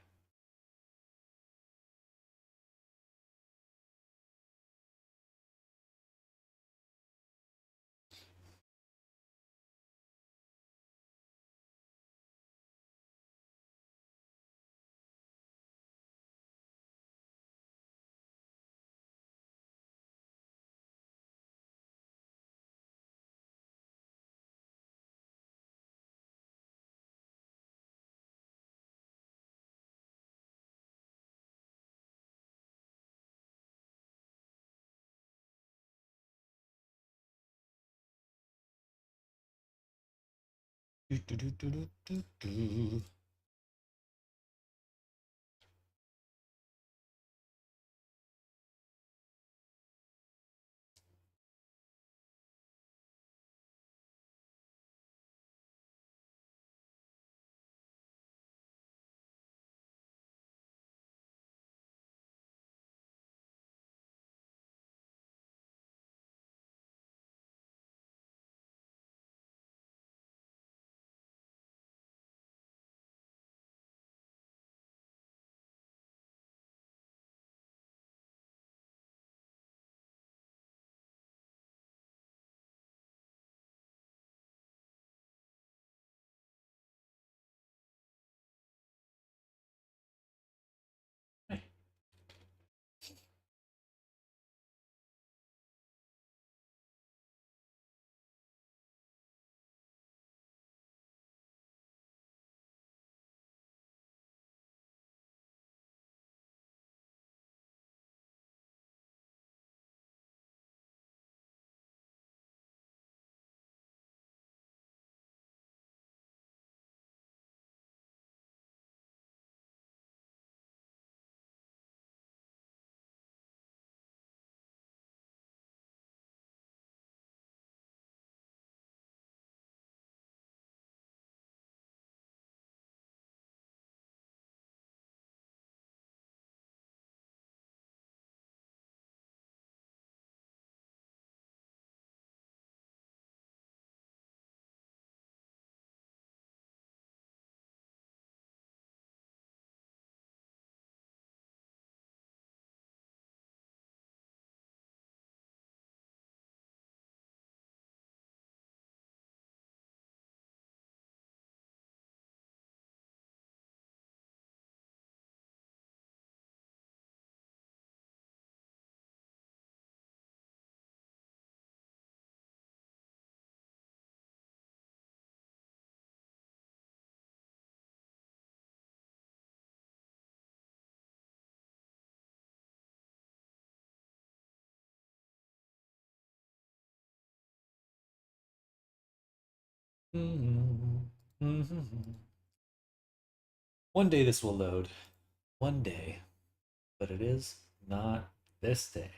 Do, do, do, do, do, do. Hey. One day this will load. One day. But it is not this day.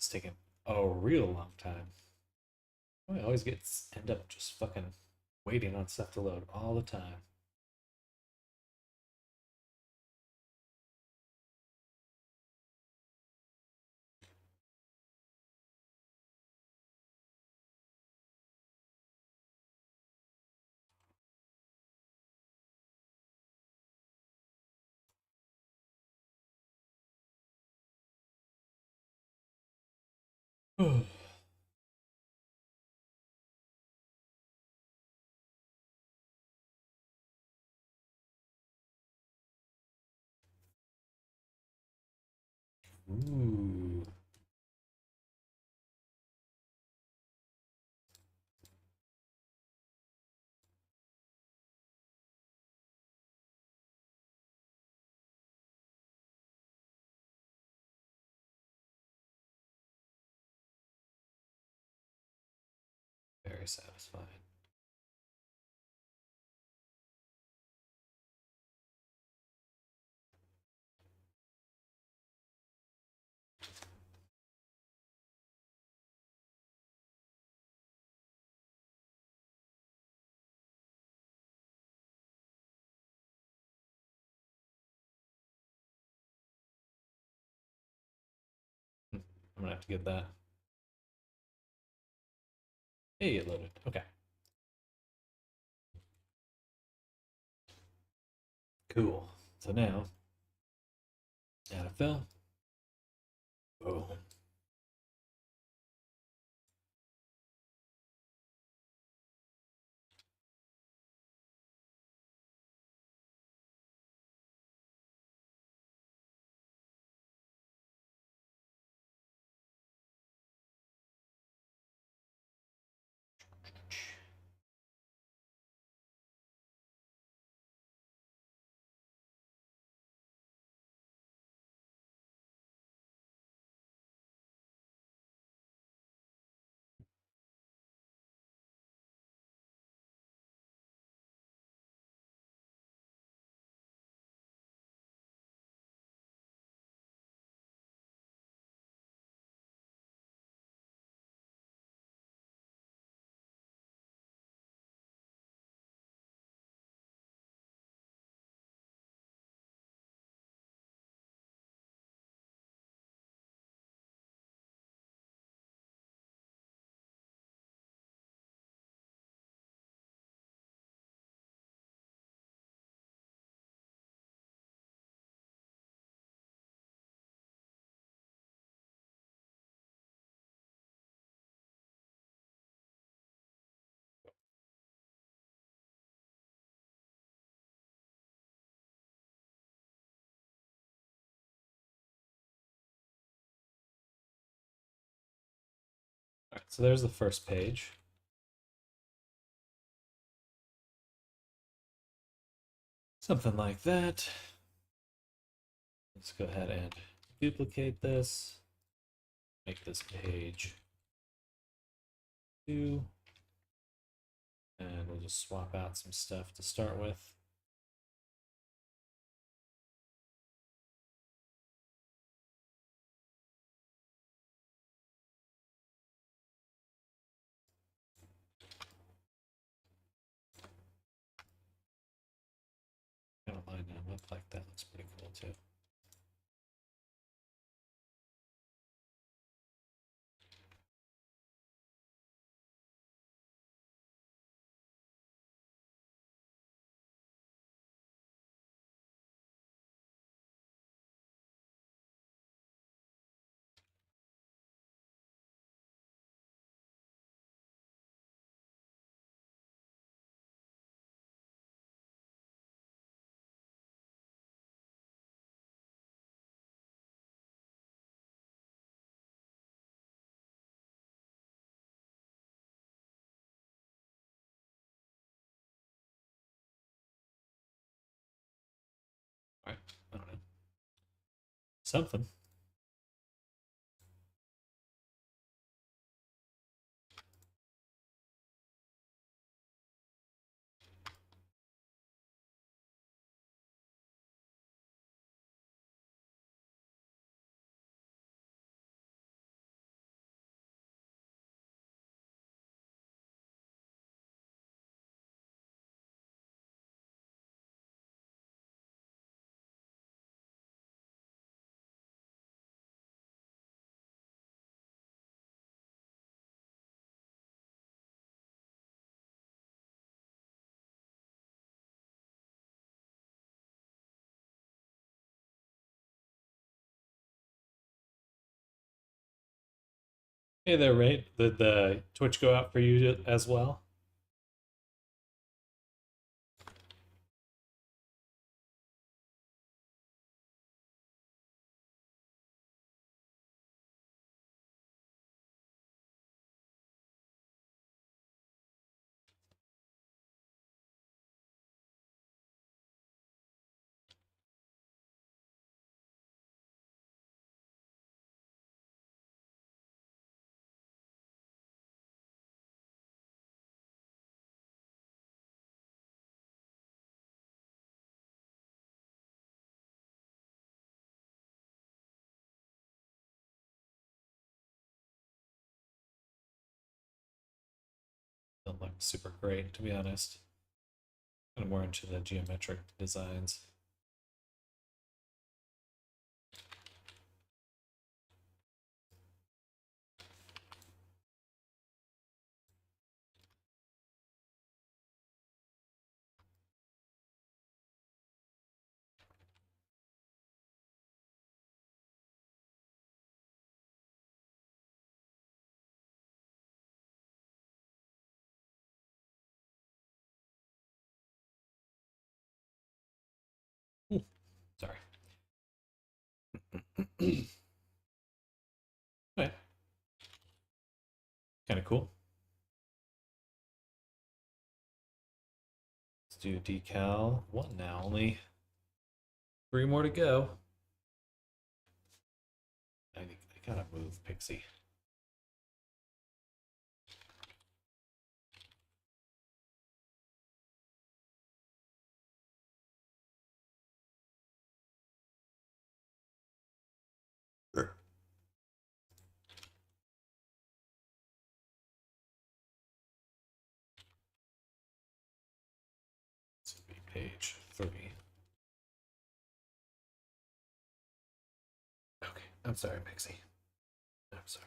It's taking a real long time. I always end up just fucking waiting on stuff to load all the time. Ooh. Very satisfying. I'm gonna have to get that. Hey, it loaded. Okay. Cool. So now, add a fill. Boom. All right, so there's the first page. Something like that. Let's go ahead and duplicate this. Make this page 2. And we'll just swap out some stuff to start with. Kind of line them up like that. Looks pretty cool too. All right, I don't know. Something. Hey there, Ray. Did the Twitch go out for you as well? Don't look super great, to be honest. Kind of more into the geometric designs. Ooh, sorry. Okay. Kind of cool. Let's do decal. One now, only 3 more to go. I gotta move Pixie. Sure. This would be page 3. Okay, I'm sorry, Pixie. I'm sorry.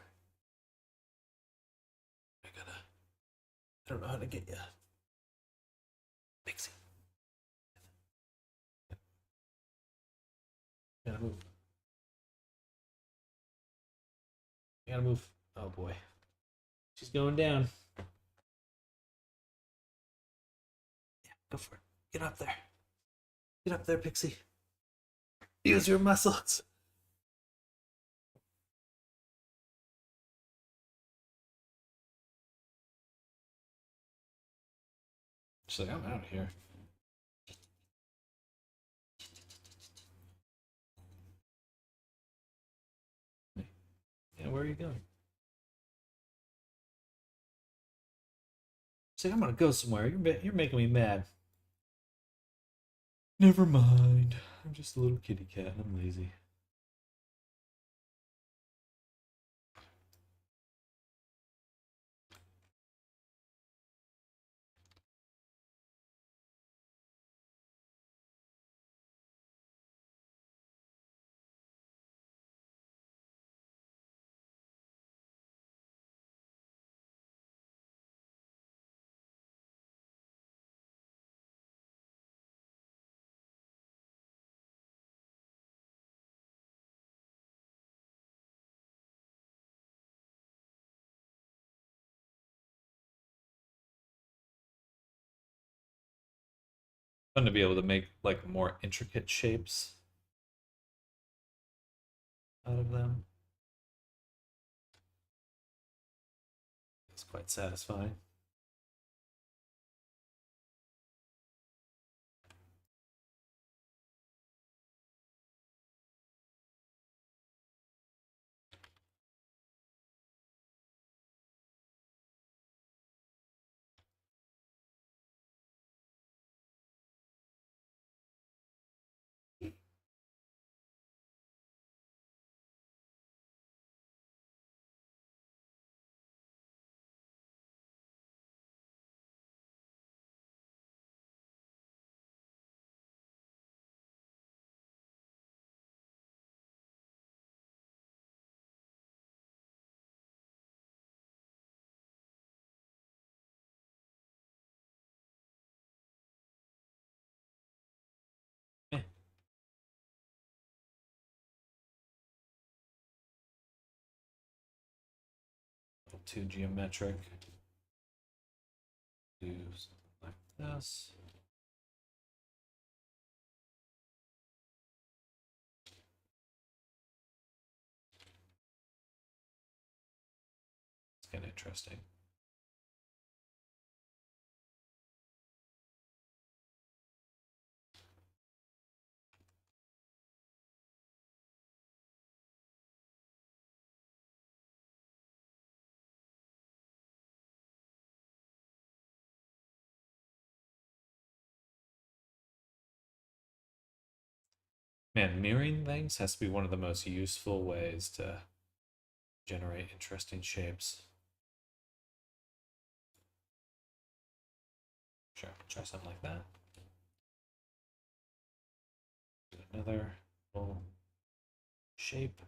I don't know how to get you. Pixie. Gotta move. Gotta move. Oh boy. She's going down. Yeah, go for it. Get up there. Get up there, Pixie. Use your muscles. She's like, I'm out of here. Yeah, where are you going? She's like, I'm gonna go somewhere. You're making me mad. Never mind. I'm just a little kitty cat and I'm lazy. Fun to be able to make like more intricate shapes out of them. It's quite satisfying. too geometric. Do something like this. It's kind of interesting. Man, mirroring things has to be one of the most useful ways to generate interesting shapes. Sure, try something like that. Do another little shape.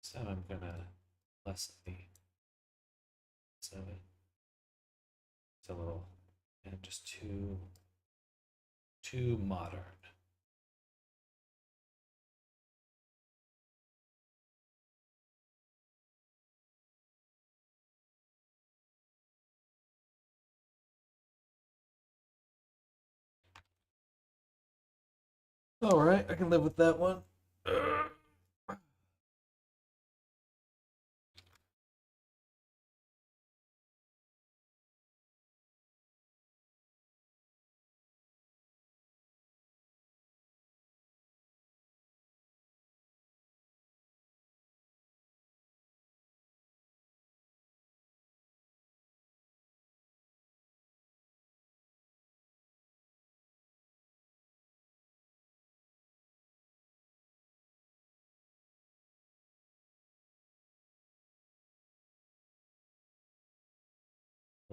So I'm gonna lessen the so it's a little and just too modern. All right, I can live with that one.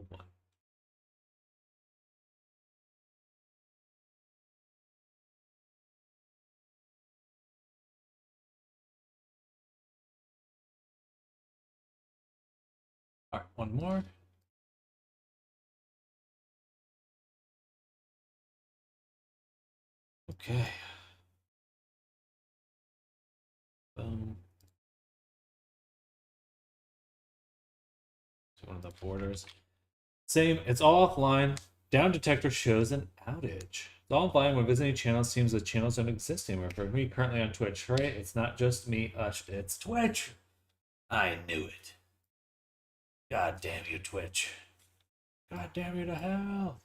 One. All right, one more. Okay. Boom. So one of the borders. Same, it's all offline. Down detector shows an outage. It's all offline when visiting channels. Seems the channels don't exist anymore. For me, currently on Twitch, right? It's not just me, it's Twitch. I knew it. God damn you, Twitch. God damn you to hell.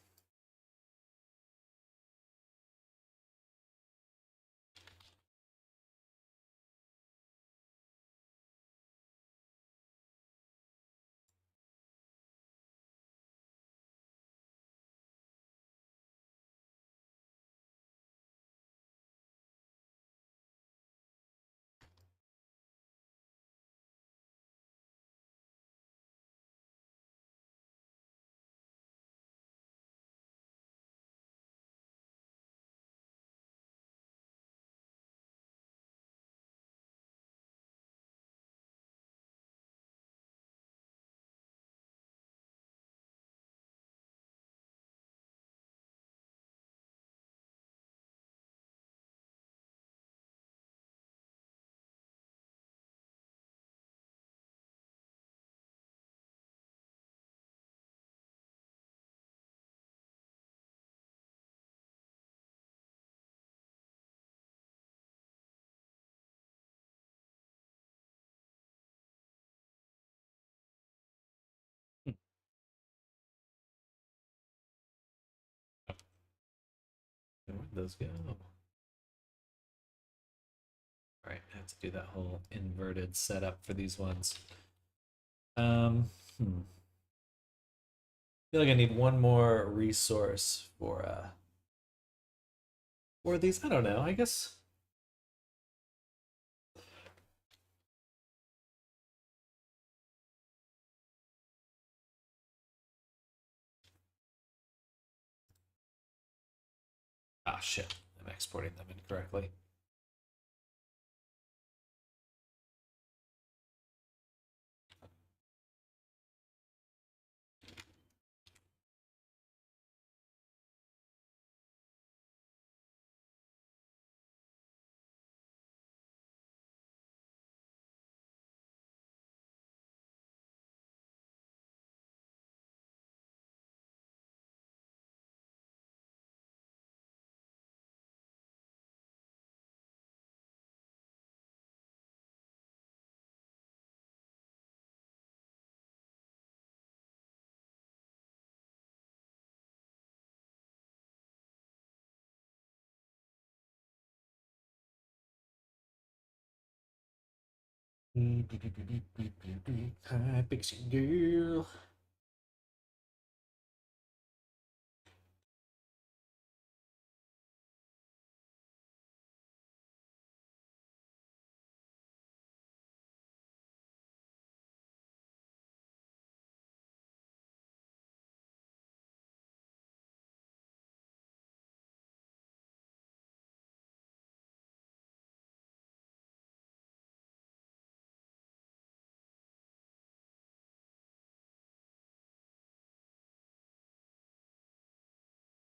Where'd those go? All right, I have to do that whole inverted setup for these ones. I feel like I need one more resource for these. I don't know. I guess. Ah, shit. I'm exporting them incorrectly. Hi, pixie girl.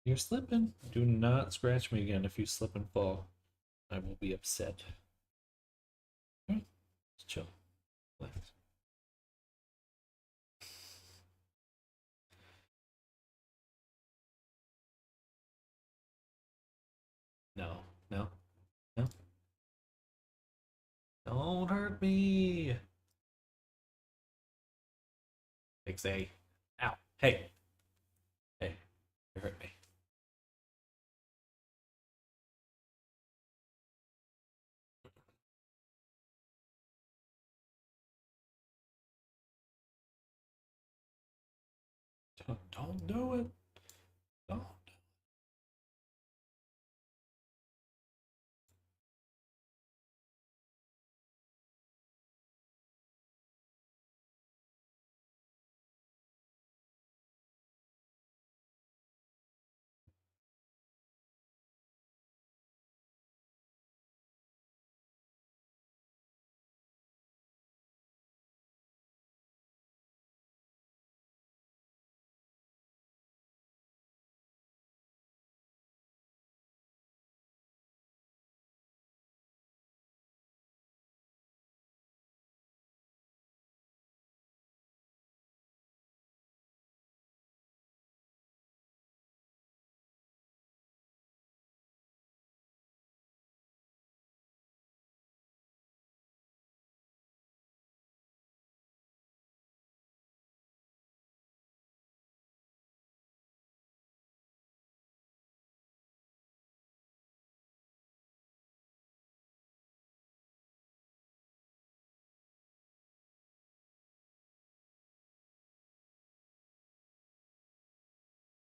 You're slipping. Do not scratch me again if you slip and fall. I will be upset. Just chill. Relax. No, no, no. Don't hurt me. Fix A. Ow. Hey. Hey. You hurt me. Don't do it. Don't.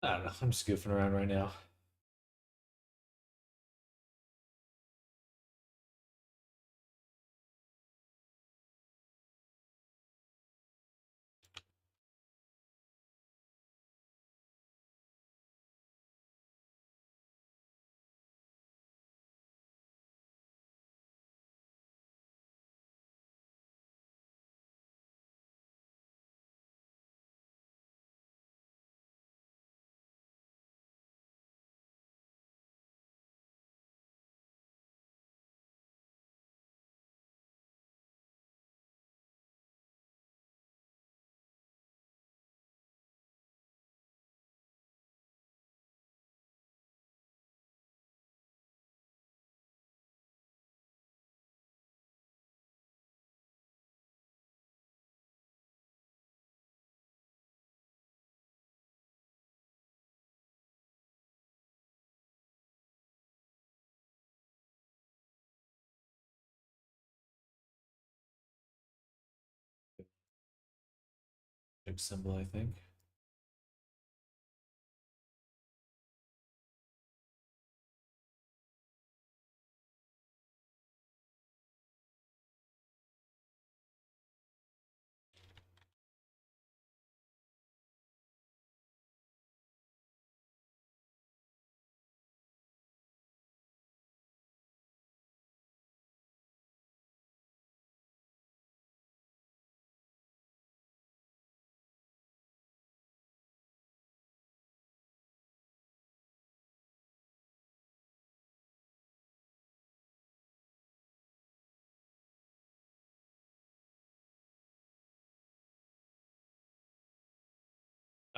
I don't know. I'm just goofing around right now. Big symbol, I think.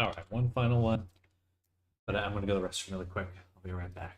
All right, one final one. But I'm going to go to the restroom really quick. I'll be right back.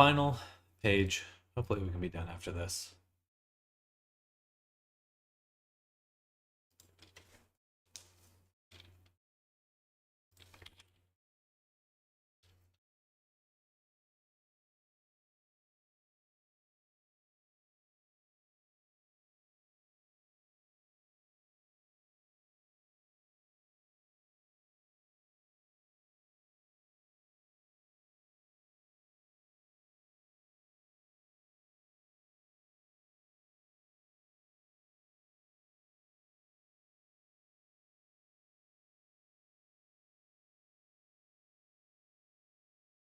final page. Hopefully we can be done after this.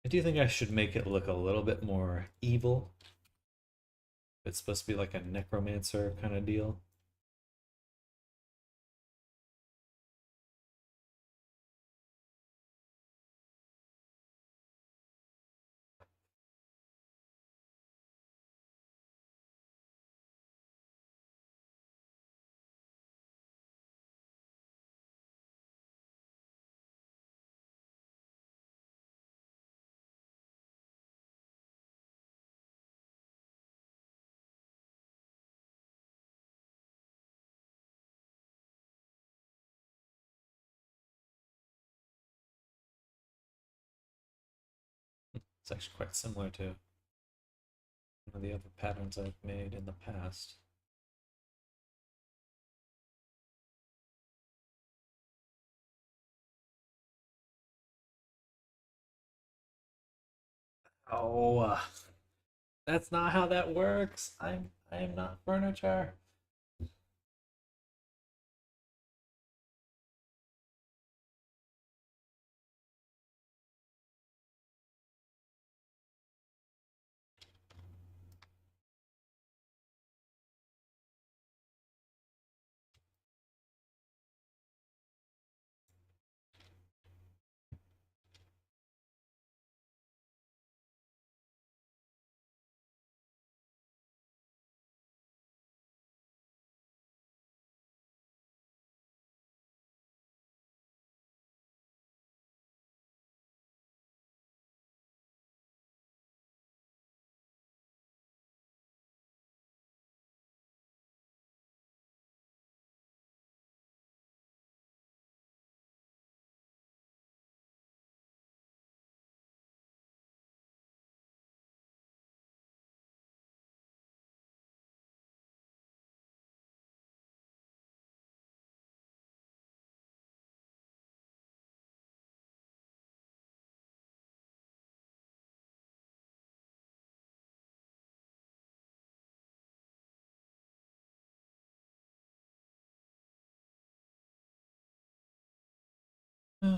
I do think I should make it look a little bit more evil. It's supposed to be like a necromancer kind of deal. It's actually quite similar to one of the other patterns I've made in the past. Oh, that's not how that works. I am not furniture. All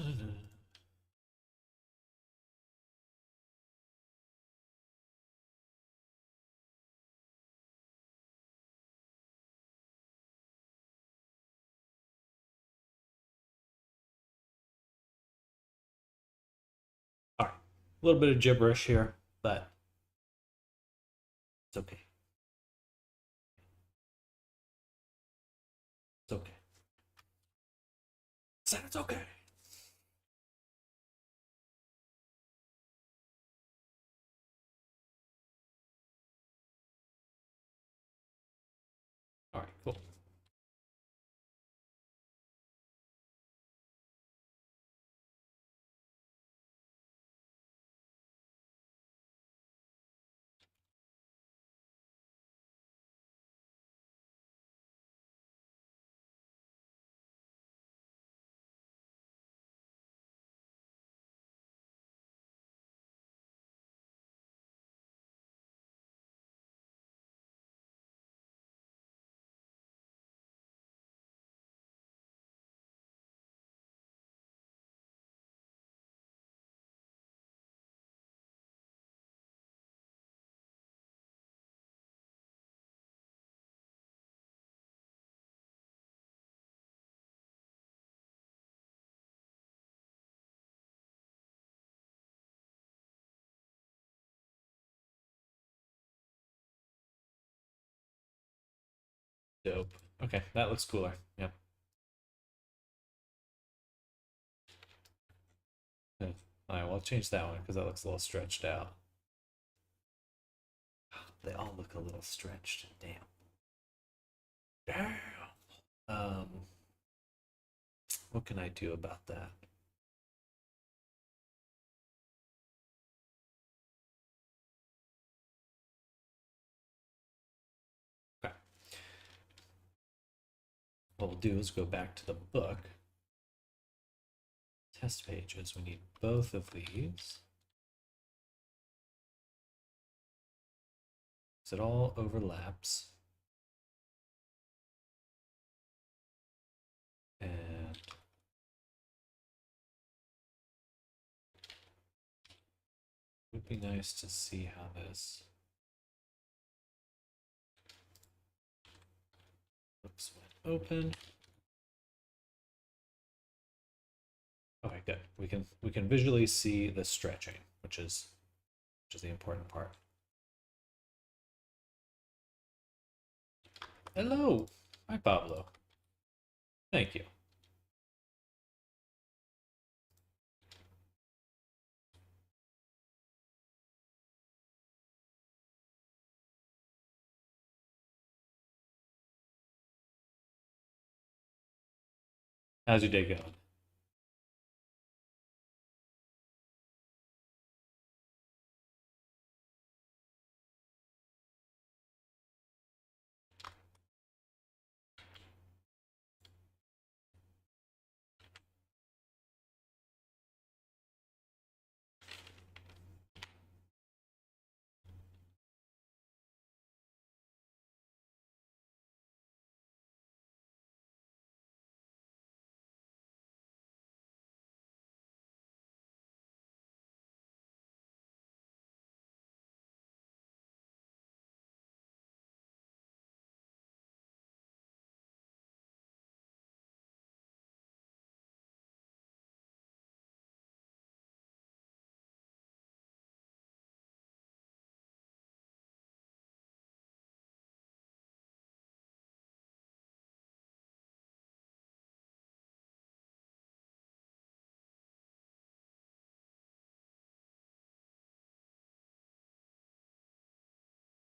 right, a little bit of gibberish here, but it's okay. It's okay. I said it's okay. All right, cool. Dope. Okay, that looks cooler. Yep. Okay. All right, well, I'll change that one because that looks a little stretched out. They all look a little stretched. Damn. Damn. What can I do about that? Okay. What we'll do is go back to the book. Test pages. We need both of these. So it all overlaps. And it would be nice to see how this looks when open. Okay, good. We can visually see the stretching, which is the important part. Hello. Hi, Pablo. Thank you. How's your day going?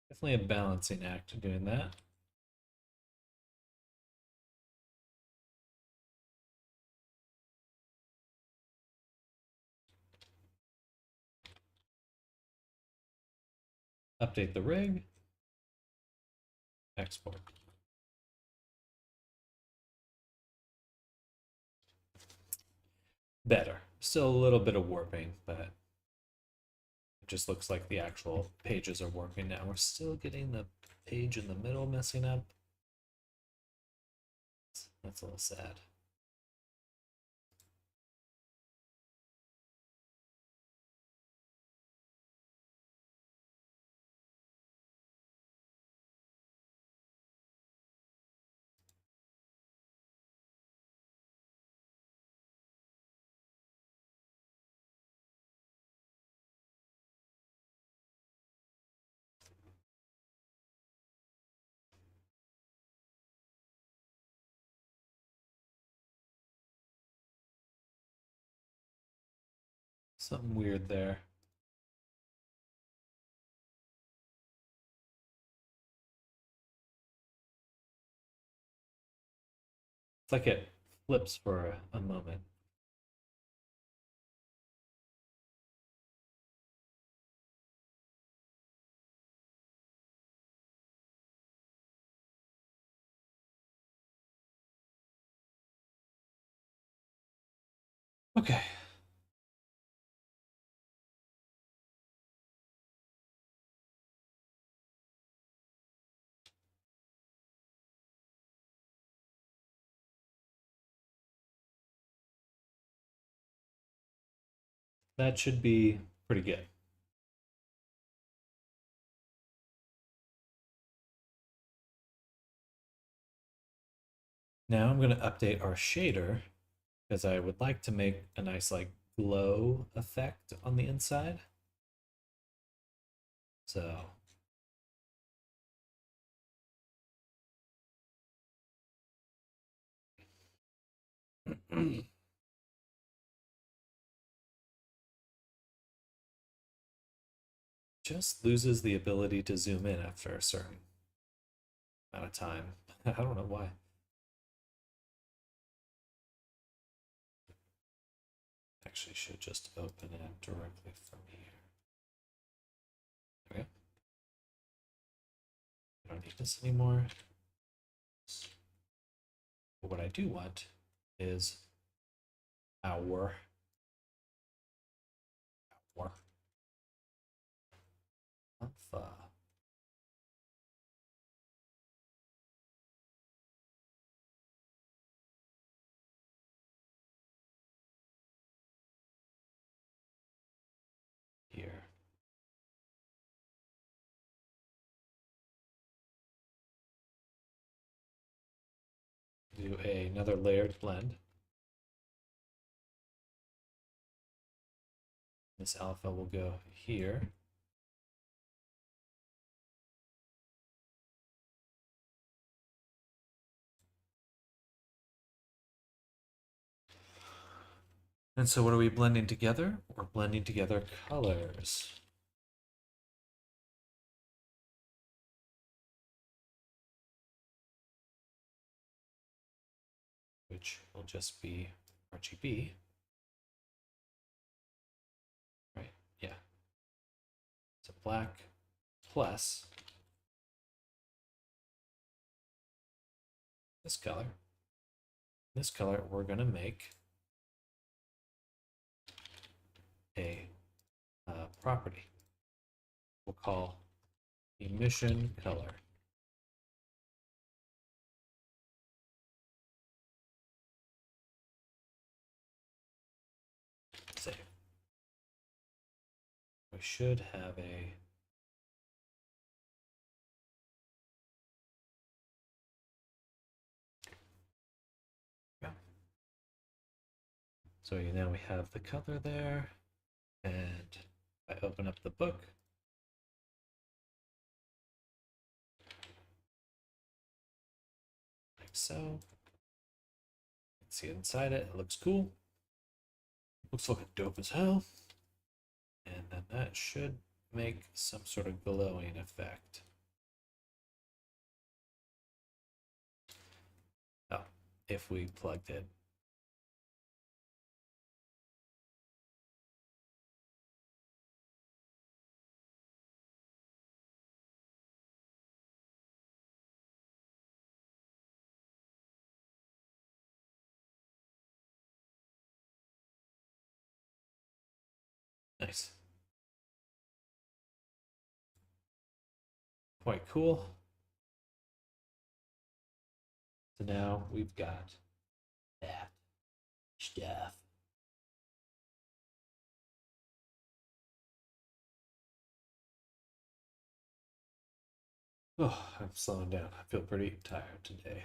Definitely a balancing act doing that. Update the rig. Export. Better. Still a little bit of warping, but it just looks like the actual pages are warping now. We're still getting the page in the middle messing up. That's a little sad. Something weird there. It's like it flips for a moment. Okay. That should be pretty good. Now I'm going to update our shader because I would like to make a nice like glow effect on the inside. So just loses the ability to zoom in after a certain amount of time. I don't know why. Actually, should just open it directly from here. There we go. I don't need this anymore. But what I do want is our alpha. Here. Do another layered blend. This alpha will go here. And so what are we blending together? We're blending together colors. Which will just be RGB. Right, yeah. So black plus this color. This color we're going to make a property we'll call emission color. Save. We should have a so now we have the color there, and if I open up the book, like so, you can see inside it, it looks cool, looks looking dope as hell, and then that should make some sort of glowing effect. Oh, if we plugged it. Nice. Quite cool. So now we've got that stuff. Oh, I'm slowing down. I feel pretty tired today.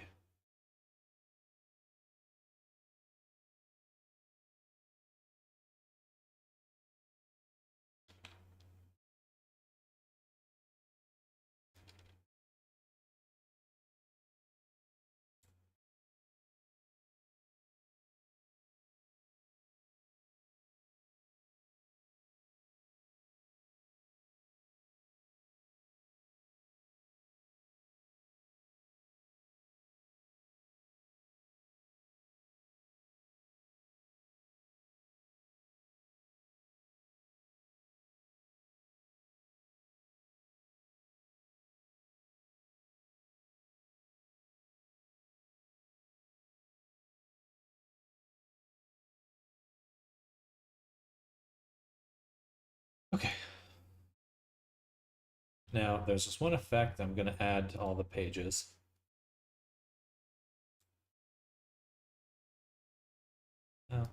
Okay. Now there's this one effect I'm going to add to all the pages. Oh.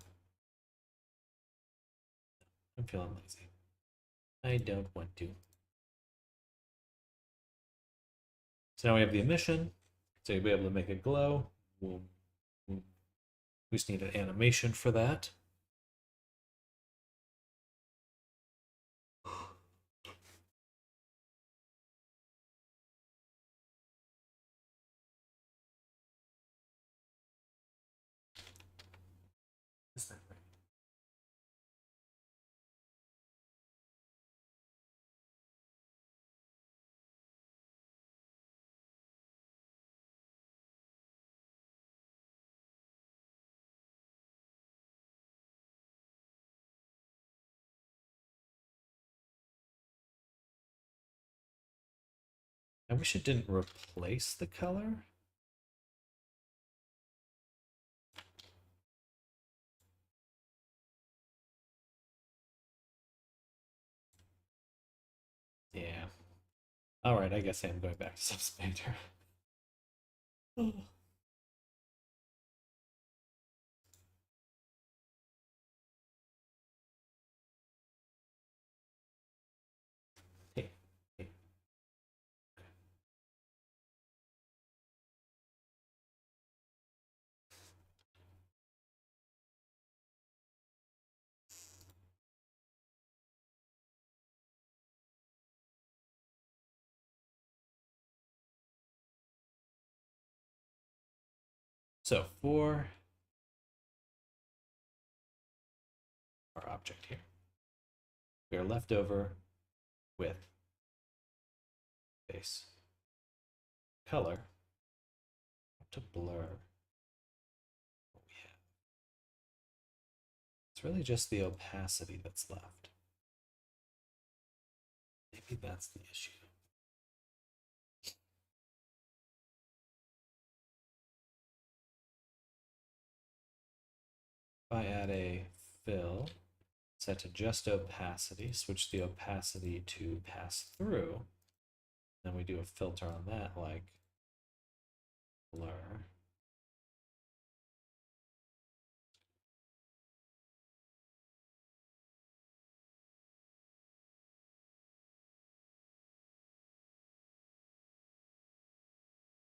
I'm feeling lazy. I don't want to. So now we have the emission. So you'll be able to make it glow. We just need an animation for that. I wish it didn't replace the color. Yeah. All right, I guess I am going back to Subs Painter. Hey, hey. So for our object here, we are left over with base color to blur what we have. It's really just the opacity that's left. Maybe that's the issue. If I add a fill, set to just opacity, switch the opacity to pass through, then we do a filter on that like blur.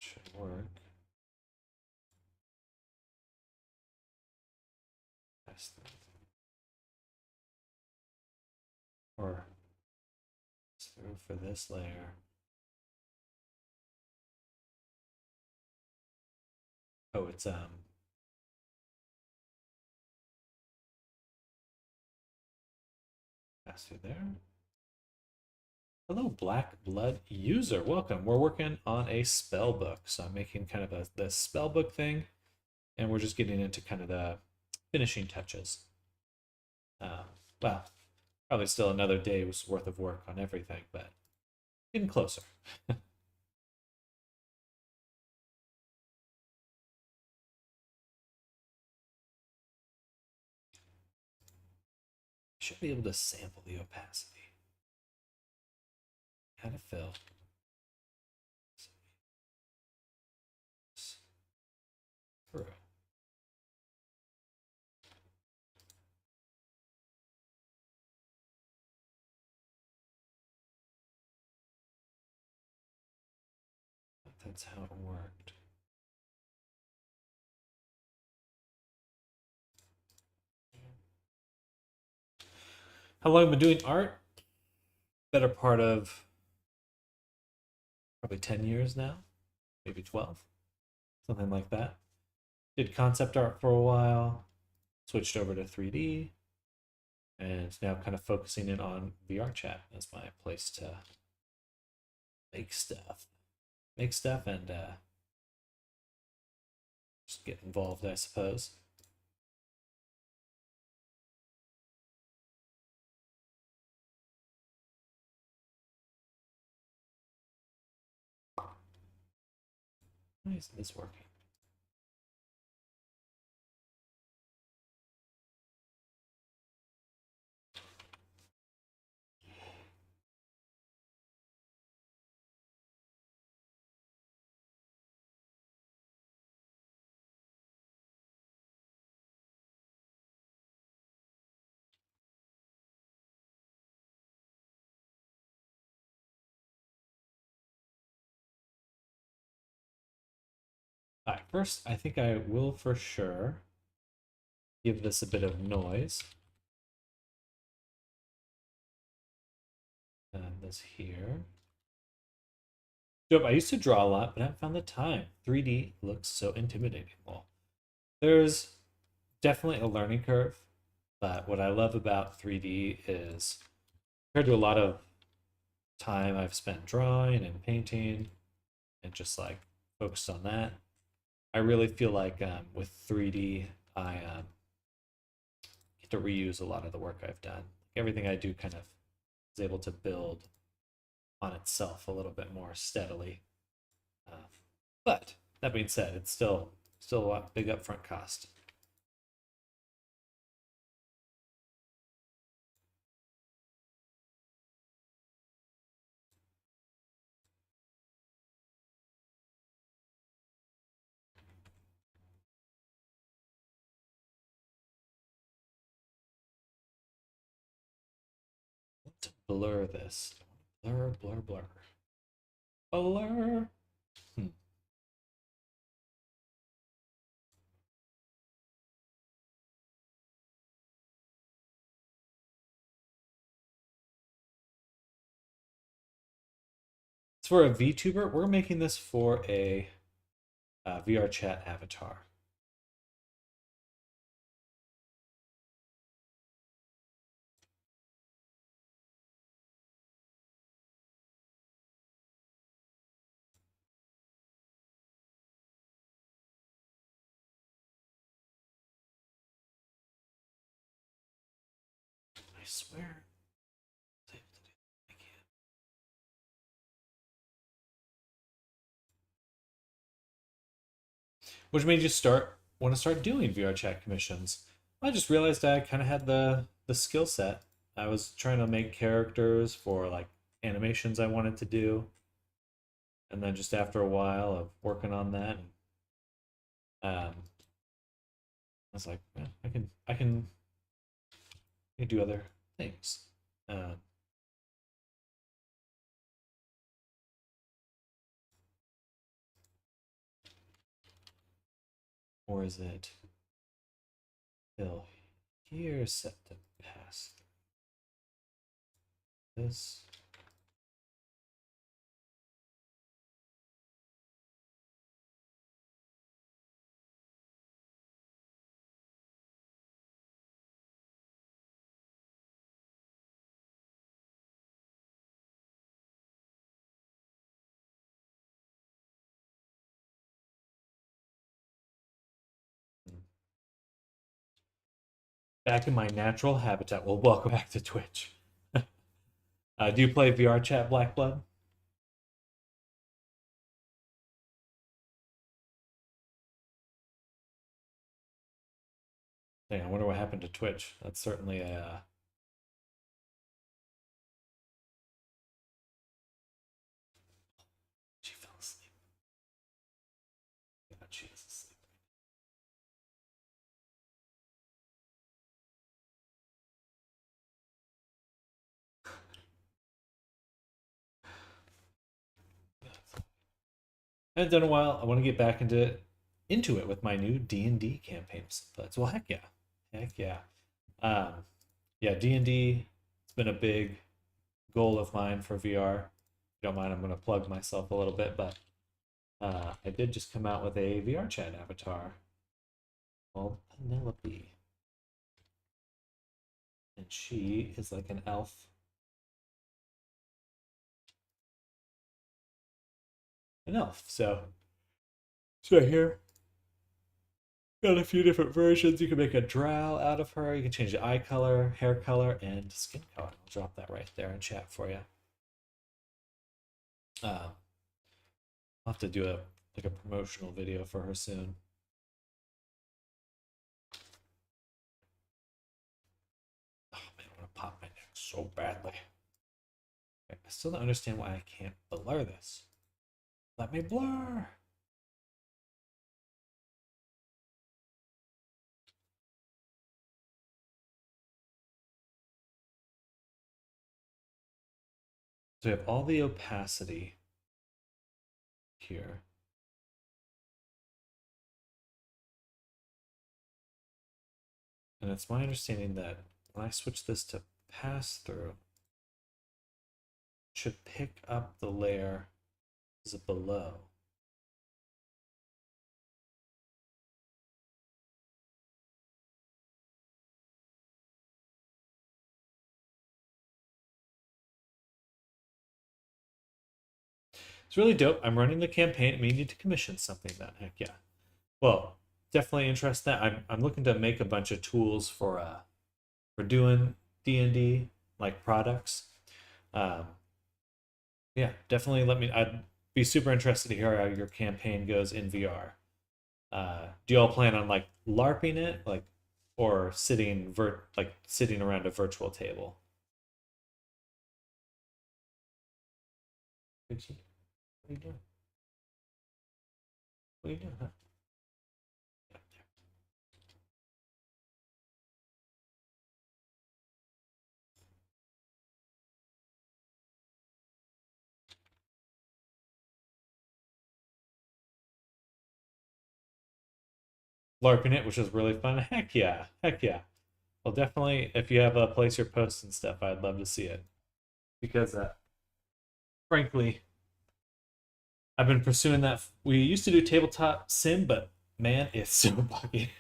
Should work. Pass through. Or through for this layer. Oh, it's pass through there. Hello, Black Blood user. Welcome. We're working on a spell book, so I'm making kind of the spell book thing, and we're just getting into kind of the finishing touches. Well, probably still another day's worth of work on everything, but getting closer. Should be able to sample the opacity. Add a fill. Through. That's how it worked. How long have I been doing art? Better part of probably 10 years now, maybe 12, something like that. Did concept art for a while, switched over to 3D, and now kind of focusing in on VR chat as my place to make stuff. Make stuff and just get involved, I suppose. Why isn't this working? All right, first, I think I will for sure give this a bit of noise. And this here. Dope. I used to draw a lot, but I haven't found the time. 3D looks so intimidating. Well, there's definitely a learning curve, but what I love about 3D is compared to a lot of time I've spent drawing and painting and just like focused on that, I really feel like with 3D, I get to reuse a lot of the work I've done. Everything I do kind of is able to build on itself a little bit more steadily. But that being said, it's still a big upfront cost. To blur this. Blur. Blur. So for a VTuber, we're making this for a VR chat avatar. I swear. I can't. Which made you want to start doing VR chat commissions? I just realized I kind of had the skill set. I was trying to make characters for like animations I wanted to do, and then just after a while of working on that, I was like, I can do other things. Or is it fill here set to pass this? Back in my natural habitat. Well, welcome back to Twitch. Do you play VR chat, Black Blood? Dang, I wonder what happened to Twitch. That's certainly a. She fell asleep. God, she is asleep. I haven't done a while. I want to get back into it with my new D&D campaign. Well, heck yeah. Yeah, D&D. It's been a big goal of mine for VR. If you don't mind, I'm going to plug myself a little bit, but I did just come out with a VR chat avatar called Penelope, and she is like an elf. An elf. So here. Got a few different versions. You can make a drow out of her. You can change the eye color, hair color, and skin color. I'll drop that right there in chat for you. I'll have to do a promotional video for her soon. Oh man, I want to pop my neck so badly. I still don't understand why I can't blur this. Let me blur. So we have all the opacity here. And it's my understanding that when I switch this to pass through, it should pick up the layer is below. It's really dope. I'm running the campaign. We need to commission something then. Heck yeah. Well, definitely interested. I'm looking to make a bunch of tools for doing D&D like products. Yeah, definitely let me. I'd be super interested to hear how your campaign goes in VR. Do you all plan on like LARPing it, like, or sitting around a virtual table? What are you doing? What are you doing? Huh? LARPing it, which is really fun. Heck yeah, heck yeah. Well, definitely, if you have a place you're posting stuff, I'd love to see it because, frankly, I've been pursuing that. We used to do tabletop sim, but man, it's so buggy.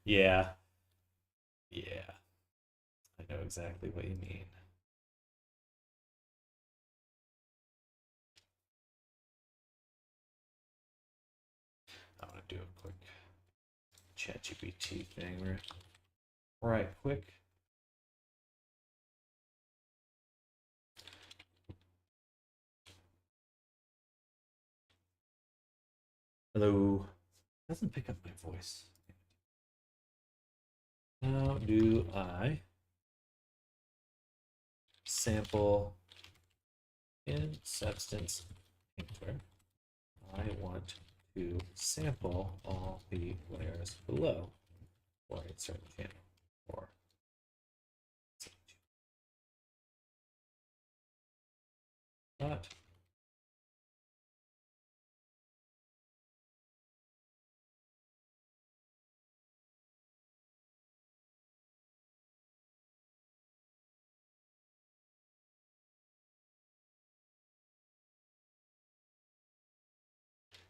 Yeah, yeah, I know exactly what you mean. I want to do a quick ChatGPT thing. Right, quick. Hello. Doesn't pick up my voice. How do I sample in substance painter? I want to sample all the layers below for a certain channel. Or not.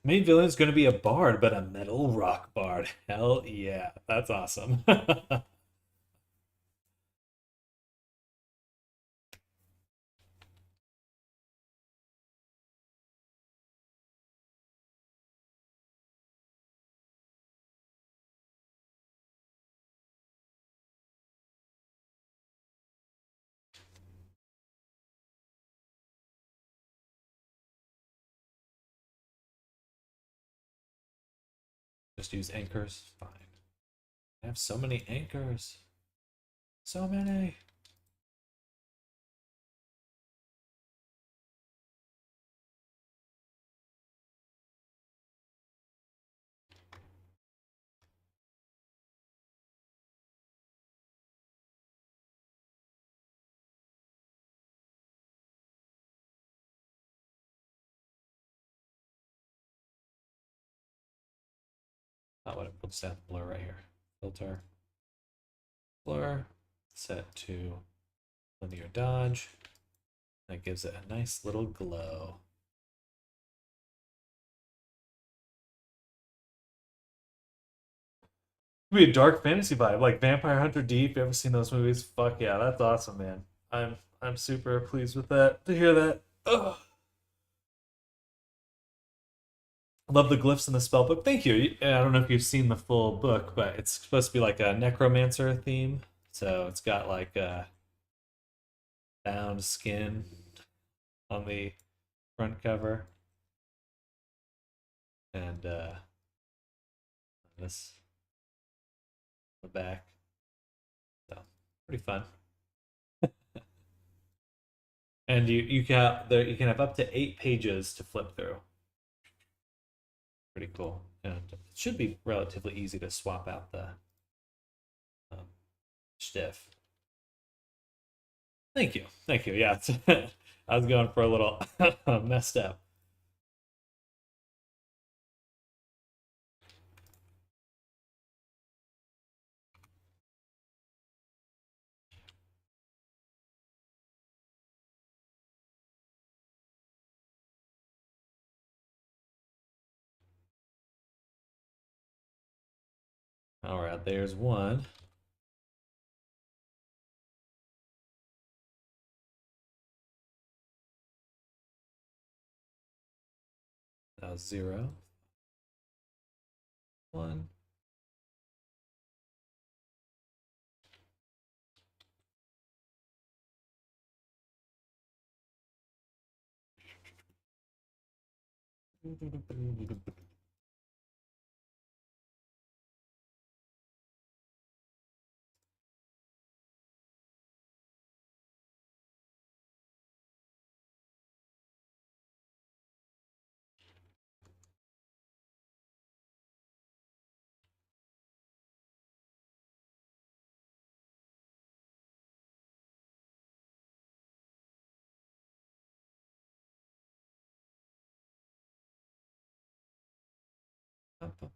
Main villain is going to be a bard, but a metal rock bard. Hell yeah, that's awesome. Just use anchors. Fine. I have so many anchors. So many. Oh, what? We'll just add blur right here. Filter, blur, set to linear dodge. That gives it a nice little glow. It'd be a dark fantasy vibe, like Vampire Hunter Deep. You ever seen those movies? Fuck yeah, that's awesome, man. I'm super pleased with that. To hear that. Ugh. Love the glyphs in the spell book. Thank you. I don't know if you've seen the full book, but it's supposed to be like a necromancer theme. So it's got like bound skin on the front cover, and this on the back. So pretty fun. And you can have up to 8 pages to flip through. Pretty cool. And it should be relatively easy to swap out the um, stiff. Thank you. Thank you. Yeah, I was going for a little messed up. All right, there's one. That was 0, 1.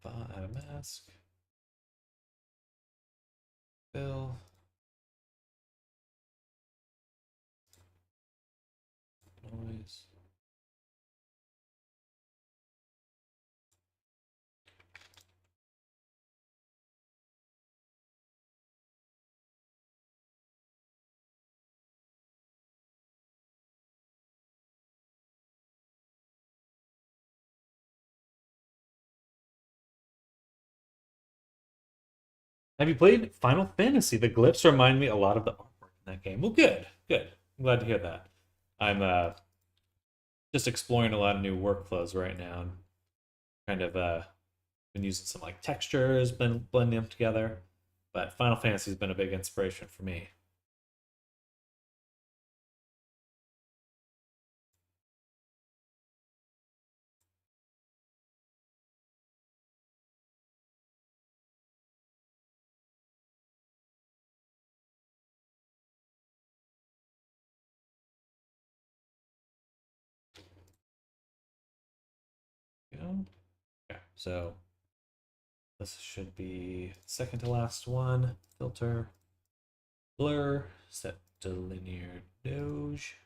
Add a mask. Fill. Noise. Have you played Final Fantasy? The glyphs remind me a lot of the artwork in that game. Well, good, good. I'm glad to hear that. I'm just exploring a lot of new workflows right now, and kind of been using some like textures, been blending them together. But Final Fantasy has been a big inspiration for me. You know? Okay, so this should be second to last one. Filter, blur, set to linear doge.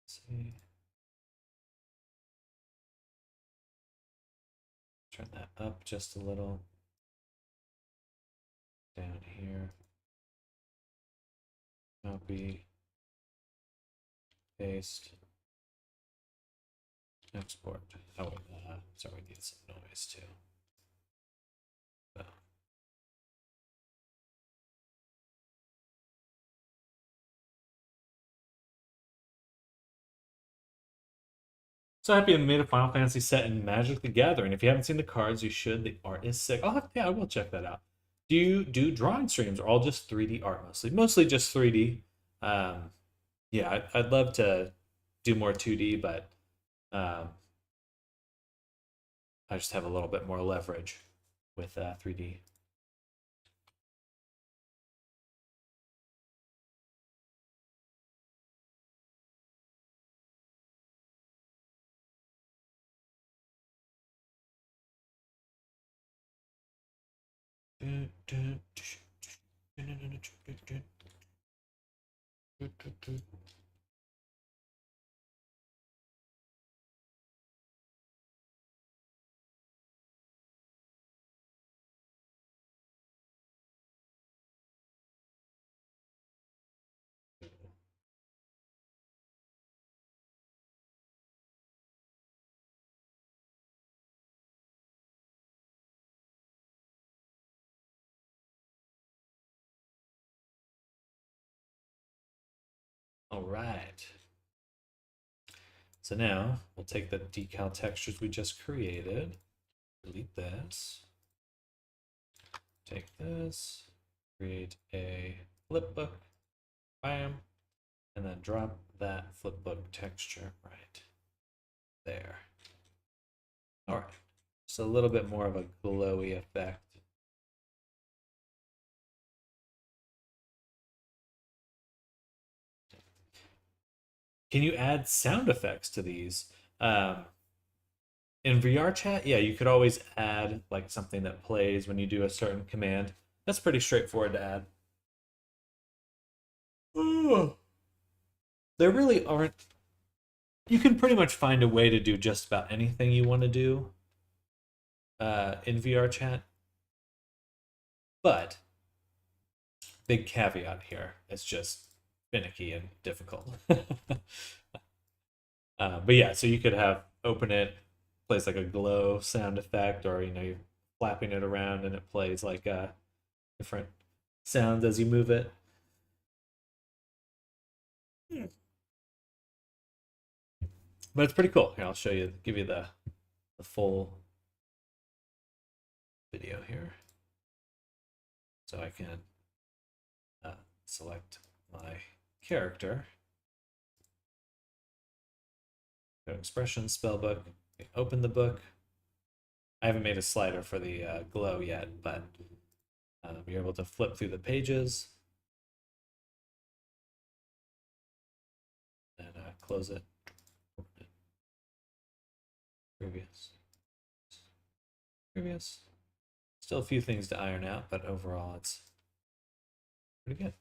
Let's see. Turn that up just a little. Down here. Copy. Paste. Export. Oh, sorry, we need some noise too. So. So happy I made a Final Fantasy set in Magic the Gathering. If you haven't seen the cards, you should. The art is sick. Oh yeah, I will check that out. Do you do drawing streams or all just 3D art mostly? Mostly just 3D. Yeah, I'd love to do more 2D, but um, I just have a little bit more leverage with 3D. All right. So now we'll take the decal textures we just created, delete this, take this, create a flipbook, bam, and then drop that flipbook texture right there. All right, so a little bit more of a glowy effect. Can you add sound effects to these? In VR chat, yeah, you could always add like something that plays when you do a certain command. That's pretty straightforward to add. Oh, there really aren't. You can pretty much find a way to do just about anything you want to do in VR chat. But big caveat here, it's just finicky and difficult. But yeah, so you could have open it, plays like a glow sound effect, or you're flapping it around and it plays like different sounds as you move it. But it's pretty cool. Here, I'll show you, give you the full video here. So I can select my character. Go to expressions, spellbook, open the book. I haven't made a slider for the glow yet, but you're able to flip through the pages and close it. Previous. Still a few things to iron out, but overall it's pretty good.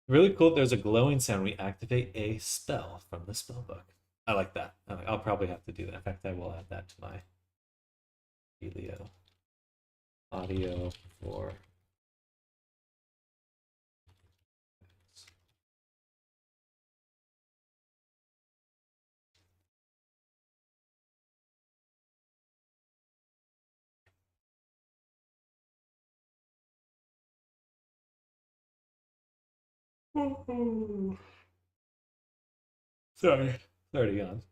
Really cool. There's a glowing sound. We activate a spell from the spell book. I like that. I'll probably have to do that. In fact, I will add that to my Helio audio for. Sorry to yawn.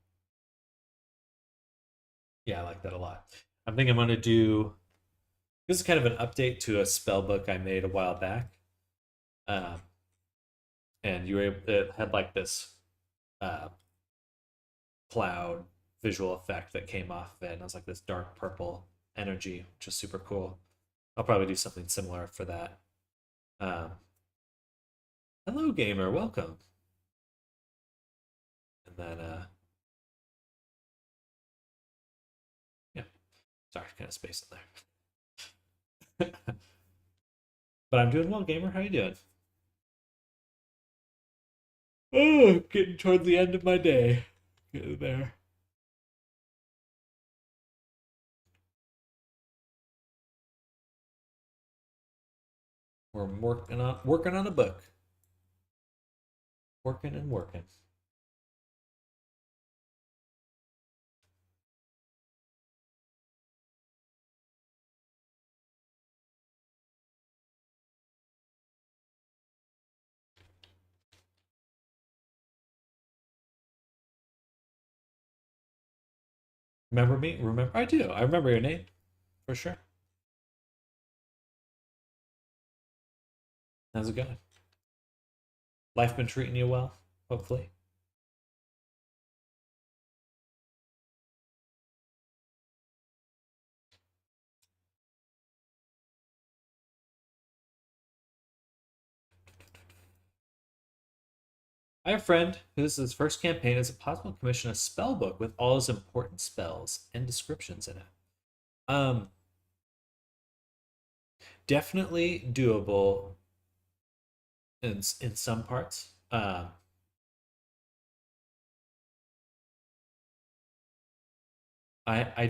Yeah, I like that a lot. I think I'm going to do. This is kind of an update to a spell book I made a while back. And you were able, it had like this cloud visual effect that came off of it. And it was like this dark purple energy, which is super cool. I'll probably do something similar for that. Hello, gamer. Welcome. And then, yeah. Sorry, kind of space in there. But I'm doing well, gamer. How you doing? Oh, getting toward the end of my day. Getting there. We're working on a book. Working and working. Remember me? Remember? I do. I remember your name for sure. How's it going? Life been treating you well? Hopefully. I have a friend who this is his first campaign as a possible commission a spell book with all his important spells and descriptions in it. Definitely doable in some parts. I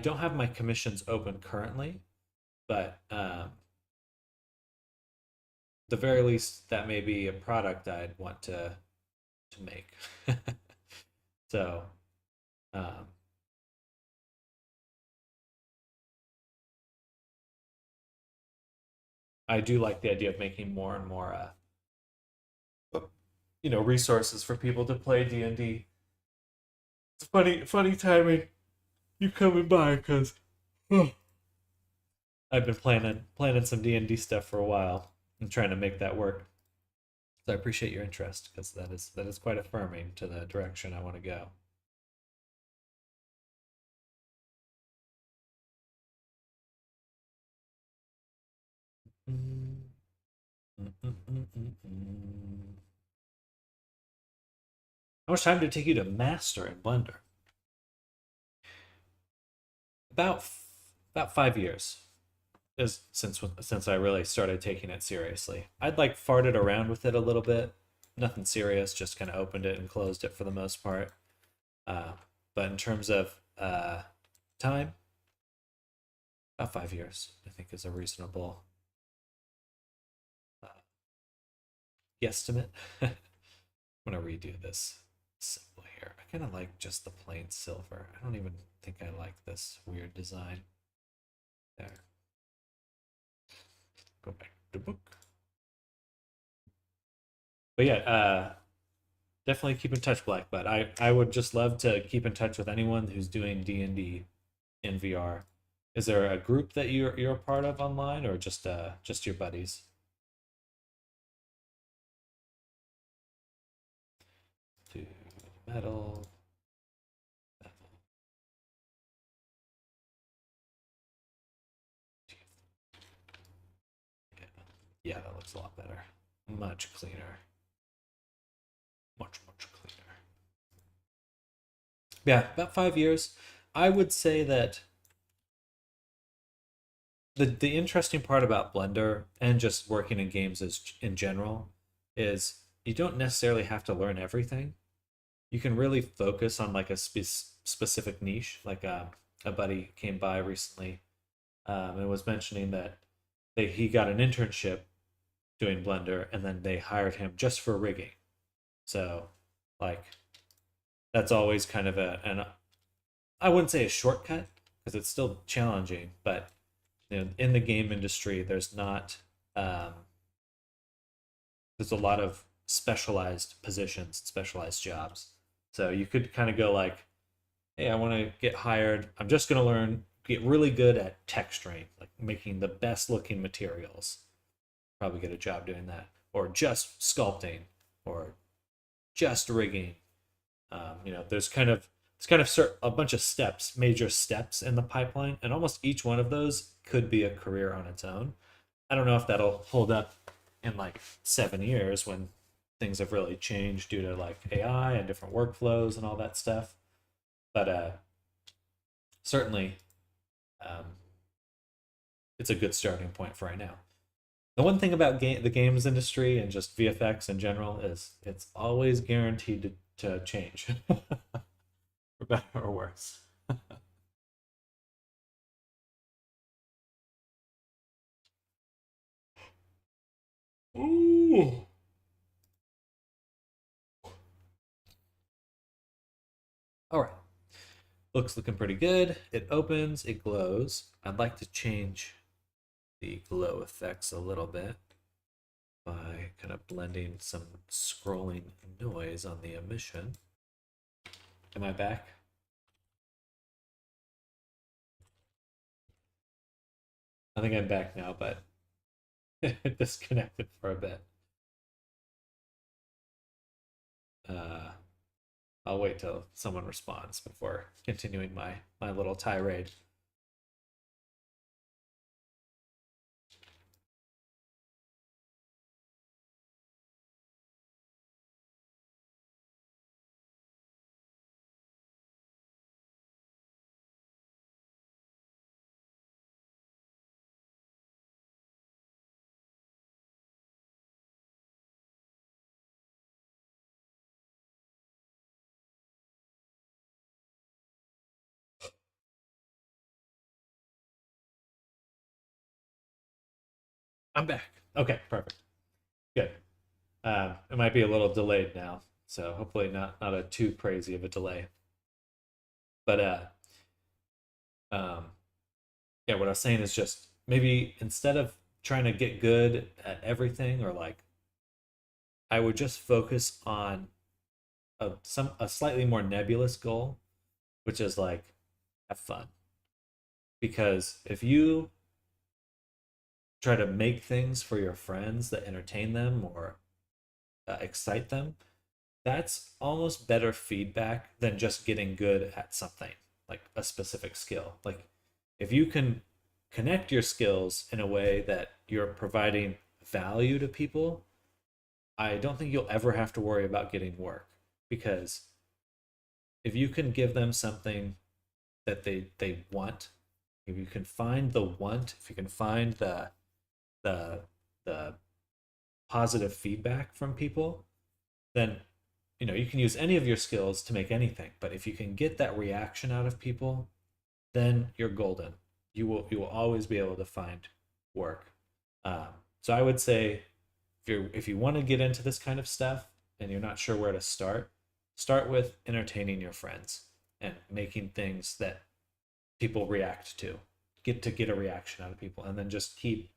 don't have my commissions open currently, but the very least that may be a product I'd want to make. So I do like the idea of making more and more resources for people to play D&D. It's funny timing you coming by because I've been planning some D&D stuff for a while and trying to make that work. So I appreciate your interest because that is quite affirming to the direction I want to go. How much time did it take you to master in Blender? About 5 years is since I really started taking it seriously. I'd like farted around with it a little bit, nothing serious, just kind of opened it and closed it for the most part. But in terms of time, about 5 years, I think, is a reasonable guesstimate. I'm gonna redo this symbol here. I kind of like just the plain silver. I don't even think I like this weird design. There. Go back to the book. But yeah, definitely keep in touch, Black. But I would just love to keep in touch with anyone who's doing D&D in VR. Is there a group that you're a part of online, or just your buddies? To metal. Yeah, that looks a lot better. Much cleaner. Much cleaner. Yeah, about 5 years. I would say that the interesting part about Blender and just working in games as in general is you don't necessarily have to learn everything. You can really focus on like a specific niche. Like a buddy came by recently and was mentioning that he got an internship doing Blender, and then they hired him just for rigging. So, like, that's always kind of an I wouldn't say a shortcut because it's still challenging, but in the game industry, um, there's a lot of specialized positions, specialized jobs. So you could kind of go like, hey, I want to get hired. I'm just going to get really good at texturing, like making the best looking materials. Probably get a job doing that, or just sculpting, or just rigging. There's kind of a bunch of steps, major steps in the pipeline, and almost each one of those could be a career on its own. I don't know if that'll hold up in like 7 years when things have really changed due to like AI and different workflows and all that stuff. But certainly, um, it's a good starting point for right now. The one thing about the games industry and just VFX in general is it's always guaranteed to change, for better or worse. Ooh. All right. Looking pretty good. It opens, it glows. I'd like to change the glow effects a little bit by kind of blending some scrolling noise on the emission. Am I back? I think I'm back now, but it disconnected for a bit. Uh, I'll wait till someone responds before continuing my little tirade. I'm back. Okay, perfect. Good. It might be a little delayed now, so hopefully not a too crazy of a delay. But um, yeah, what I was saying is just maybe instead of trying to get good at everything, or like, I would just focus on a slightly more nebulous goal, which is like have fun. Because if you try to make things for your friends that entertain them or excite them, that's almost better feedback than just getting good at something, like a specific skill. Like, if you can connect your skills in a way that you're providing value to people, I don't think you'll ever have to worry about getting work, because if you can give them something that they want, if you can find the want, if you can find the the positive feedback from people, then you can use any of your skills to make anything. But if you can get that reaction out of people, then you're golden. You will always be able to find work. So I would say if you want to get into this kind of stuff and you're not sure where to start with entertaining your friends and making things that people react to. Get a reaction out of people, and then just keep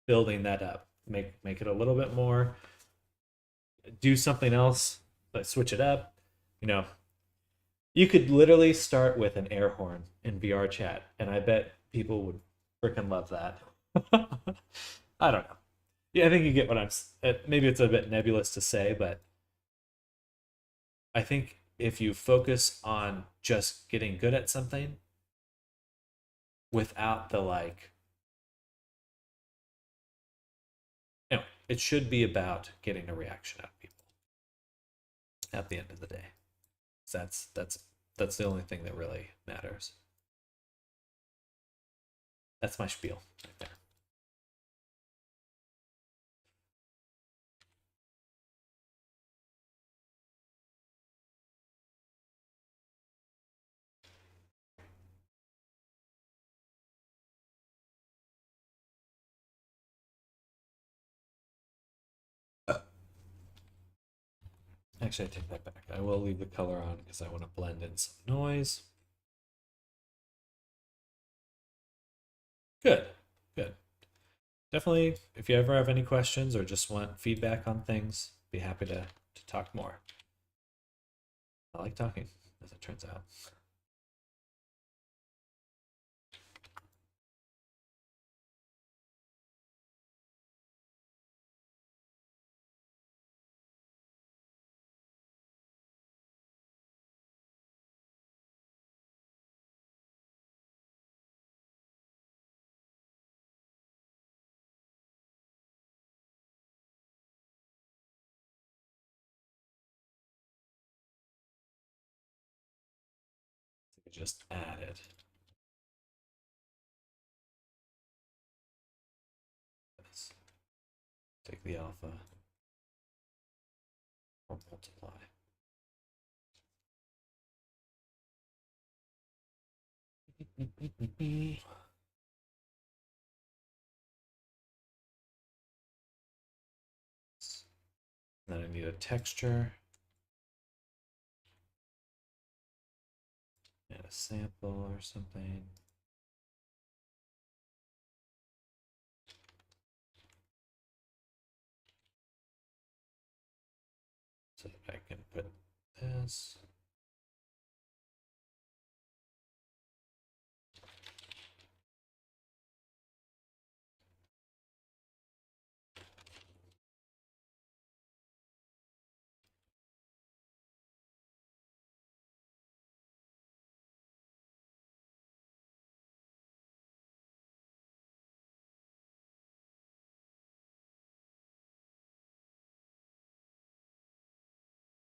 building that up. Make it a little bit more. Do something else Like switch it up. You know, you could literally start with an air horn in VR chat, and I bet people would freaking love that. I don't know. Yeah, I think you get what maybe it's a bit nebulous to say, but I think if you focus on just getting good at something without the like, anyway, it should be about getting a reaction out of people at the end of the day. That's the only thing that really matters. That's my spiel right there. Actually, I take that back. I will leave the color on because I want to blend in some noise. Good, good. Definitely, if you ever have any questions or just want feedback on things, be happy to talk more. I like talking, as it turns out. Just add it. Let's take the alpha or multiply. Then I need a texture and a sample or something. So that I can put this.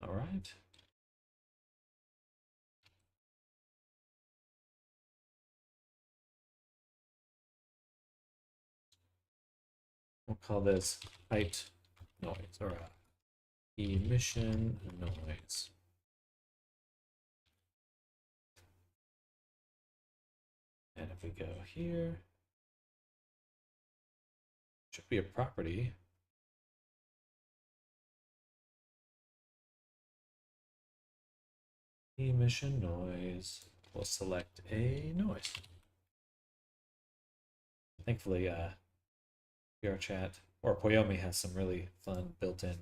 All right. We'll call this height noise or emission noise. And if we go here, should be a property. Emission noise. We'll select a noise. Thankfully, VR chat or Poyomi has some really fun built-in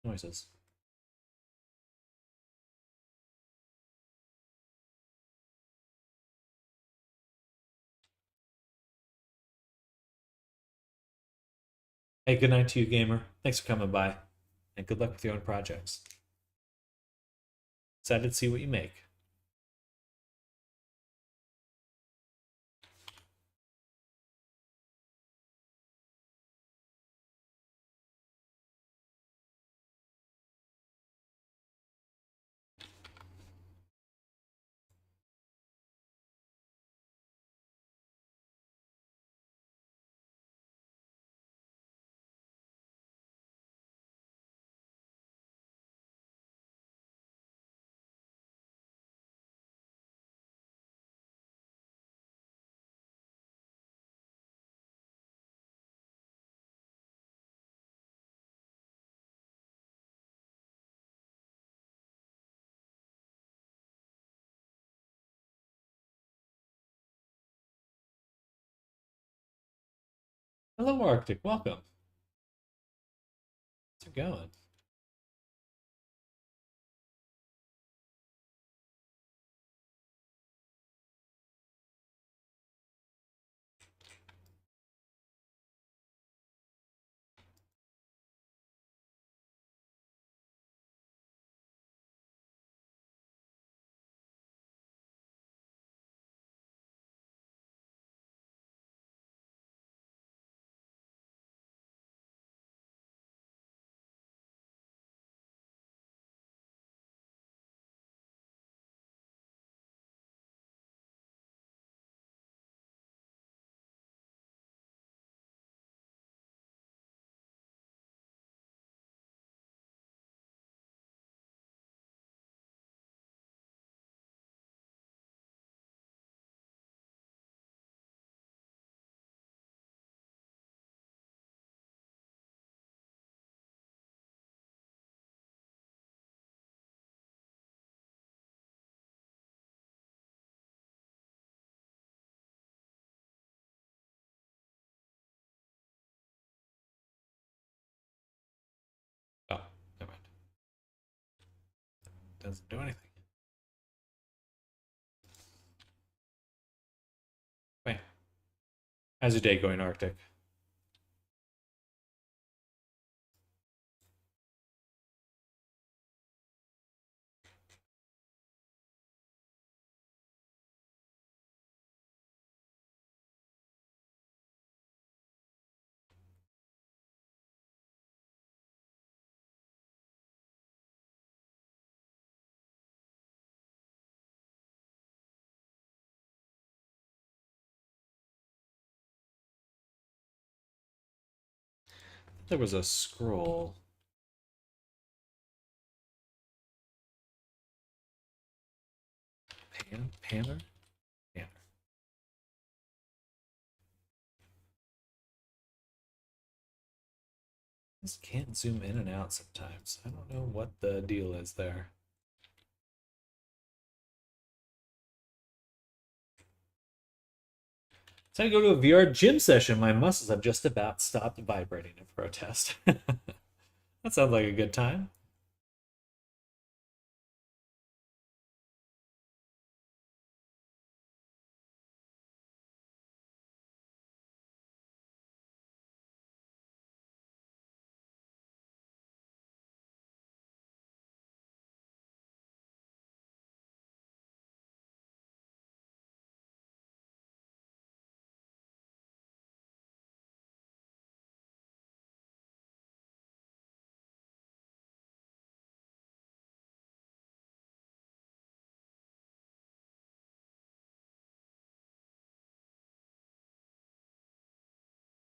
noises. Hey, good night to you, gamer. Thanks for coming by, and good luck with your own projects. Excited to see what you make. Hello, Arctic. Welcome. it going? Oh, never mind. Doesn't do anything. Wait. How's your day going, Arctic? There was a scroll. Panner? Panner. This can't zoom in and out sometimes. I don't know what the deal is there. So I go to a VR gym session. My muscles have just about stopped vibrating in protest. That sounds like a good time.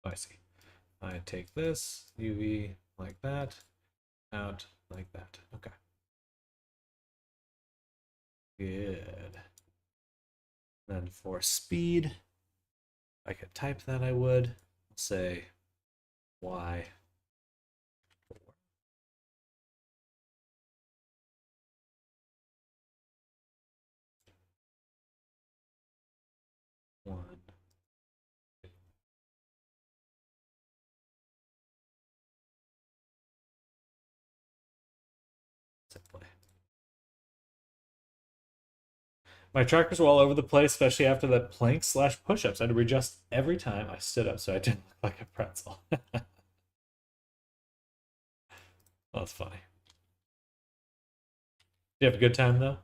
Oh, I see. I take this, UV like that, out like that. Okay. Good. Then for speed, if I could type that, I would. I'll say Y. One. Simply. My trackers were all over the place, especially after the plank slash push-ups. I had to readjust every time I stood up so I didn't look like a pretzel. That's funny. Did you have a good time though?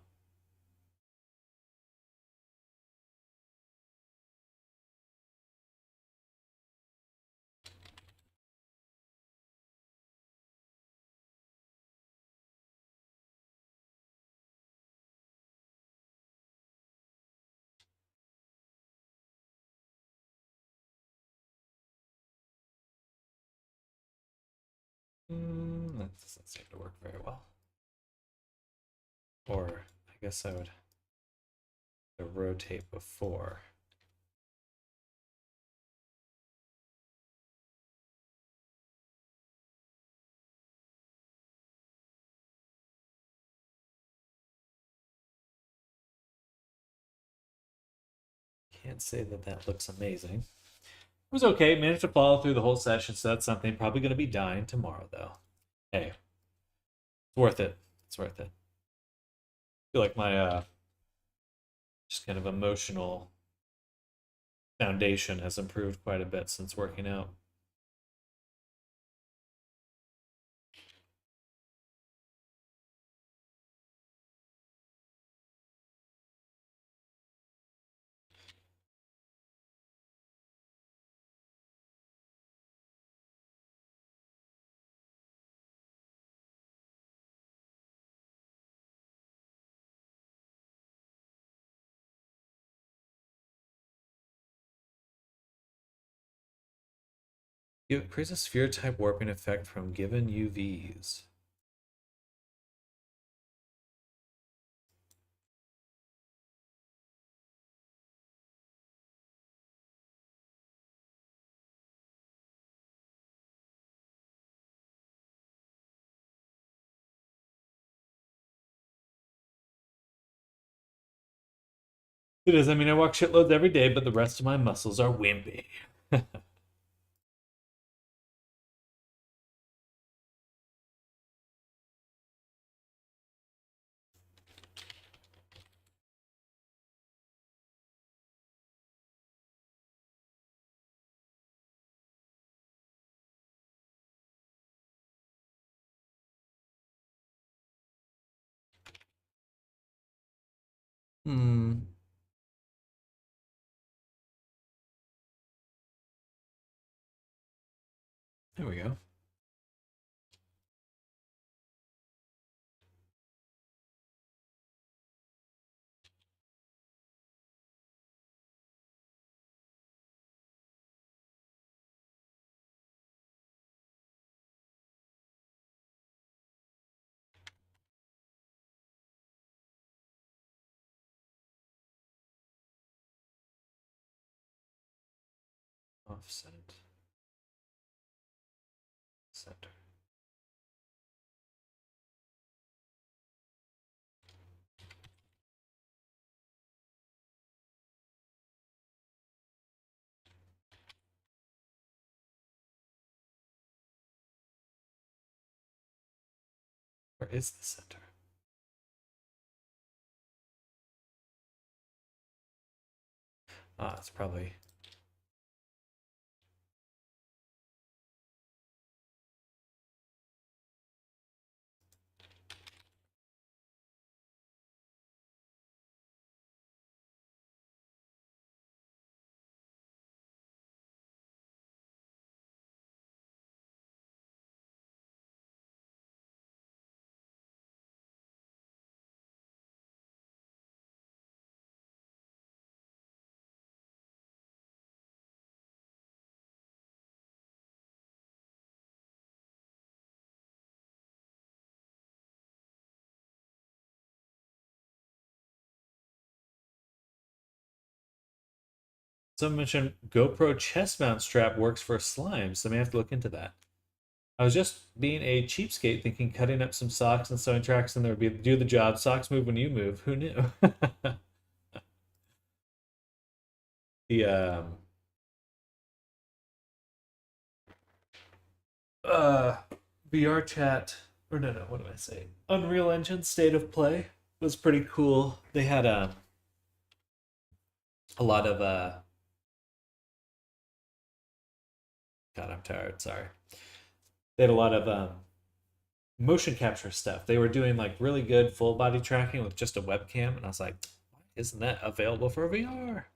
That doesn't seem to work very well. Or I guess I would rotate before. Can't say that that looks amazing. It was okay. Managed to follow through the whole session, so that's something. Probably going to be dying tomorrow, though. Hey, it's worth it. It's worth it. I feel like my just kind of emotional foundation has improved quite a bit since working out. It creates a sphere type warping effect from given UVs. It is. I mean, I walk shitloads every day, but the rest of my muscles are wimpy. Hmm. There we go. Offset. Center. Where is the center? Ah, it's probably. Someone mentioned GoPro chest mount strap works for slimes, so I may have to look into that. I was just being a cheapskate, thinking cutting up some socks and sewing tracks, and there would be do the job. Socks move when you move. Who knew? the uh, VR chat, or no, what do I say? Unreal Engine State of Play was pretty cool. They had a lot of God, I'm tired. Sorry. They had a lot of motion capture stuff. They were doing like really good full body tracking with just a webcam, and I was like, why isn't that available for VR?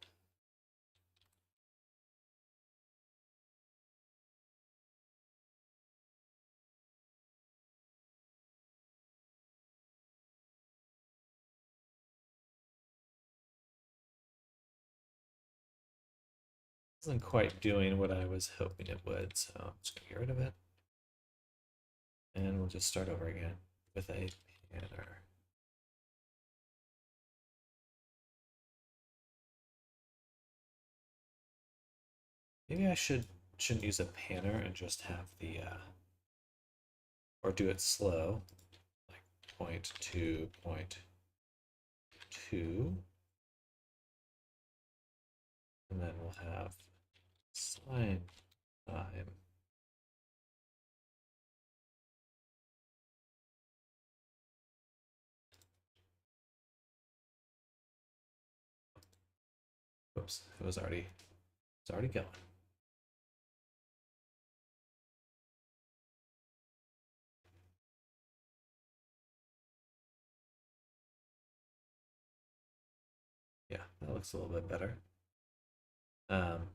Isn't quite doing what I was hoping it would, so I'm just gonna get rid of it. And we'll just start over again with a panner. Maybe I shouldn't use a panner and just have the or do it slow, like point two, and then we'll have sign time. Oops, it's already going. Yeah, that looks a little bit better. Um,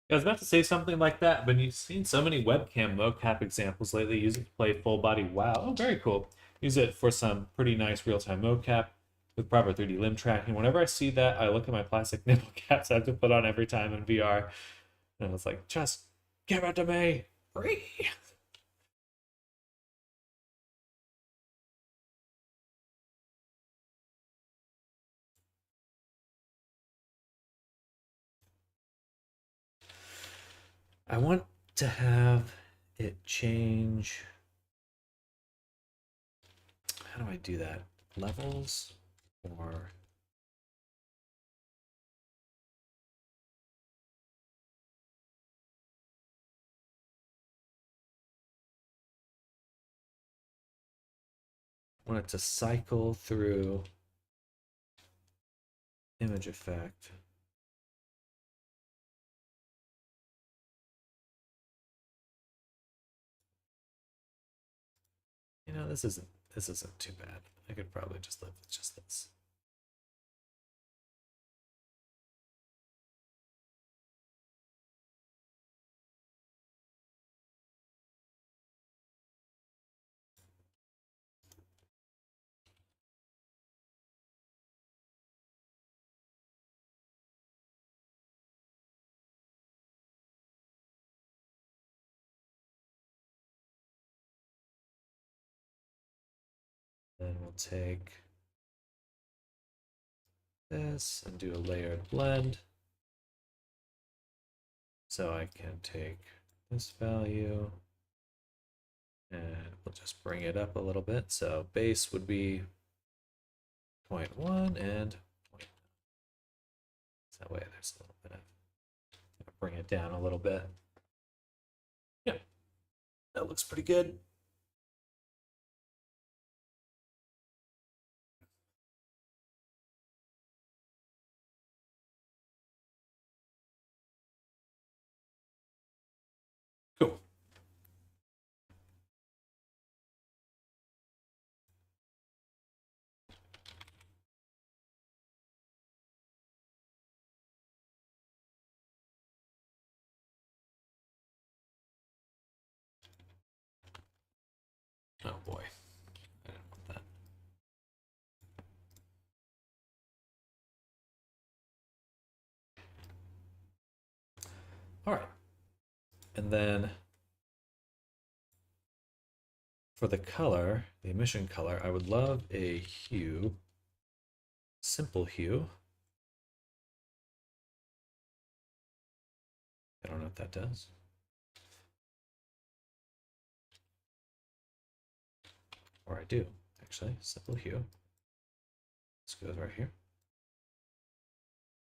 I was about to say something like that, but you've seen so many webcam mocap examples lately. Use it to play full body WoW. Oh, very cool. Use it for some pretty nice real time mocap with proper 3D limb tracking. Whenever I see that, I look at my plastic nipple caps I have to put on every time in VR. And it's like, just give it to me. Free. I want to have it change. How do I do that? Levels or I want it to cycle through image effect. You know, this isn't too bad. I could probably just live with just this. Then we'll take this and do a layered blend. So I can take this value and we'll just bring it up a little bit. So base would be 0.1 and 0.9. That way there's a little bit of, bring it down a little bit. Yeah, that looks pretty good. Cool. Oh boy, I didn't want that. All right, and then for the color, the emission color, I would love a hue, simple hue. I don't know what that does. Or I do, actually, simple hue. This goes right here.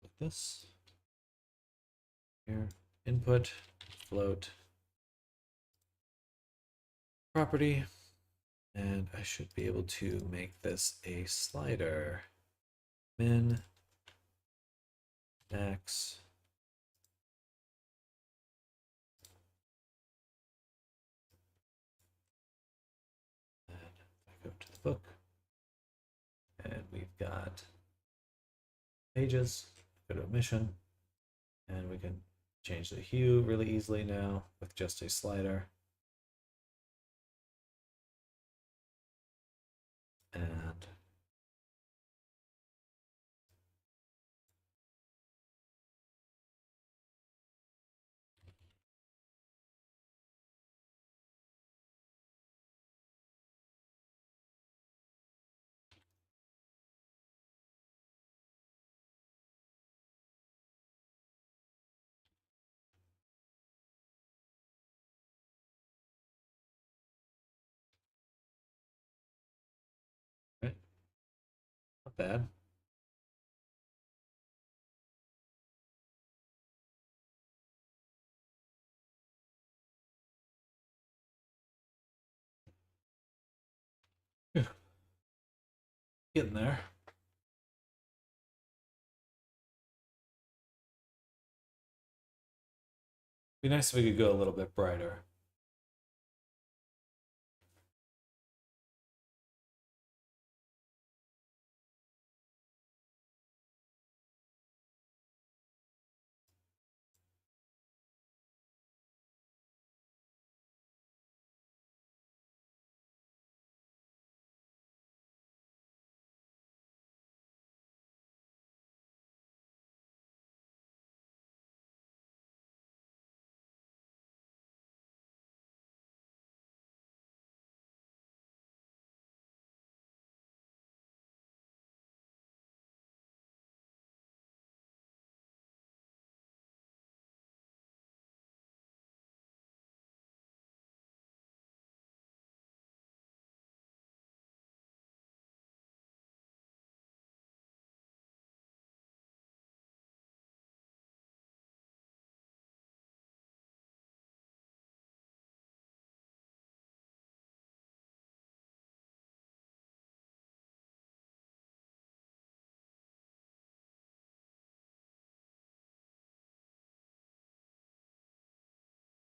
Like this. Here, input, float, property, and I should be able to make this a slider. Min, max, and I go to the book, and we've got pages, go to emission, and we can change the hue really easily now with just a slider. And Not bad. Getting there. Be nice if we could go a little bit brighter.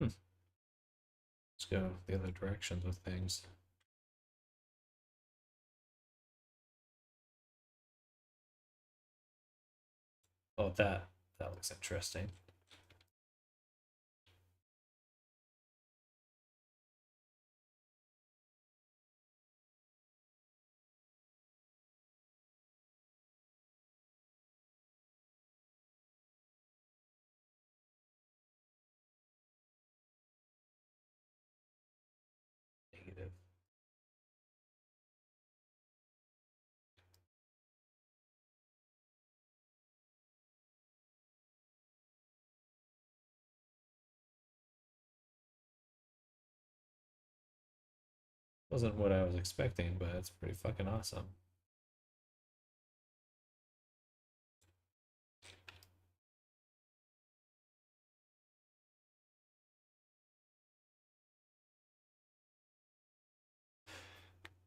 Let's go the other directions with things. Oh, that looks interesting. Negative. Wasn't what I was expecting, but it's pretty fucking awesome.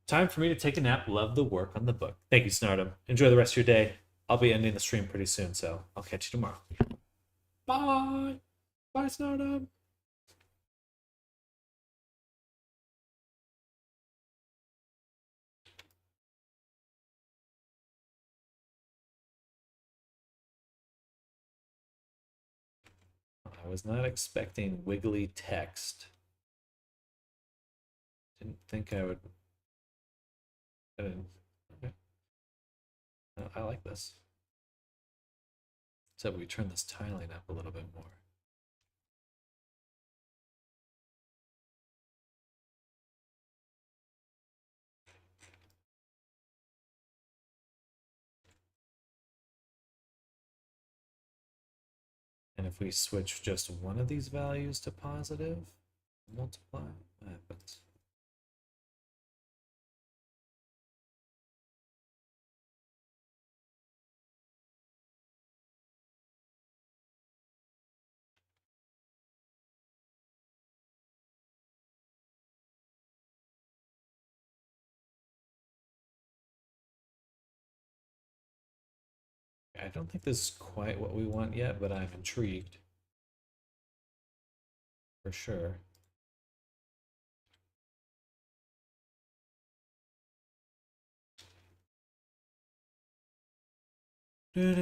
Time for me to take a nap. Love the work on the book. Thank you, Snardum. Enjoy the rest of your day. I'll be ending the stream pretty soon, so I'll catch you tomorrow. Bye. Bye, Snardum. I was not expecting wiggly text. Didn't think I would. Okay. I like this. So we turn this tiling up a little bit more. And if we switch just one of these values to positive, multiply, what happens? I don't think this is quite what we want yet, but I'm intrigued. For sure. And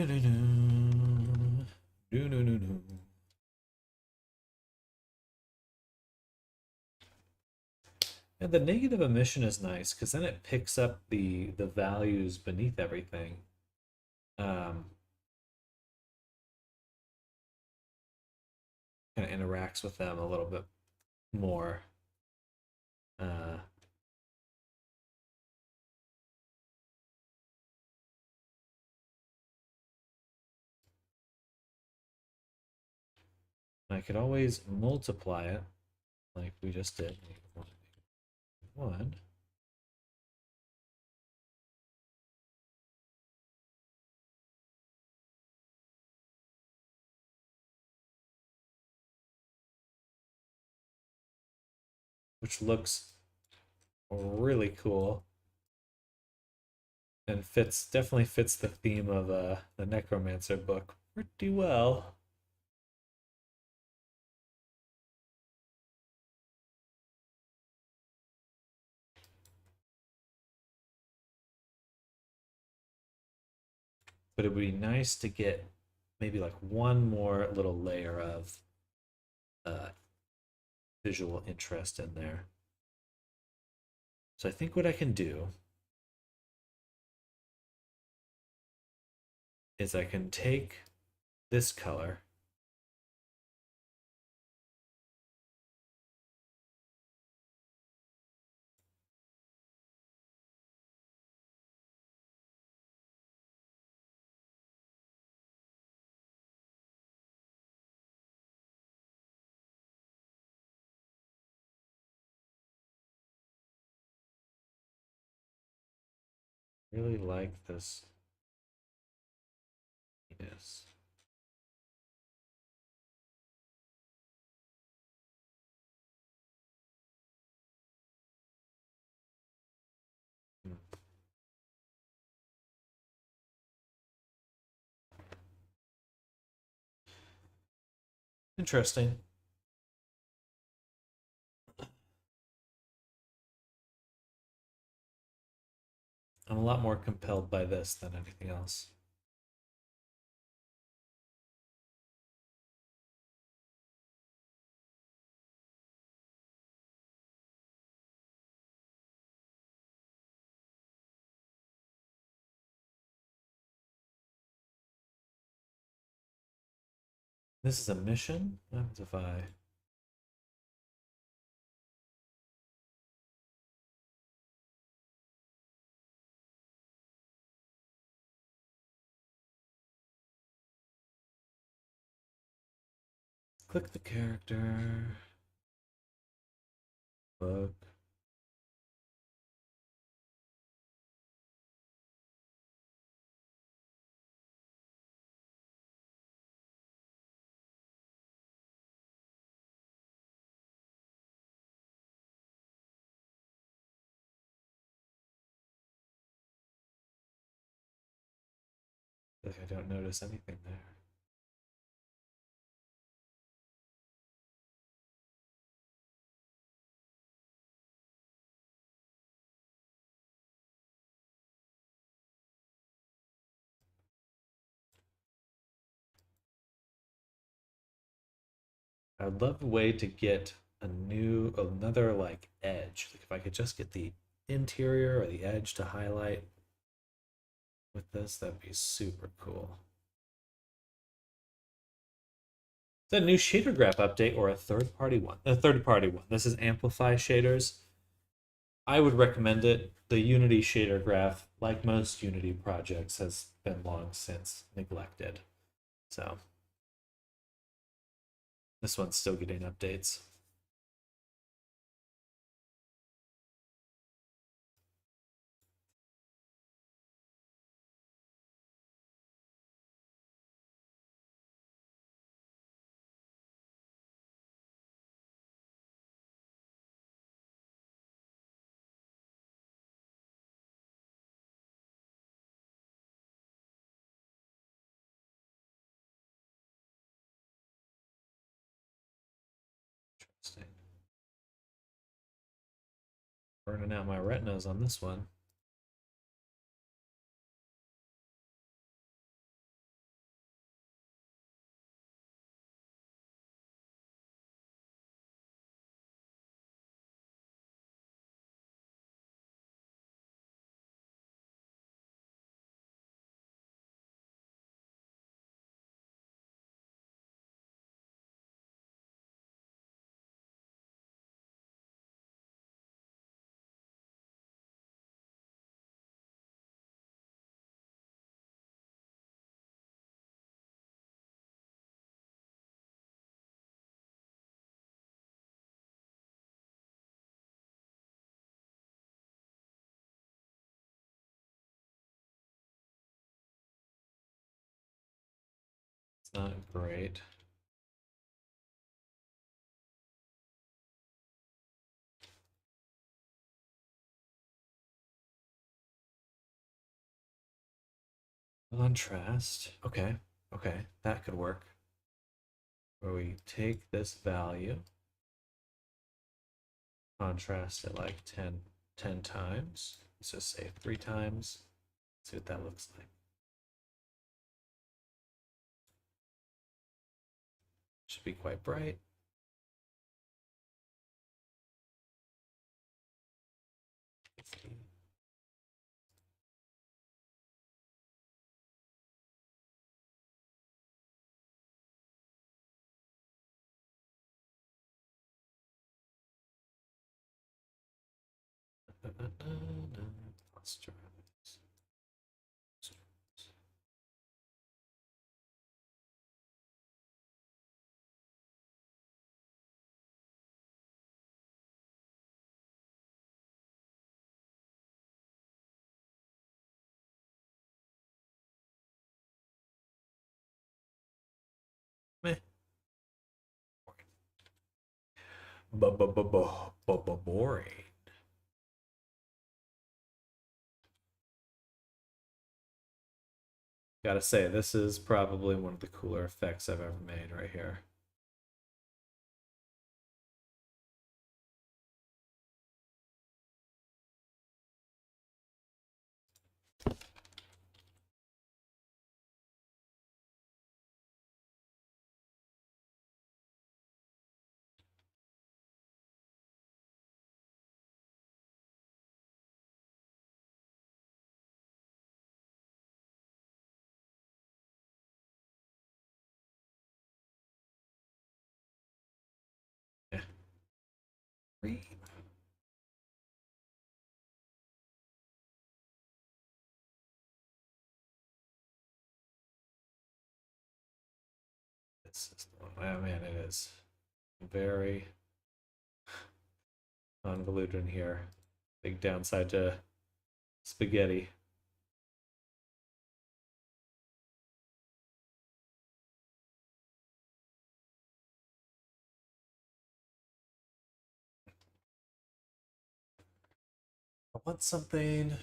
the negative emission is nice because then it picks up the values beneath everything. Kind of interacts with them a little bit more. I could always multiply it like we just did. One. which looks really cool and definitely fits the theme of the Necromancer book pretty well. But it would be nice to get maybe like one more little layer of uh, visual interest in there. So I think what I can do is I can take this color really like this. Yes. Hmm. Interesting. I'm a lot more compelled by this than anything else. This is a mission? What happens if I... click the character, book. Like I don't notice anything there. I'd love a way to get another like edge. Like if I could just get the interior or the edge to highlight with this, that'd be super cool. Is that a new shader graph update or a third party one? A third party one. This is Amplify Shaders. I would recommend it. The Unity shader graph, like most Unity projects, has been long since neglected. So this one's still getting updates. Interesting. Burning out my retinas on this one. It's not great. Contrast. Okay. Okay. That could work. Where we take this value, contrast it like 10 times. Let's just say 3 times. See what that looks like. Should be quite bright. Meh. Boring. Gotta say, this is probably one of the cooler effects I've ever made right here. Yeah. This is the one. Oh man, it is very convoluted in here. Big downside to spaghetti. I want something.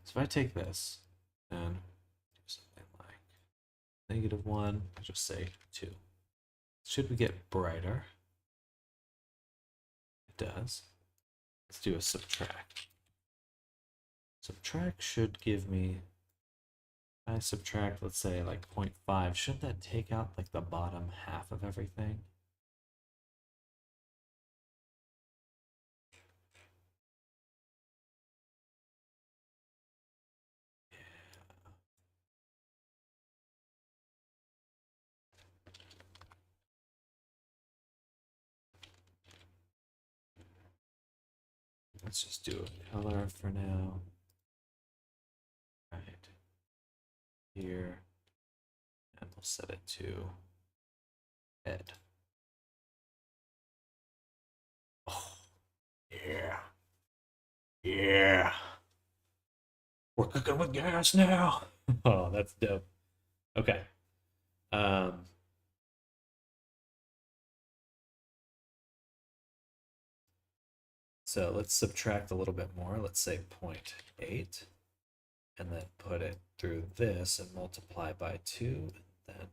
So if I take this and do something like -1, I'll just say 2. Should we get brighter? It does. Let's do a subtract. Subtract should give me, I subtract, let's say like 0.5. Shouldn't that take out like the bottom half of everything? Let's just do a color for now. Right here. And we'll set it to red. Oh, yeah. Yeah. We're cooking with gas now. Oh, that's dope. Okay. Um, so let's subtract a little bit more. Let's say 0.8. And then put it through this and multiply by 2. And then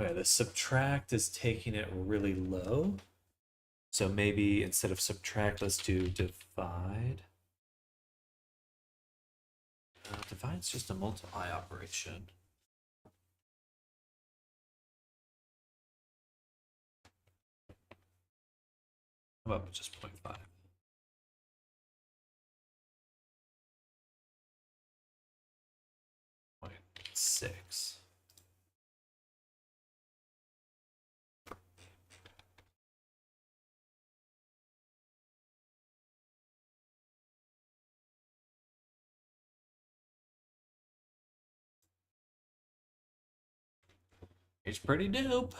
okay, the subtract is taking it really low. So maybe instead of subtract, let's do divide. Divide's just a multiply operation. How about just 0.5? 0.6. It's pretty dope.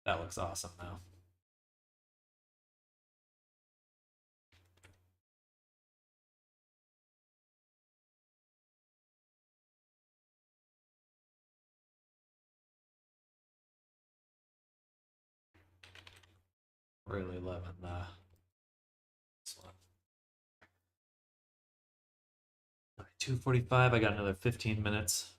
That looks awesome though. Really loving this one. 2:45. I got another 15 minutes.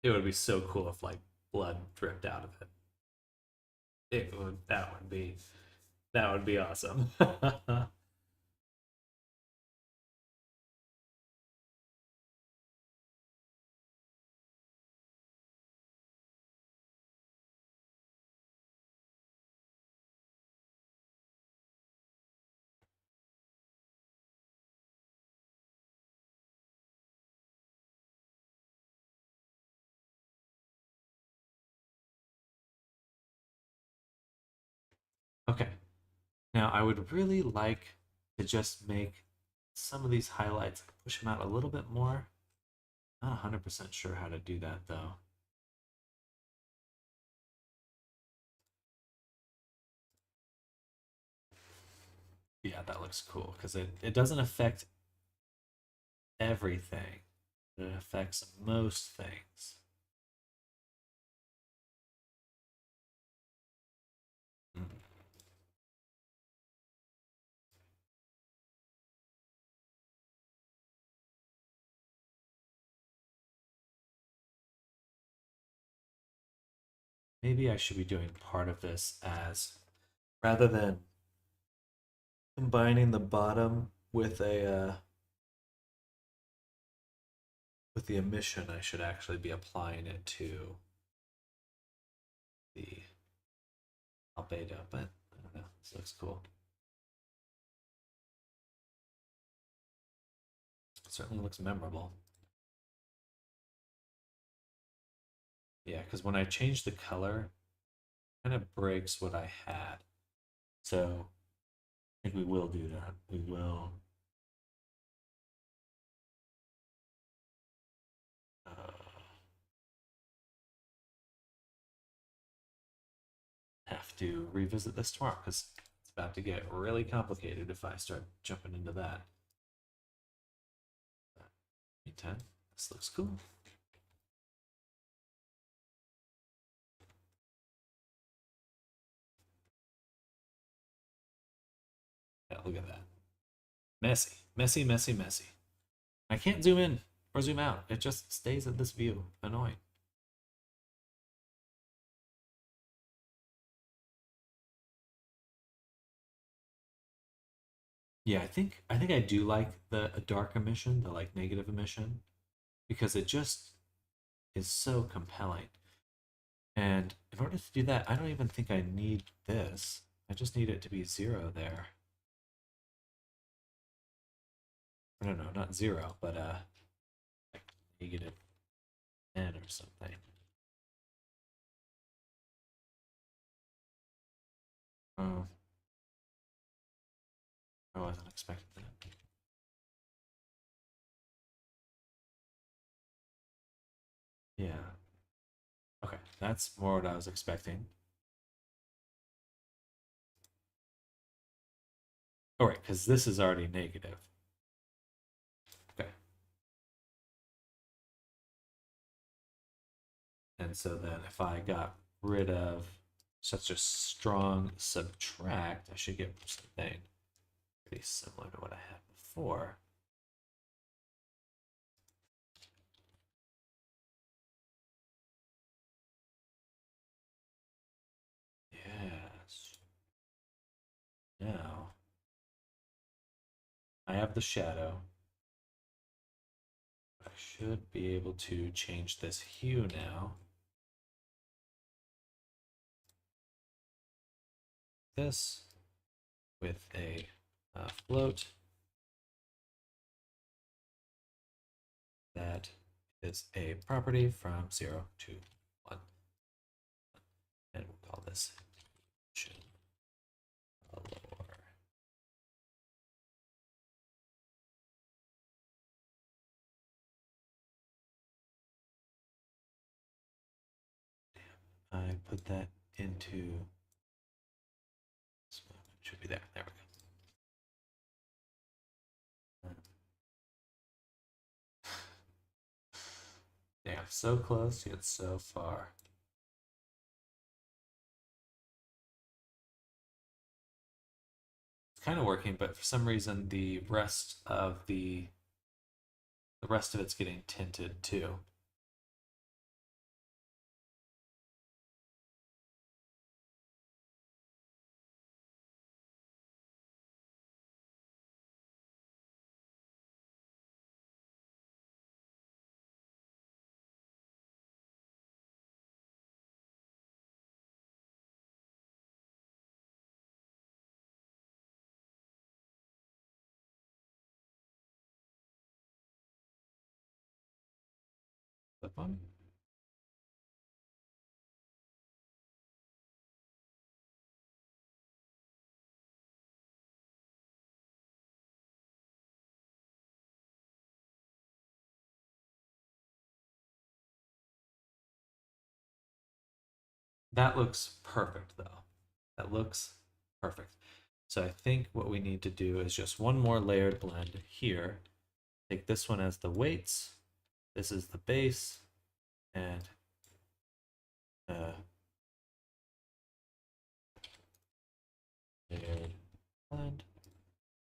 It would be so cool if like blood dripped out of it. It would. That would be awesome. Okay. Now I would really like to just make some of these highlights, push them out a little bit more. Not 100% sure how to do that though. Yeah, that looks cool because it doesn't affect everything. It affects most things. Mm. Maybe I should be doing part of this as rather than combining the bottom with the emission, I should actually be applying it to the albedo, but I don't know. This looks cool. It certainly looks memorable. Yeah, because when I change the color, it kind of breaks what I had. So I think we will do that. We will have to revisit this tomorrow because it's about to get really complicated if I start jumping into that. Meantime, this looks cool. Yeah, look at that. Messy, messy, messy, messy. I can't zoom in or zoom out. It just stays at this view. Annoying. Yeah, I think I do like the dark emission, the like negative emission, because it just is so compelling. And in order to do that, I don't even think I need this. I just need it to be zero there. I don't know, not zero, but like negative 10 or something. Oh, I wasn't expecting that. Yeah. Okay, that's more what I was expecting. All right, because this is already negative. Okay. And so then if I got rid of such a strong subtract, I should get something pretty similar to what I had before. Yes. Now, I have the shadow. I should be able to change this hue now. This with a float that is a property from 0 to 1. And we'll call this allure. I put that into, should be there. There we go. Damn, so close yet so far. It's kind of working, but for some reason the rest of it's getting tinted too. Flip on. That looks perfect though. That looks perfect. So I think what we need to do is just one more layered blend here. Take this one as the weights. This is the base, and layered blend.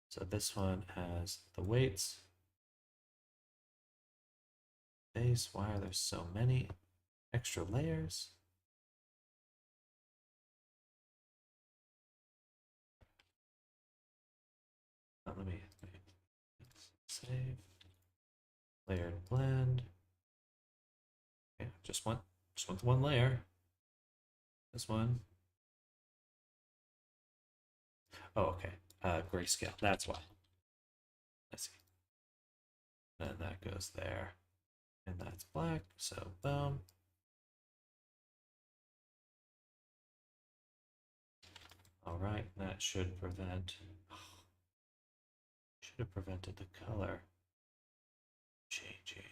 So this one has the weights. Base, why are there so many extra layers? Let me save. Layered blend. Okay, just want one layer. This one. Oh, okay. Grayscale. That's why. I see. And that goes there. And that's black. So boom. All right. That should prevent. Should have prevented the color changing.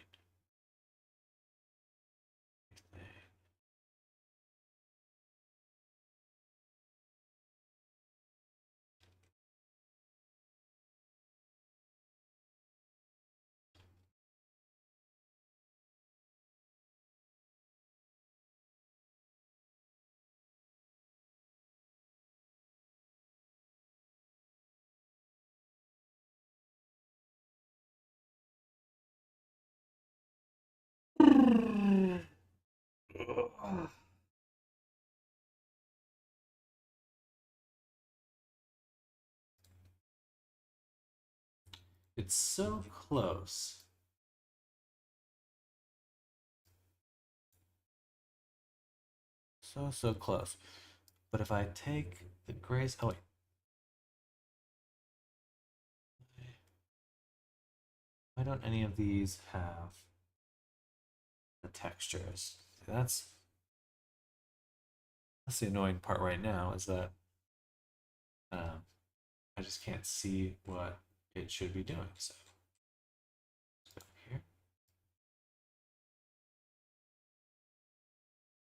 It's so close. So close. But if I take the grays, oh wait. Why don't any of these have the textures? See, that's the annoying part right now, is that I just can't see what it should be doing. So let's go here.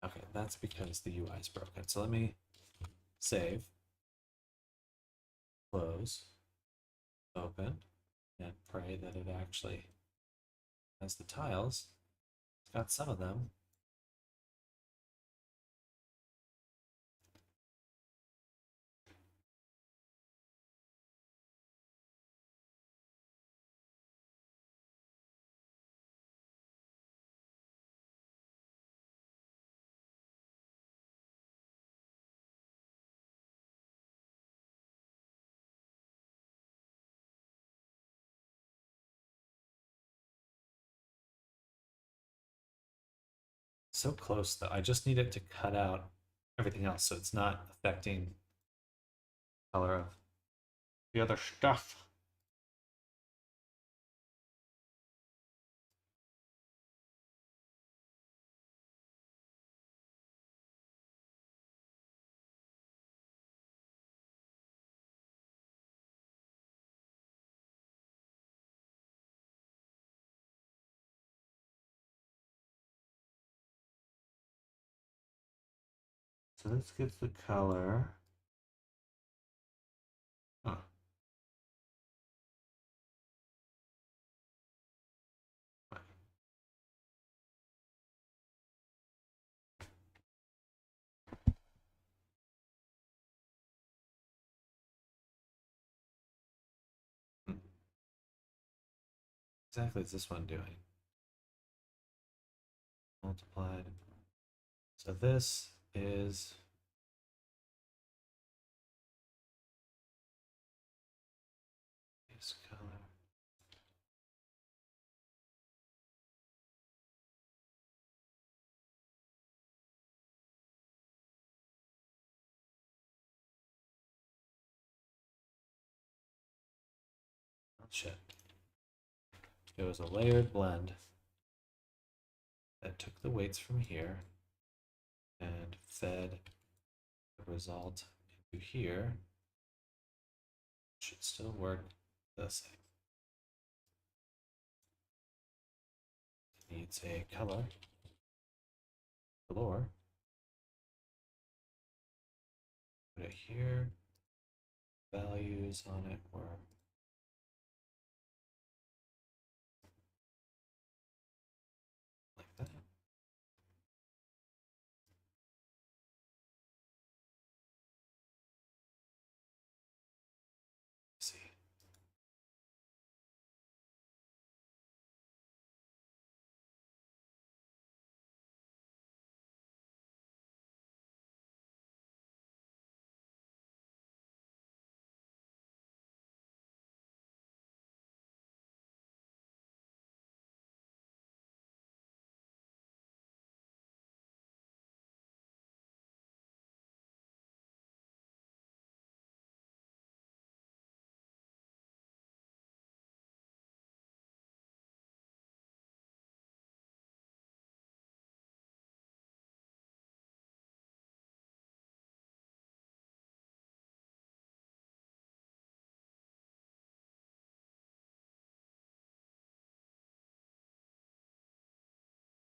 Okay, that's because the UI is broken. So let me save, close, open, and pray that it actually has the tiles. It's got some of them. So close though. I just need it to cut out everything else so it's not affecting color of the other stuff. So this gets the color. Huh. Exactly is this one doing? Multiplied. So this is this color. Oh shit. It was a layered blend that took the weights from here and fed the result into here. Should still work the same. It needs a color. Put it here. Values on it were like that. Let's see.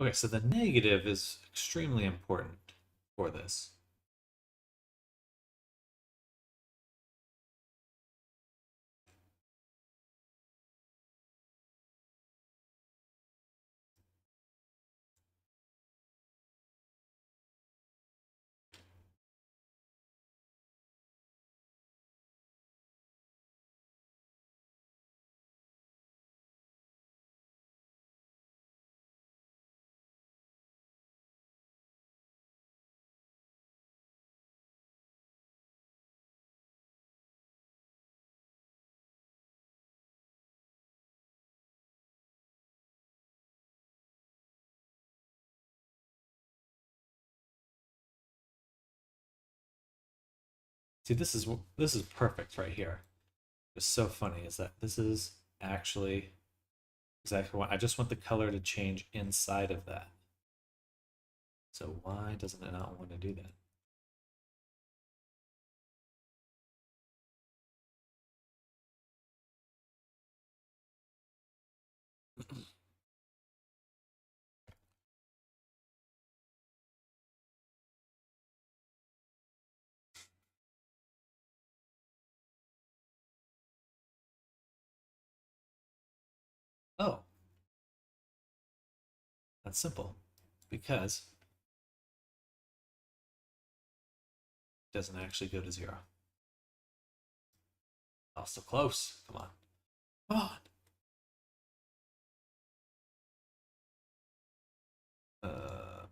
Okay, so the negative is extremely important for this. See, this is perfect right here. It's so funny is that this is actually exactly what I just want the color to change inside of that. So why doesn't it not want to do that? Oh, that's simple. Because it doesn't actually go to 0. Oh, so close. Come on. Come on. Uh,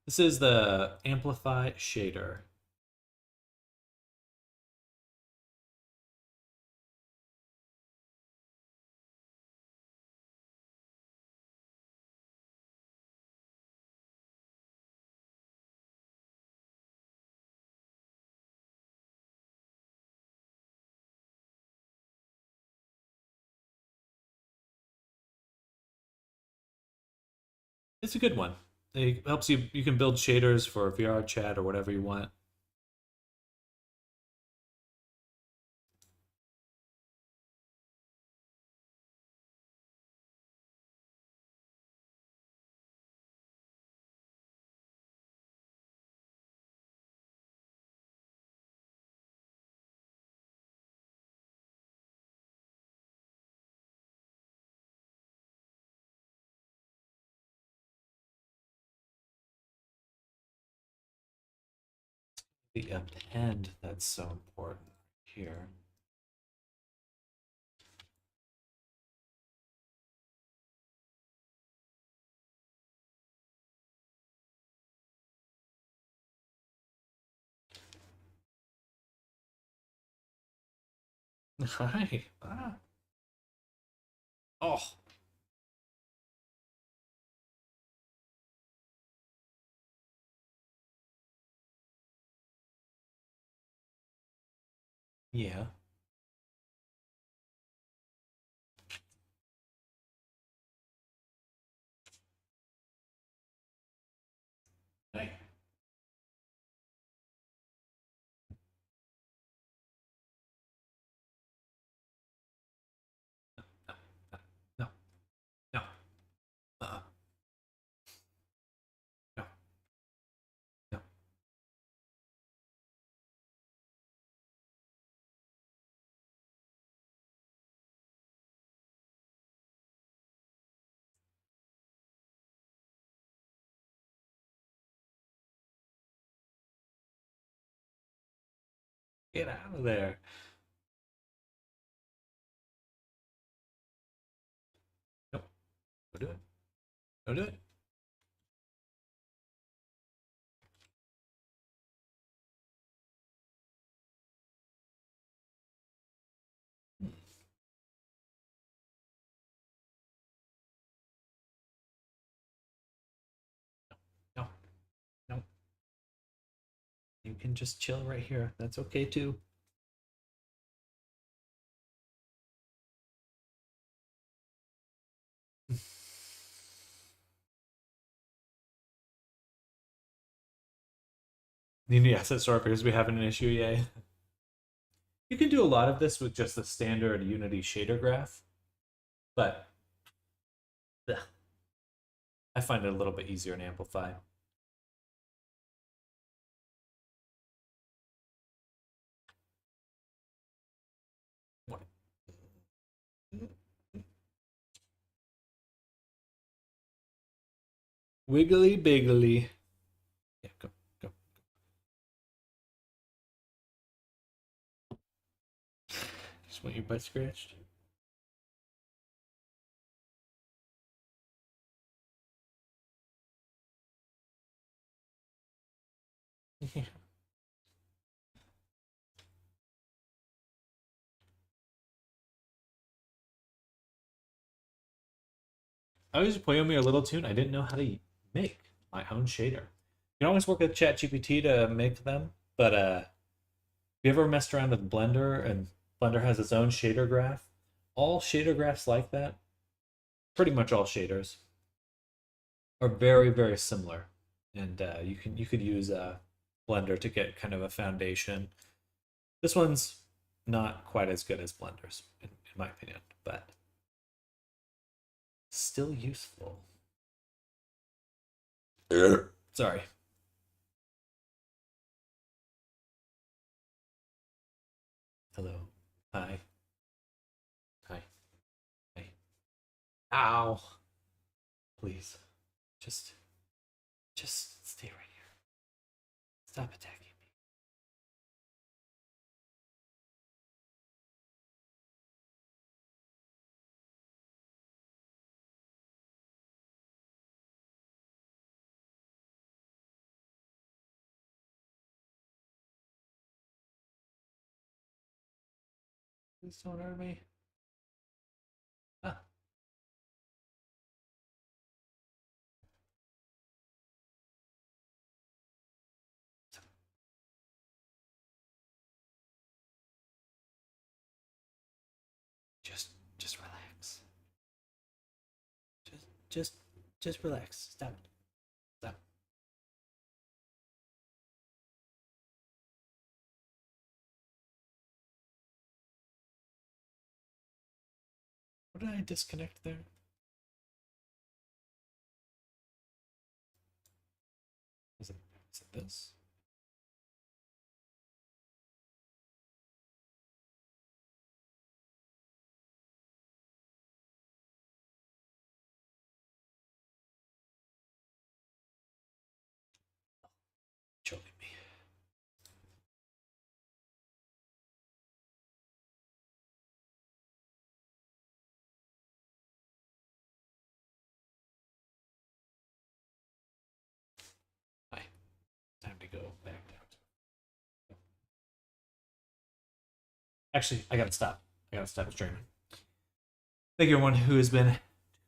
This is the Amplify shader. It's a good one. It helps you. You can build shaders for VR chat or whatever you want. The append, that's so important here. Hi. Ah. Oh. Yeah. Hey. No. No. Uh-uh. No. No. Get out of there. No. Don't do it. Don't do it. No. No. You can just chill right here. That's okay too. You need the asset store because we having an issue, yay. You can do a lot of this with just the standard Unity shader graph, but ugh, I find it a little bit easier in Amplify. What? Wiggly biggly. Yeah, go, go. Just want your butt scratched. Yeah. I was playing me a little tune. I didn't know how to make my own shader. You can always work with ChatGPT to make them, but have you ever messed around with Blender and Blender has its own shader graph? All shader graphs like that, pretty much all shaders, are very, very similar. And you could use Blender to get kind of a foundation. This one's not quite as good as Blender's, in my opinion, but still useful. Sorry. Hello. Hi. Hi. Hi. Ow. Please. Just stay right here. Stop attacking me. Please don't hurt me. Ah. Just just relax. Just just just relax. Stop it. Stop. What did I disconnect there? Is it this? Choking me. Hi. Time to go back down. Actually, I gotta stop. I gotta stop streaming. Thank you everyone who has been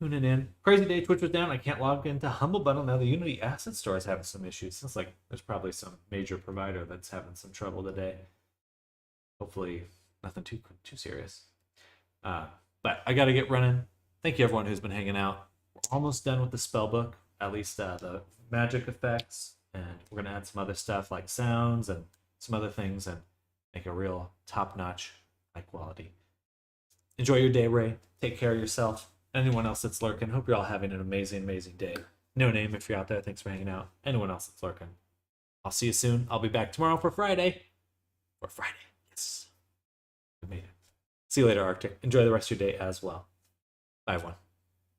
tuning in. Crazy day, Twitch was down. I can't log into Humble Bundle now. The Unity Asset Store is having some issues. Seems like there's probably some major provider that's having some trouble today. Hopefully, nothing too serious. But I gotta get running. Thank you everyone who's been hanging out. We're almost done with the spell book, at least the magic effects, and we're gonna add some other stuff like sounds and some other things and make a real top-notch high quality. Enjoy your day, Ray. Take care of yourself. Anyone else that's lurking, hope you're all having an amazing, amazing day. No name if you're out there. Thanks for hanging out. Anyone else that's lurking. I'll see you soon. I'll be back tomorrow for Friday. For Friday. Yes. We made it. See you later, Arctic. Enjoy the rest of your day as well. Bye, everyone.